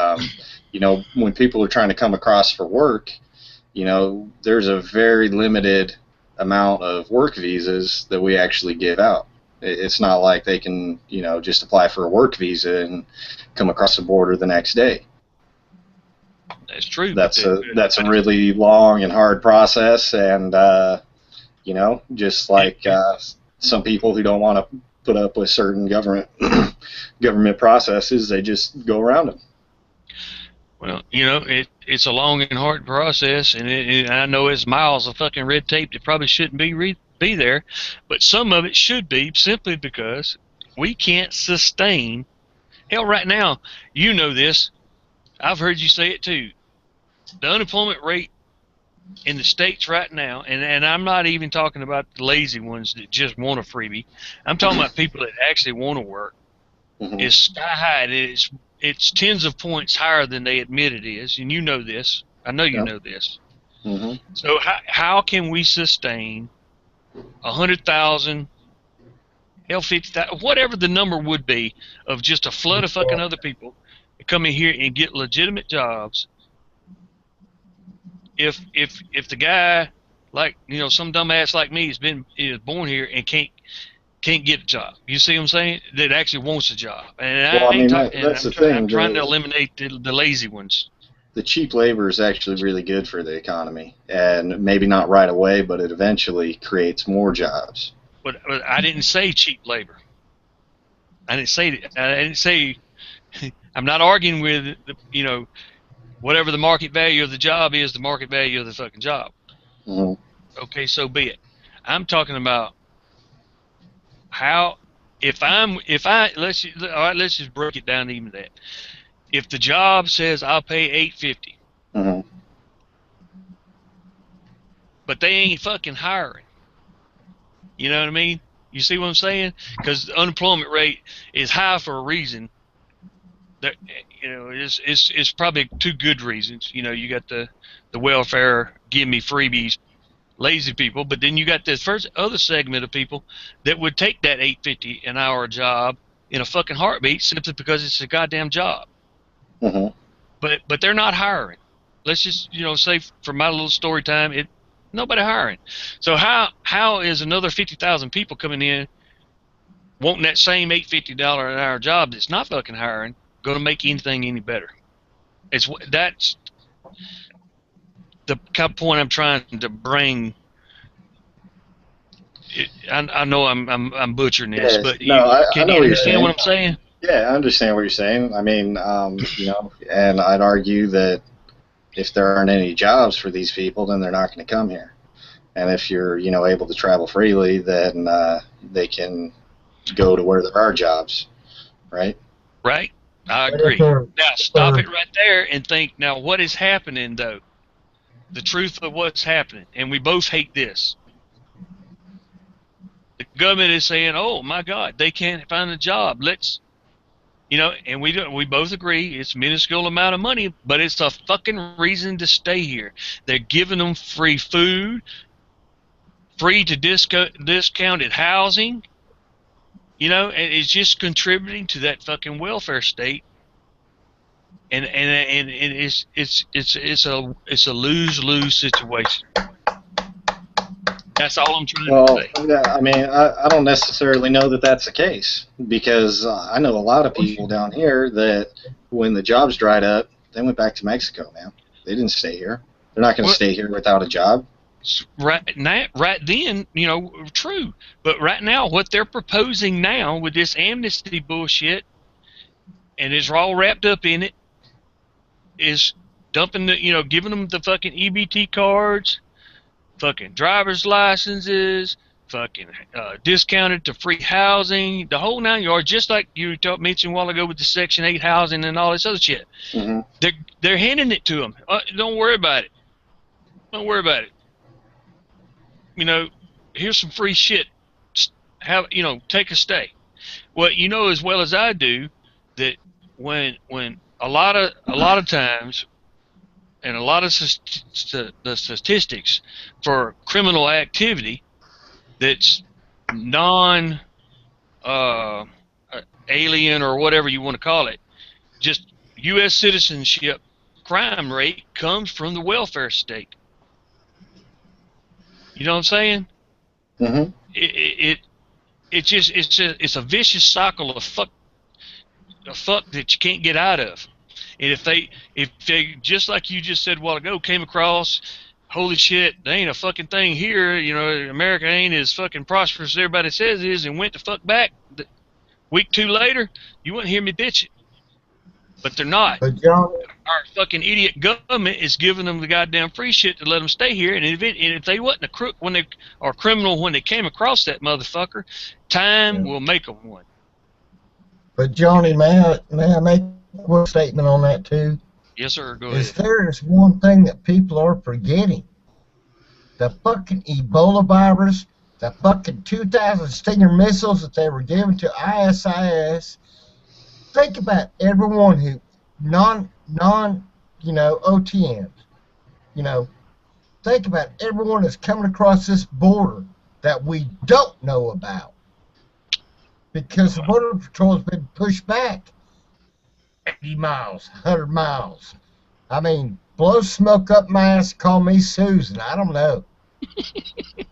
when people are trying to come across for work, there's a very limited amount of work visas that we actually give out. It's not like they can, just apply for a work visa and come across the border the next day. That's true. That's a really long and hard process, and just like some people who don't want to put up with certain government processes, they just go around them. Well, it's a long and hard process, and I know it's miles of fucking red tape that probably shouldn't be there, but some of it should be, simply because we can't sustain. Hell, right now, this. I've heard you say it too. The unemployment rate in the States right now, and I'm not even talking about the lazy ones that just want a freebie. I'm talking about people that actually want to work. Is sky high. It's tens of points higher than they admit it is, and you know this. I know you know this. So how can we sustain 100,000, hell, 50,000, whatever the number would be, of just a flood of fucking other people to come in here and get legitimate jobs? If the guy, like some dumbass like me is born here and can't get a job, you see what I'm saying? That actually wants a job, and that's the thing. I'm trying to eliminate the lazy ones. The cheap labor is actually really good for the economy, and maybe not right away, but it eventually creates more jobs. But I didn't say cheap labor. I didn't say. I'm not arguing with whatever the market value of the job is, the market value of the fucking job. Okay, so be it. I'm talking about how let's just break it down to even that. If the job says I'll pay $8.50, Mm-hmm. but they ain't fucking hiring, you know what I mean? You see what I'm saying? Because the unemployment rate is high for a reason. That, you know, it's probably two good reasons. You know, you got the welfare, give me freebies, lazy people, but then you got this first other segment of people that would take that $8.50 an hour job in a fucking heartbeat simply because it's a goddamn job. Mm-hmm. But they're not hiring. Let's just, you know, say for my little story time, nobody hiring. So how is another 50,000 people coming in wanting that same $8.50 an hour job that's not fucking hiring going to make anything any better? That's the kind of point I'm trying to bring. I know I'm butchering this, Yes. but No, I can know you what you're understand saying. what I'm saying? Yeah, I understand what you're saying. I mean, you know, and I'd argue that if there aren't any jobs for these people, then they're not going to come here. And if you're, you know, able to travel freely, then they can go to where there are jobs, right? Right? I But if agree. they're, Now stop it right there and think, now what is happening though? The truth of what's happening, and we both hate this. The government is saying, "Oh my God, they can't find a job. Let's, you know," and we both agree it's a minuscule amount of money, but it's a fucking reason to stay here. They're giving them free food, free to discounted housing, you know, and it's just contributing to that fucking welfare state. And it's a lose-lose situation. That's all I'm trying to Well, say. yeah, I mean, I don't necessarily know that that's the case because I know a lot of people down here that when the jobs dried up, they went back to Mexico, man. They didn't stay here. They're not going to stay here without a job. Right now, right then, you know, true. But right now, what they're proposing now with this amnesty bullshit, and it's all wrapped up in it, is dumping the, you know, giving them the fucking EBT cards, fucking driver's licenses, fucking discounted to free housing, the whole 9 yards, just like you mentioned a while ago with the Section 8 housing and all this other shit. Mm-hmm. They're handing it to them. Don't worry about it. Don't worry about it. You know, here's some free shit. Have, you know, take a stay. Well, you know as well as I do that when a lot of times, and a lot of the statistics for criminal activity that's non alien or whatever you want to call it, just U.S. citizenship crime rate comes from the welfare state. You know what I'm saying? Mm-hmm. It's a vicious cycle of fuck that you can't get out of. And if they just like you just said a while ago came across, holy shit, there ain't a fucking thing here, you know, America ain't as fucking prosperous as everybody says it is, and went the fuck back week 2 later, you wouldn't hear me bitching. But they're not. but John, Our fucking idiot government is giving them the goddamn free shit to let them stay here. And if they wasn't a crook when they or criminal when they came across that motherfucker, time will make them one. but Johnny, may I make one statement on that too? Yes, sir. Go Is ahead. there is one thing that people are forgetting. The fucking Ebola virus, the fucking 2,000 Stinger missiles that they were giving to ISIS. Think about everyone who non you know, OTMs. You know, think about everyone that's coming across this border that we don't know about. Because the Border Patrol has been pushed back 80 miles, 100 miles. I mean, blow smoke up my ass, call me Susan. I don't know.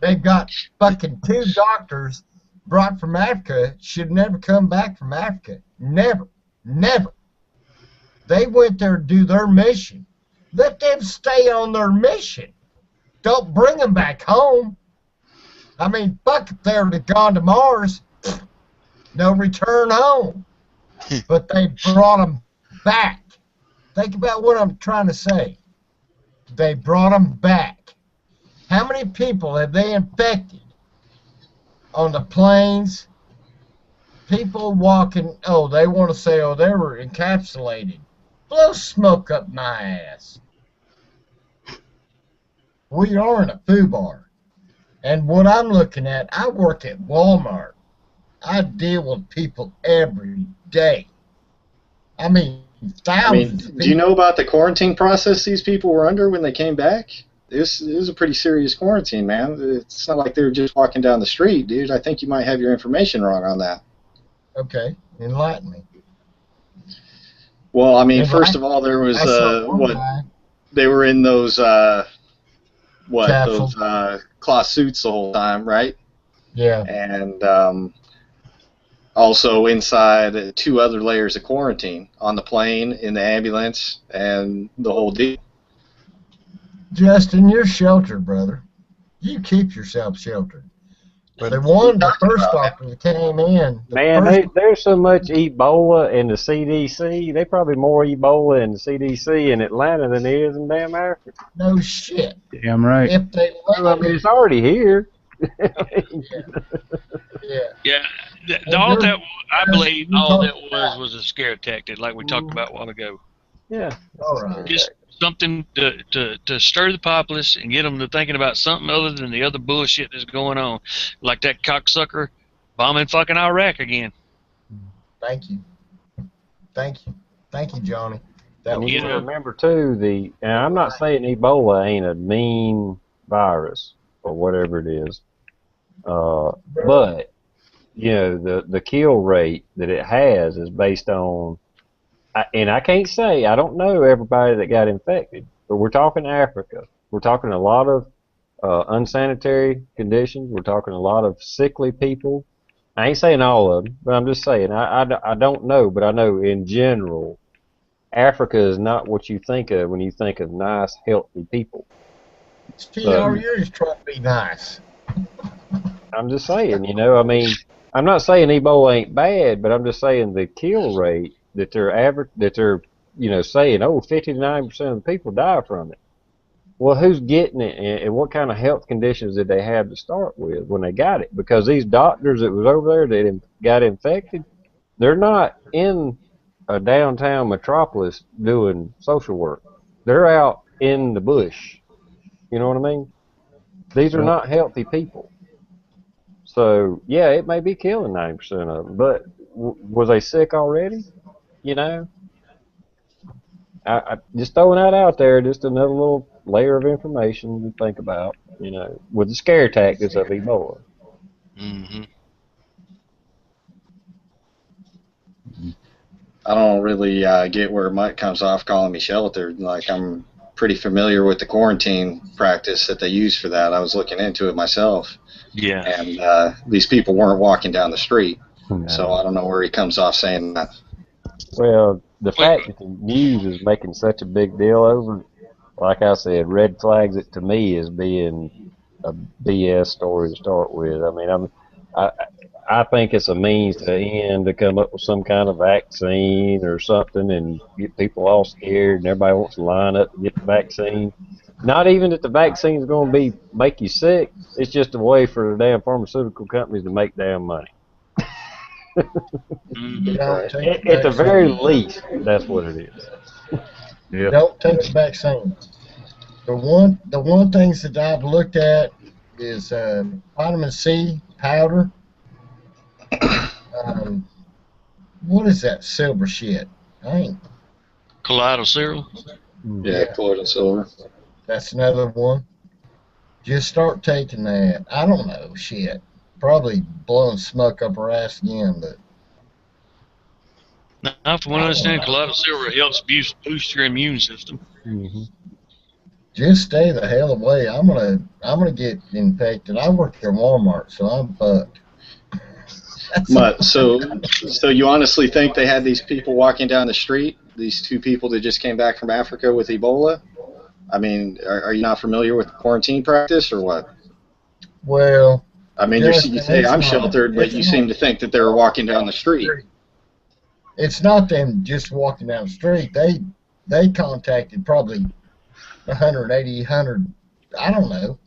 They've got fucking 2 doctors brought from Africa, should never come back from Africa. Never. Never. They went there to do their mission. Let them stay on their mission. Don't bring them back home. I mean, fuck if they would have gone to Mars. No return home. But they brought them back. Think about what I'm trying to say. They brought them back. How many people have they infected on the planes? People walking, oh, they want to say, oh, they were encapsulated. Blow smoke up my ass. We are in a food bar. And what I'm looking at, I work at Walmart. I deal with people every day. I mean, thousands of people. Do you know about the quarantine process these people were under when they came back? It was a pretty serious quarantine, man. It's not like they were just walking down the street, dude. I think you might have your information wrong on that. Okay, enlighten me. Well, I mean, first of all, there was they were in those Capsules. those cloth suits the whole time, right? Yeah. And also inside 2 other layers of quarantine on the plane, in the ambulance, and the whole deal. Justin, you're sheltered, brother. You keep yourself sheltered. But the first doctor that came in. Man, there's so much Ebola in the CDC. They probably more Ebola in the CDC in Atlanta than there is in damn Africa. No shit. Damn right. If they I mean, it's already here. Yeah. All that I believe all that was a scare tactic, like we talked about a while ago. Yeah. All right. Just something to stir the populace and get them to thinking about something other than the other bullshit that's going on, like that cocksucker bombing fucking Iraq again. Thank you, Johnny. That was remember too and I'm not saying Ebola ain't a mean virus or whatever it is, but you know the kill rate that it has is based on. And I can't say, I don't know everybody that got infected, but we're talking Africa. We're talking a lot of unsanitary conditions. We're talking a lot of sickly people. I ain't saying all of them, but I'm just saying, I don't know, but I know in general, Africa is not what you think of when you think of nice, healthy people. You're just trying to be nice. I'm just saying, you know, I mean, I'm not saying Ebola ain't bad, but I'm just saying the kill rate that they're you know saying 50 to 90% of the people die from it. Well, who's getting it, and what kind of health conditions did they have to start with when they got it? Because these doctors that was over there that got infected, they're not in a downtown metropolis doing social work. They're out in the bush. You know what I mean? These are not healthy people. So yeah, it may be killing 90% of them, but was they sick already? You know, I just throwing that out there, just another little layer of information to think about, you know, with the scare tactics of Ebola. Mm-hmm. I don't really get where Mike comes off calling me sheltered. Like, I'm pretty familiar with the quarantine practice that they use for that. I was looking into it myself. Yeah. And these people weren't walking down the street. No. So I don't know where he comes off saying that. Well, the fact that the news is making such a big deal over it, like I said, red flags it to me as being a BS story to start with. I mean, I think it's a means to end to come up with some kind of vaccine or something and get people all scared and everybody wants to line up to get the vaccine. Not even that the vaccine is going to make you sick. It's just a way for the damn pharmaceutical companies to make damn money. At the very least, that's what it is. Yeah. Don't take the vaccine. The one things that I've looked at is vitamin C powder. What is that silver shit? Colloidal silver. Yeah, colloidal silver. That's another one. Just start taking that. I don't know, shit. Probably blowing smoke up her ass again, but. Now, from what I understand, colloidal silver helps boost your immune system. Mm-hmm. Just stay the hell away. I'm gonna get infected. I work at Walmart, so I'm fucked. So you honestly think they had these people walking down the street? These 2 people that just came back from Africa with Ebola? I mean, are you not familiar with the quarantine practice or what? Well, I mean, you say I'm sheltered, but you seem to think that they were walking down the street. It's not them just walking down the street. They contacted probably 180, 100, I don't know.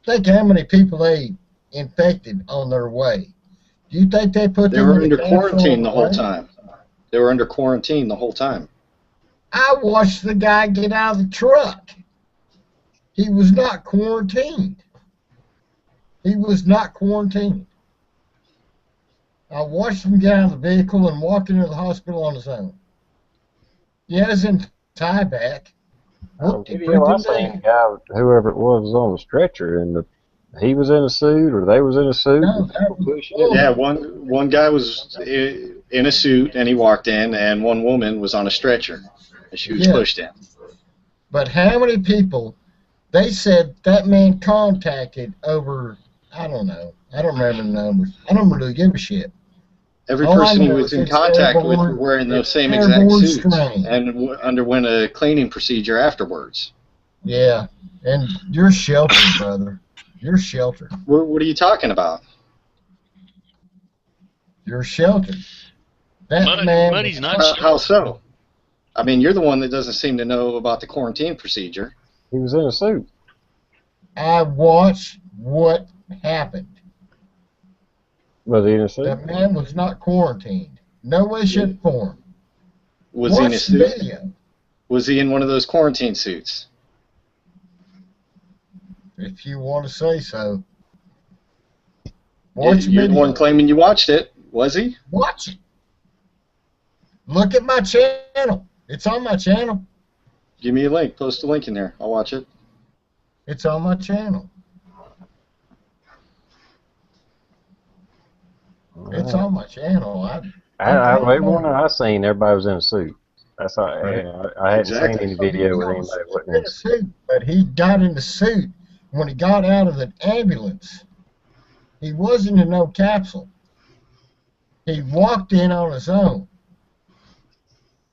Think how many people they infected on their way. Do you think they put They were under quarantine the whole time. They were under quarantine the whole time. I watched the guy get out of the truck. He was not quarantined. He was not quarantined. I watched him get out of the vehicle and walk into the hospital on his own. He has him tie back. Video I seen, the guy, whoever it was on the stretcher, and he was in a suit, or they was in a suit. No, yeah, one guy was in a suit, and he walked in, and one woman was on a stretcher, and she was pushed in. But how many people? They said that man contacted over, I don't know. I don't remember the numbers. I don't really give a shit. Every person he was in contact with were wearing the same exact suits and underwent a cleaning procedure afterwards. Yeah, and you're sheltered, brother. You're sheltered. What are you talking about? You're sheltered. That man. Money's not sheltered. How so? I mean, you're the one that doesn't seem to know about the quarantine procedure. He was in a suit. I watched what happened. Was he in a suit? That man was not quarantined. No way, shape, form. Was he in a suit? Video. Was he in one of those quarantine suits? If you want to say so. You're the one claiming you watched it. Was he? Watch it. Look at my channel. It's on my channel. Give me a link. Post a link in there. I'll watch it. It's on my channel. It's on my channel. Every one I seen, everybody was in a suit. That's how, I hadn't seen any video with anybody wasn't in a suit. But he got in the suit when he got out of the ambulance. He wasn't in no capsule. He walked in on his own.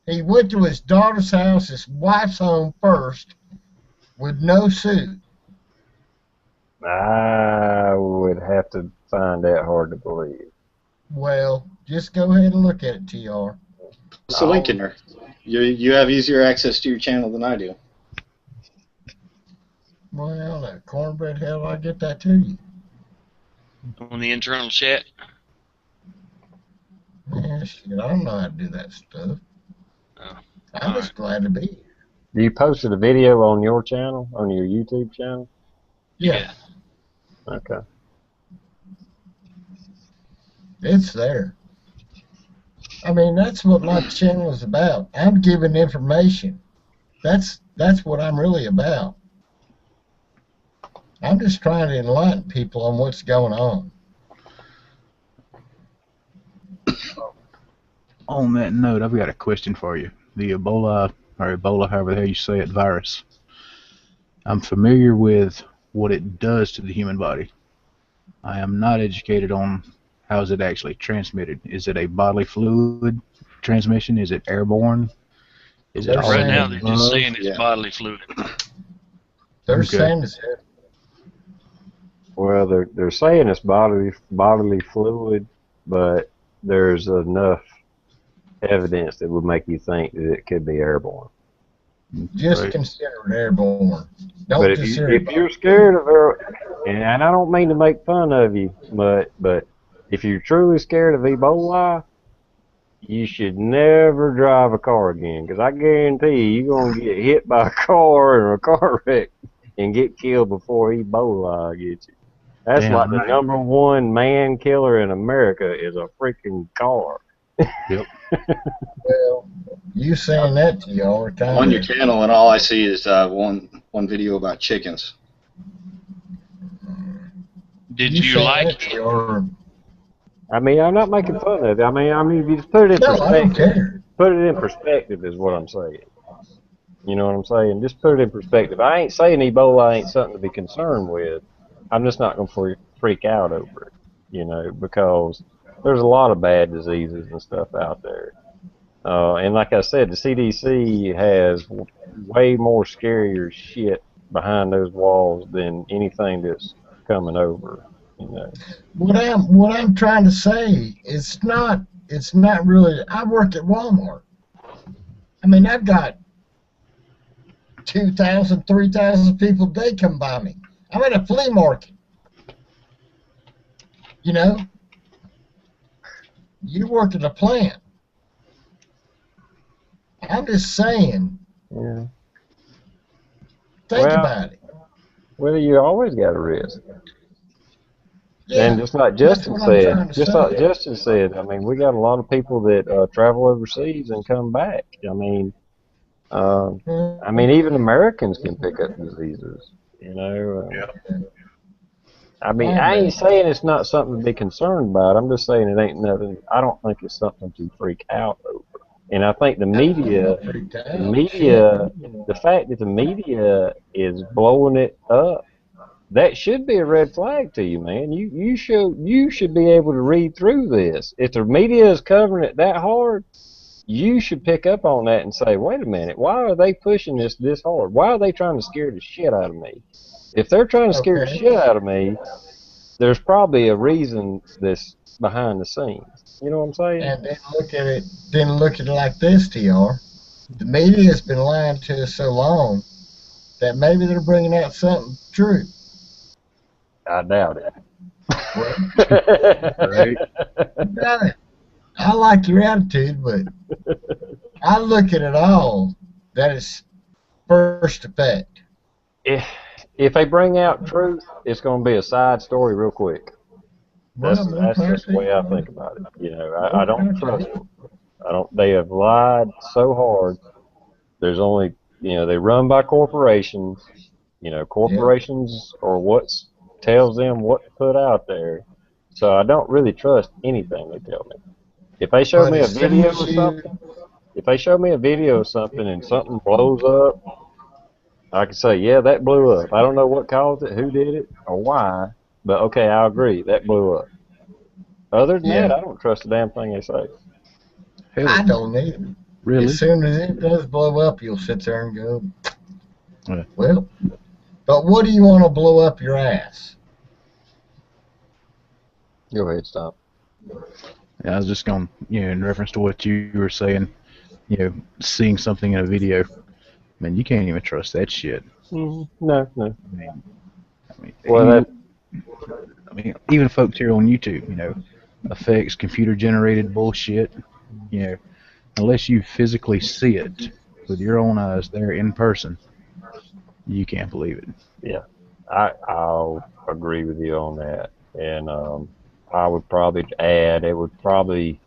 He went to his daughter's house, his wife's home first, with no suit. I would have to find that hard to believe. Well, just go ahead and look at it, TR. What's the link in there? You have easier access to your channel than I do. Well, that cornbread, hell, I get that to you. On the internal chat? Man, shit, I don't know how to do that stuff. Oh, I'm just glad to be here. You posted a video on your channel, on your YouTube channel? Yeah. Okay. It's there. I mean, that's what my channel is about. I'm giving information. That's what I'm really about. I'm just trying to enlighten people on what's going on. On that note, I've got a question for you. The Ebola, however the hell you say it, virus. I'm familiar with what it does to the human body. I am not educated on how is it actually transmitted. Is it a bodily fluid transmission? Is it airborne? Is it right now they're just saying it's bodily fluid. They're saying it's well, they're saying it's bodily fluid, but there's enough evidence that would make you think that it could be airborne. Just consider it airborne. Don't but if you're scared of it, and I don't mean to make fun of you, but if you're truly scared of Ebola, you should never drive a car again, because I guarantee you're going to get hit by a car or a car wreck and get killed before Ebola gets you. That's like the #1 man killer in America is a freaking car. Yep. Well, you saying that to y'all are on your channel, and all I see is one video about chickens. Did you like it? I mean, I'm not making fun of it. I mean, if you just put it in perspective. Put it in perspective is what I'm saying. You know what I'm saying? Just put it in perspective. I ain't saying Ebola ain't something to be concerned with. I'm just not going to freak out over it, you know, because there's a lot of bad diseases and stuff out there. And like I said, the CDC has way more scarier shit behind those walls than anything that's coming over, you know. What I'm trying to say, it's not really. I work at Walmart. I mean, I've got 2,000, 3,000 people a day come by me. I'm at a flea market. You know, you work at a plant. I'm just saying. Yeah. Think Well, about it. Well, you always got a risk. Yeah, And just like that's Justin what I'm said, trying to say. I mean, we got a lot of people that travel overseas and come back. Uh, I mean, even Americans can pick up diseases. You know, I mean, I ain't saying it's not something to be concerned about. I'm just saying it ain't nothing. I don't think it's something to freak out over. And I think the media, the fact that the media is blowing it up, that should be a red flag to you, man. You should be able to read through this. If the media is covering it that hard, you should pick up on that and say, wait a minute, why are they pushing this hard? Why are they trying to scare the shit out of me? If they're trying to scare the shit out of me, there's probably a reason that's behind the scenes. You know what I'm saying? And then look at it like this, TR. The media has been lying to us so long that maybe they're bringing out something true. I doubt it. Right. I like your attitude, but I look at it all that is first effect. If they bring out truth, it's going to be a side story real quick. That's just the way I think about it. You know, I don't trust them. They have lied so hard. There's only, they run by corporations. You know, corporations are what tells them what to put out there. So I don't really trust anything they tell me. If they show me a video of something, and something blows up, I can say, yeah, that blew up. I don't know what caused it, who did it, or why, but okay, I agree, that blew up. Other than that, I don't trust a damn thing they say. I don't either. Really? As soon as it does blow up, you'll sit there and go, well, but what do you want to blow up your ass? Go ahead, stop. Yeah, I was just going, in reference to what you were saying, seeing something in a video, man, you can't even trust that shit. Mm-hmm. No. I mean, even folks here on YouTube, affects computer-generated bullshit, unless you physically see it with your own eyes there in person, you can't believe it. Yeah, I'll agree with you on that. And I would probably add, it would probably,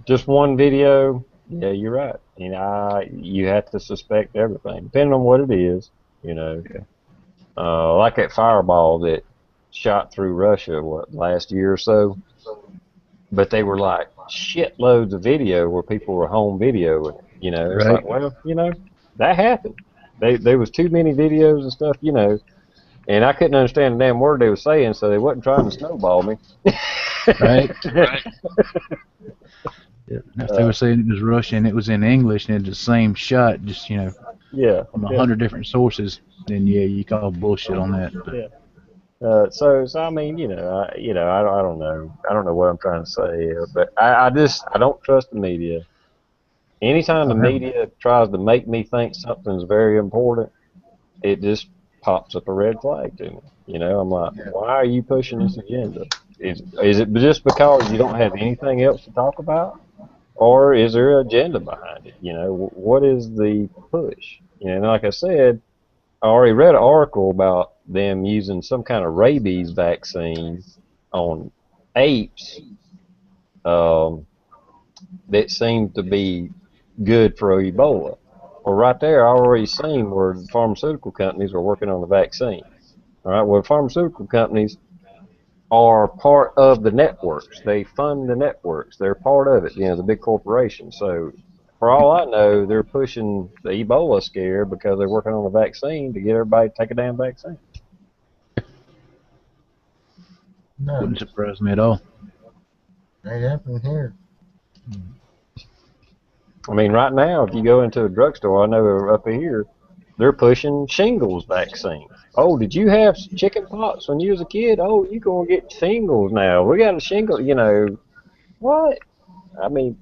just one video. Yeah, you're right. You have to suspect everything, depending on what it is. Like that fireball that shot through Russia, last year or so. But they were like shitloads of video where people were home videoing it. It's Right. like, well, that happened. There was too many videos and stuff, and I couldn't understand the damn word they were saying, so they wasn't trying to snowball me. Right. Right. If they were saying it was Russian, it was in English, and it's the same shot, just from 100 different sources, then you call bullshit on that. But. Yeah. So I mean, I don't know. I don't know what I'm trying to say here, but I don't trust the media. Anytime the media tries to make me think something's very important, it just pops up a red flag to me. I'm like, why are you pushing this agenda? Is it just because you don't have anything else to talk about? Or is there an agenda behind it? What is the push? Like I said, I already read an article about them using some kind of rabies vaccine on apes that seemed to be good for Ebola. Well, right there, I already seen where the pharmaceutical companies are working on the vaccine. All right, well, pharmaceutical companies are part of the networks. They fund the networks. They're part of it, the big corporations. So, for all I know, they're pushing the Ebola scare because they're working on a vaccine to get everybody to take a damn vaccine. No. Wouldn't surprise me at all. Ain't happening here. I mean, right now, if you go into a drugstore, I know up here, they're pushing shingles vaccine. Oh, did you have chicken pox when you was a kid? Oh, you gonna get shingles now. We got a shingle, what? I mean,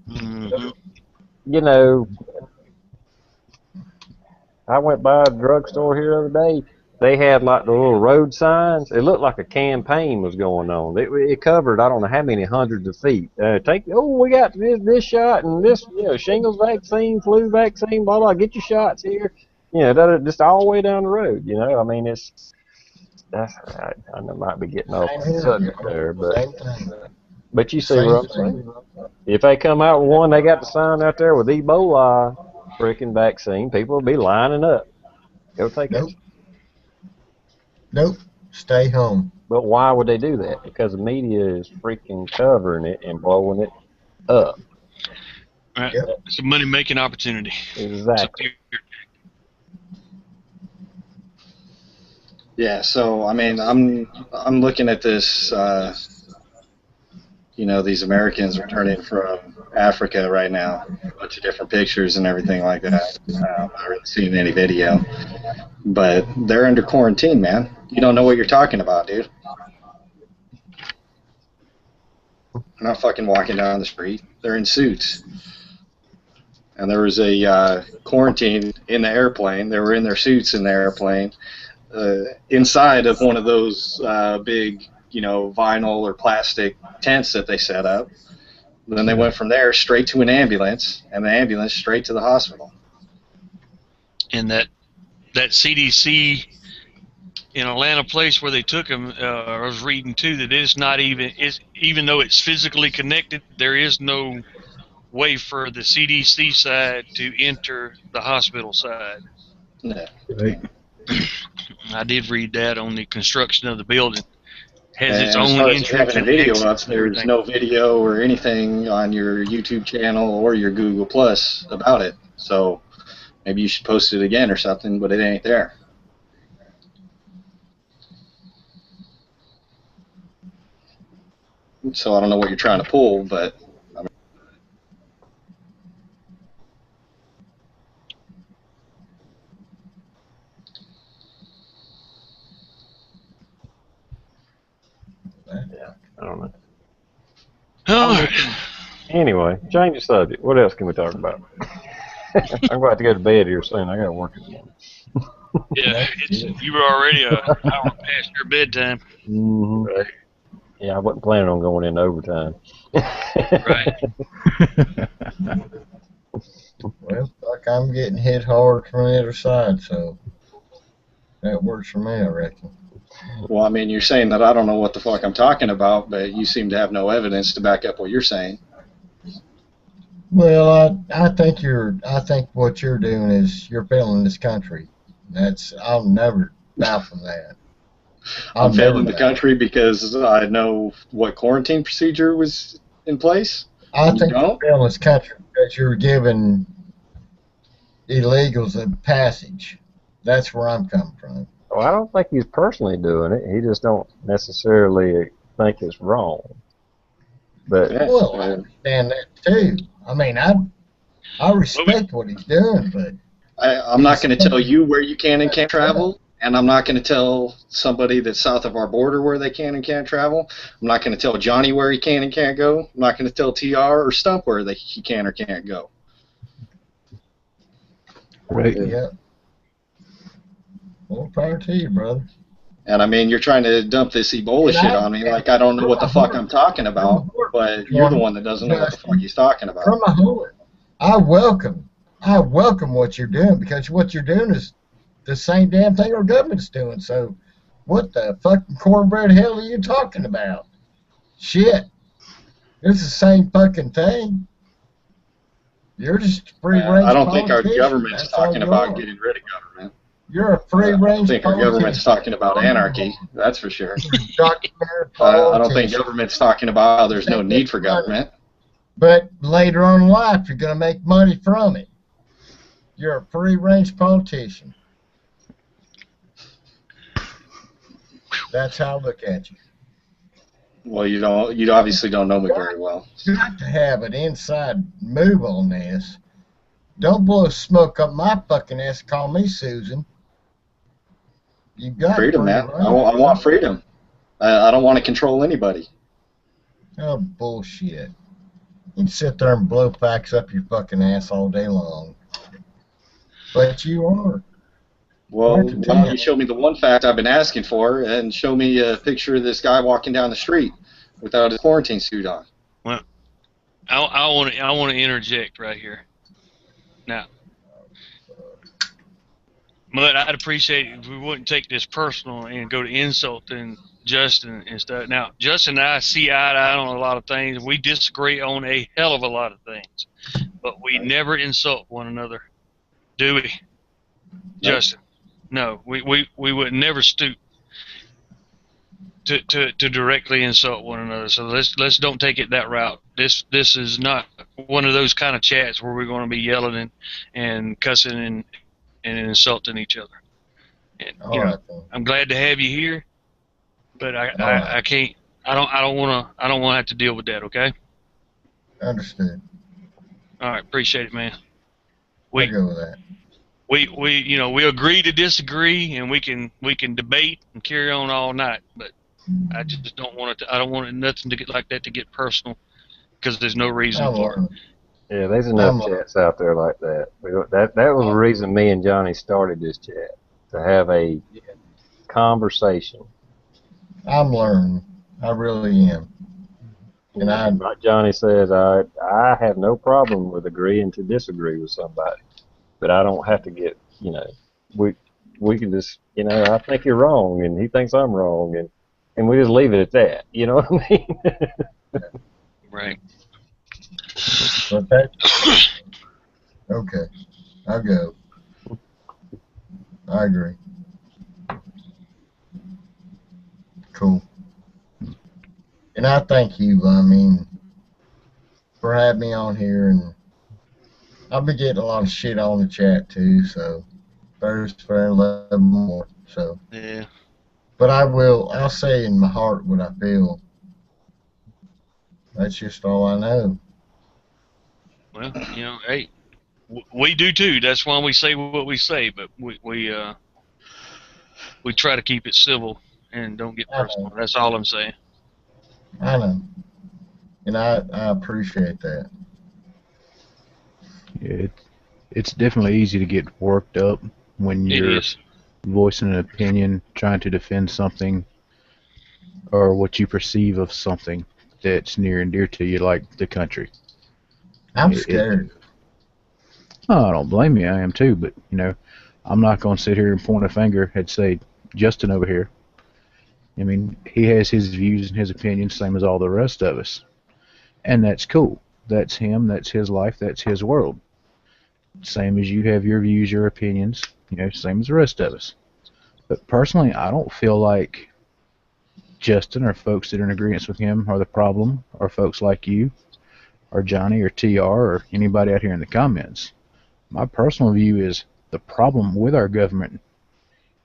I went by a drugstore here the other day. they had like the little road signs. It looked like a campaign was going on. It covered I don't know how many hundreds of feet. We got this shot and this, shingles vaccine, flu vaccine, blah blah. Get your shots here. Just all the way down the road. I mean, I might be getting off the subject there, but you see what I'm saying. If they come out with one, they got the sign out there with Ebola freaking vaccine. People will be lining up. Go take it. Nope. Stay home. But why would they do that? Because the media is freaking covering it and blowing it up. Right. Yep. It's a money-making opportunity. Exactly. Yeah. So I mean, I'm looking at this. These Americans returning from Africa right now. A bunch of different pictures and everything like that. I haven't really seen any video. But they're under quarantine, man. You don't know what you're talking about, dude. They're not fucking walking down the street. They're in suits. And there was a quarantine in the airplane. They were in their suits in the airplane, inside of one of those big, vinyl or plastic tents that they set up. Then they went from there straight to an ambulance, and the ambulance straight to the hospital. And that CDC in Atlanta place where they took him, I was reading too that it's not even though it's physically connected, there is no way for the CDC side to enter the hospital side. Yeah. Right. I did read that on the construction of the building. Has its as own far as entrance having a and video exit up, and there's everything. no video or anything on your YouTube channel or your Google Plus about it. So maybe you should post it again or something, but it ain't there. So I don't know what you're trying to pull, but Yeah, I don't know. All right. Anyway, change the subject. What else can we talk about? I'm going to go to bed here soon. I got to work in the morning. Yeah, you were already an hour past your bedtime. Mm-hmm. Right. Yeah, I wasn't planning on going into overtime. Right. Well, like I'm getting hit hard from the other side, so that works for me, I reckon. well, I mean, you're saying that I don't know what the fuck I'm talking about, but you seem to have no evidence to back up what you're saying. Well, I think what you're doing is you're failing this country. I'll never doubt from that. I'm failing the country because I know what quarantine procedure was in place. I think you're failing this country because you're giving illegals a passage. That's where I'm coming from. Well, I don't think he's personally doing it. He just don't necessarily think it's wrong. But Well, I understand that too. I mean, I respect what he's doing, but I'm not going to tell you where you can and can't travel, and I'm not going to tell somebody that's south of our border where they can and can't travel. I'm not going to tell Johnny where he can and can't go. I'm not going to tell TR or Stump where he can or can't go. Right. yeah. Well, power to you, brother. And I mean, you're trying to dump this Ebola shit on me like I don't know what the fuck I'm talking about, but you're the one that doesn't know what the fuck he's talking about. From my heart, I welcome what you're doing, because what you're doing is the same damn thing our government's doing. So what the fucking cornbread hell are you talking about? Shit. It's the same fucking thing. You're just free range. I don't think our government's talking about getting rid of government. You're a free range. I don't think our government's talking about anarchy. That's for sure. I don't think government's talking about how there's no need for government. But later on in life, you're going to make money from it. You're a free range politician. That's how I look at you. Well, you obviously don't know me very well. You got to have an inside move on this. Don't blow smoke up my fucking ass and call me Susan. You got freedom, man. I want freedom. I don't want to control anybody. Oh, bullshit. You can sit there and blow facts up your fucking ass all day long. But you are. Well, why don't you show me the one fact I've been asking for, and show me a picture of this guy walking down the street without his quarantine suit on? Well, I want to interject right here. Now, Mutt, I'd appreciate it if we wouldn't take this personal and go to insulting Justin and stuff. Now, Justin and I see eye to eye on a lot of things. We disagree on a hell of a lot of things, but we never insult one another, do we? Nope. Justin? No, we would never stoop to directly insult one another. So let's don't take it that route. This is not one of those kind of chats where we're going to be yelling and cussing and insulting each other. And you know, I'm glad to have you here, but I can't. I don't want to have to deal with that. Okay. Understood. All right, appreciate it, man. I go with that. We agree to disagree, and we can debate and carry on all night. But I just don't want it. I don't want nothing to get like that to get personal, because there's no reason for it. Yeah, there's enough chats out there like that. That was the reason me and Johnny started this chat, to have a conversation. I'm learning. I really am. And like Johnny says, I have no problem with agreeing to disagree with somebody, but I don't have to get, we can just, I think you're wrong, and he thinks I'm wrong, and we just leave it at that. You know what I mean? Right. Okay, I'll go. I agree. Cool. And I thank you, for having me on here, and I'll be getting a lot of shit on the chat too, so there's for 11 more, so. Yeah. But I'll say in my heart what I feel. That's just all I know. Well, hey, we do too. That's why we say what we say, but we try to keep it civil and don't get personal. That's all I'm saying. I know, and I appreciate that. Yeah, it's definitely easy to get worked up when you're voicing an opinion, trying to defend something, or what you perceive of something that's near and dear to you, like the country. I'm scared. I don't blame you. I am too, but I'm not going to sit here and point a finger at, say, Justin over here. I mean, he has his views and his opinions, same as all the rest of us, and that's cool. That's him. That's his life. That's his world. Same as you have your views, your opinions. Same as the rest of us. But personally, I don't feel like Justin or folks that are in agreement with him are the problem, or folks like you, or Johnny, or TR, or anybody out here in the comments. My personal view is the problem with our government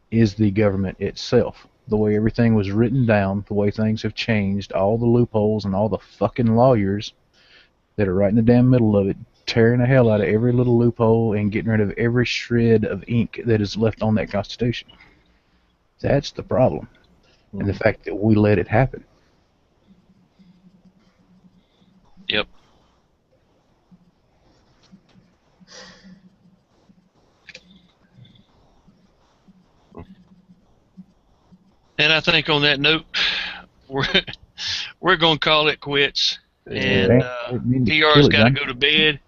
is the government itself. The way everything was written down, the way things have changed, all the loopholes and all the fucking lawyers that are right in the damn middle of it, tearing the hell out of every little loophole and getting rid of every shred of ink that is left on that Constitution. That's the problem. And the fact that we let it happen. Yep. And I think on that note, we're going to call it quits. And TR's got to go to bed.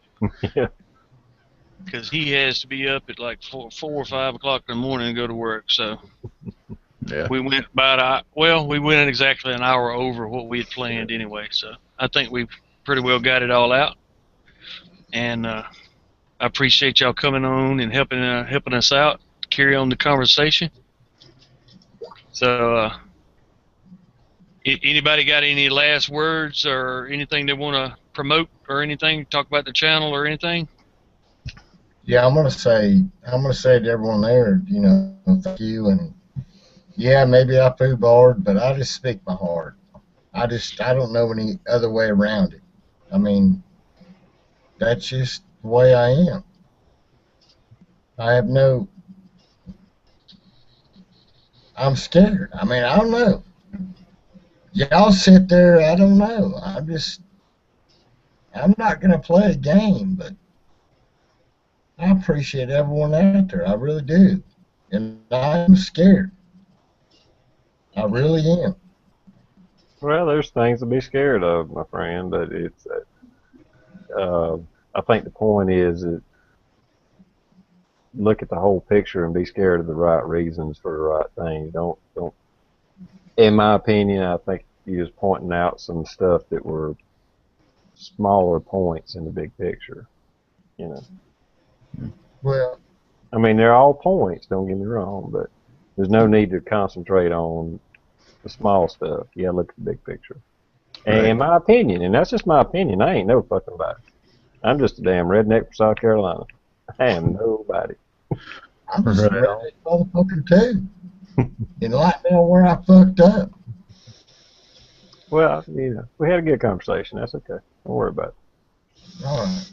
Because he has to be up at like 4 or 5 o'clock in the morning and go to work. So we went we went exactly an hour over what we had planned anyway. So I think we pretty well got it all out. And I appreciate y'all coming on and helping us out to carry on the conversation. So anybody got any last words or anything they want to promote or anything, talk about the channel or anything? Yeah, I'm gonna say to everyone there, thank you, and maybe I foo-barred, but I just speak my heart. I don't know any other way around it. I mean, that's just the way I am. I'm scared. I mean, I don't know. Y'all sit there, I don't know. I'm not gonna play a game, but I appreciate everyone out there. I really do. and I'm scared. I really am. Well, there's things to be scared of, my friend, but it's. I think the point is that look at the whole picture and be scared of the right reasons for the right things. Don't. In my opinion, I think you was pointing out some stuff that were smaller points in the big picture. You know. Well, I mean, they're all points. Don't get me wrong, but there's no need to concentrate on the small stuff. You gotta look at the big picture. Right. In my opinion, and that's just my opinion. I ain't no fucking about it. I'm just a damn redneck from South Carolina. I am nobody. I'm just a redneck motherfucker too. And like now where I fucked up. Well, you know, we had a good conversation. That's okay. Don't worry about it. All right.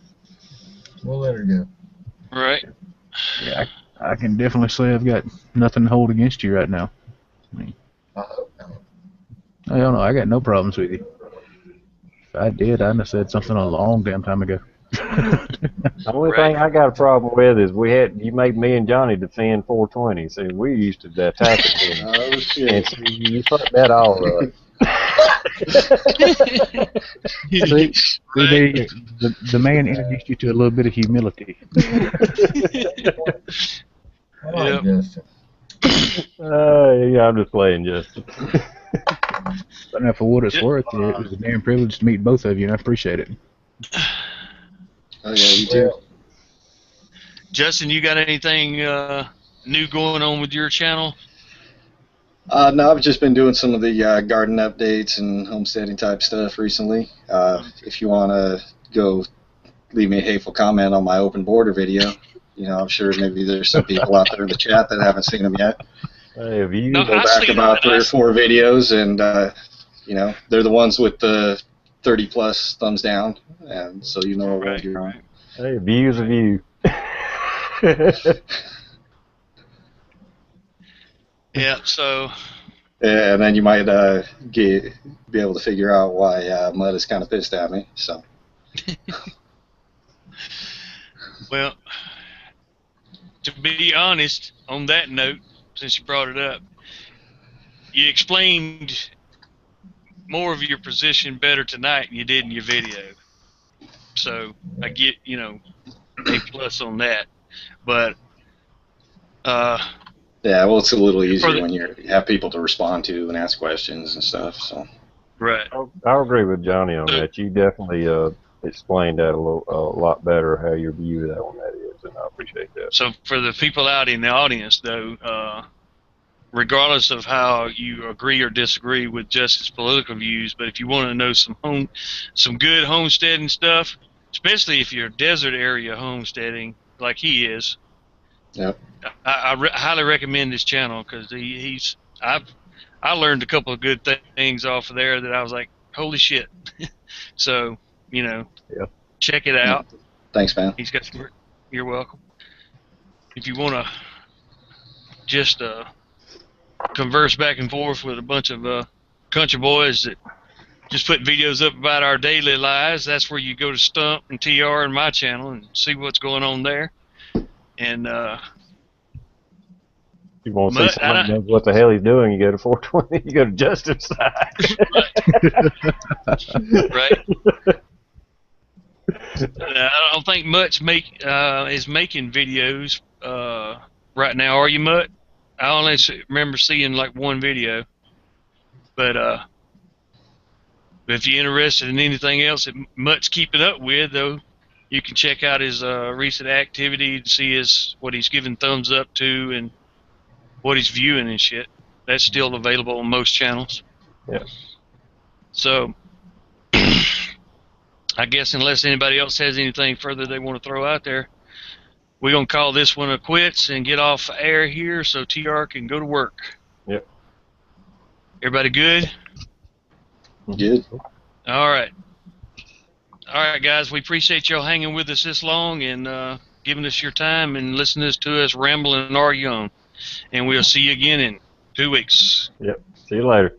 We'll let her go. Right. Yeah, I can definitely say I've got nothing to hold against you right now. I hope not. I don't know. I got no problems with you. If I did, I'd have said something a long damn time ago. The only thing I got a problem with is you made me and Johnny defend 420. See, we used to attack it. Oh, shit. And see, you fucked that all up. The man introduced you to a little bit of humility. All right, Justin. Yeah, I'm just playing, Justin. But now, for what it's worth, it was a damn privilege to meet both of you, and I appreciate it. Oh, yeah, you too. Justin, you got anything new going on with your channel? No, I've just been doing some of the garden updates and homesteading type stuff recently. If you want to go leave me a hateful comment on my open border video, you know, I'm sure maybe there's some people out there in the chat that haven't seen them yet. Hey, have you No, Go back about 3 or 4 videos, and you know, they're the ones with the 30+ thumbs down, and so you know what you're on. Hey, views of you. Yeah, so And then you might be able to figure out why Mud is kind of pissed at me. So. well, to be honest, on that note, since you brought it up, you explained more of your position better tonight than you did in your video. So I get, you know, a plus on that. But yeah, well, it's a little easier when you have people to respond to and ask questions and stuff. So. right. I'll agree with Johnny on that. You definitely explained that a lot better how your view of that on that is, and I appreciate that. So for the people out in the audience, though, regardless of how you agree or disagree with Justin's political views, but if you want to know some good homesteading stuff, especially if you're desert area homesteading like he is, Yep. I highly recommend this channel because I learned a couple of good things off of there that I was like, holy shit. So, you know, check it out. Thanks, man. He's got some. You're welcome. If you want to just converse back and forth with a bunch of country boys that just put videos up about our daily lives, that's where you go to Stump and TR and my channel and see what's going on there. And you want to see somebody knows what the hell he's doing, you go to 420, you go to Justin's side. Right. I don't think Mutt is making videos right now. Are you, Mutt? I only remember seeing like one video. But if you're interested in anything else that Mutt's keeping up with, though, you can check out his recent activity to see what he's giving thumbs up to and what he's viewing and shit. That's still available on most channels. Yeah. So, I guess unless anybody else has anything further they want to throw out there, we're going to call this one a quits and get off air here so TR can go to work. Yep. Everybody good? Good. All right. All right, guys. We appreciate y'all hanging with us this long and giving us your time and listening to us ramble and argue on. And we'll see you again in 2 weeks. Yep. See you later.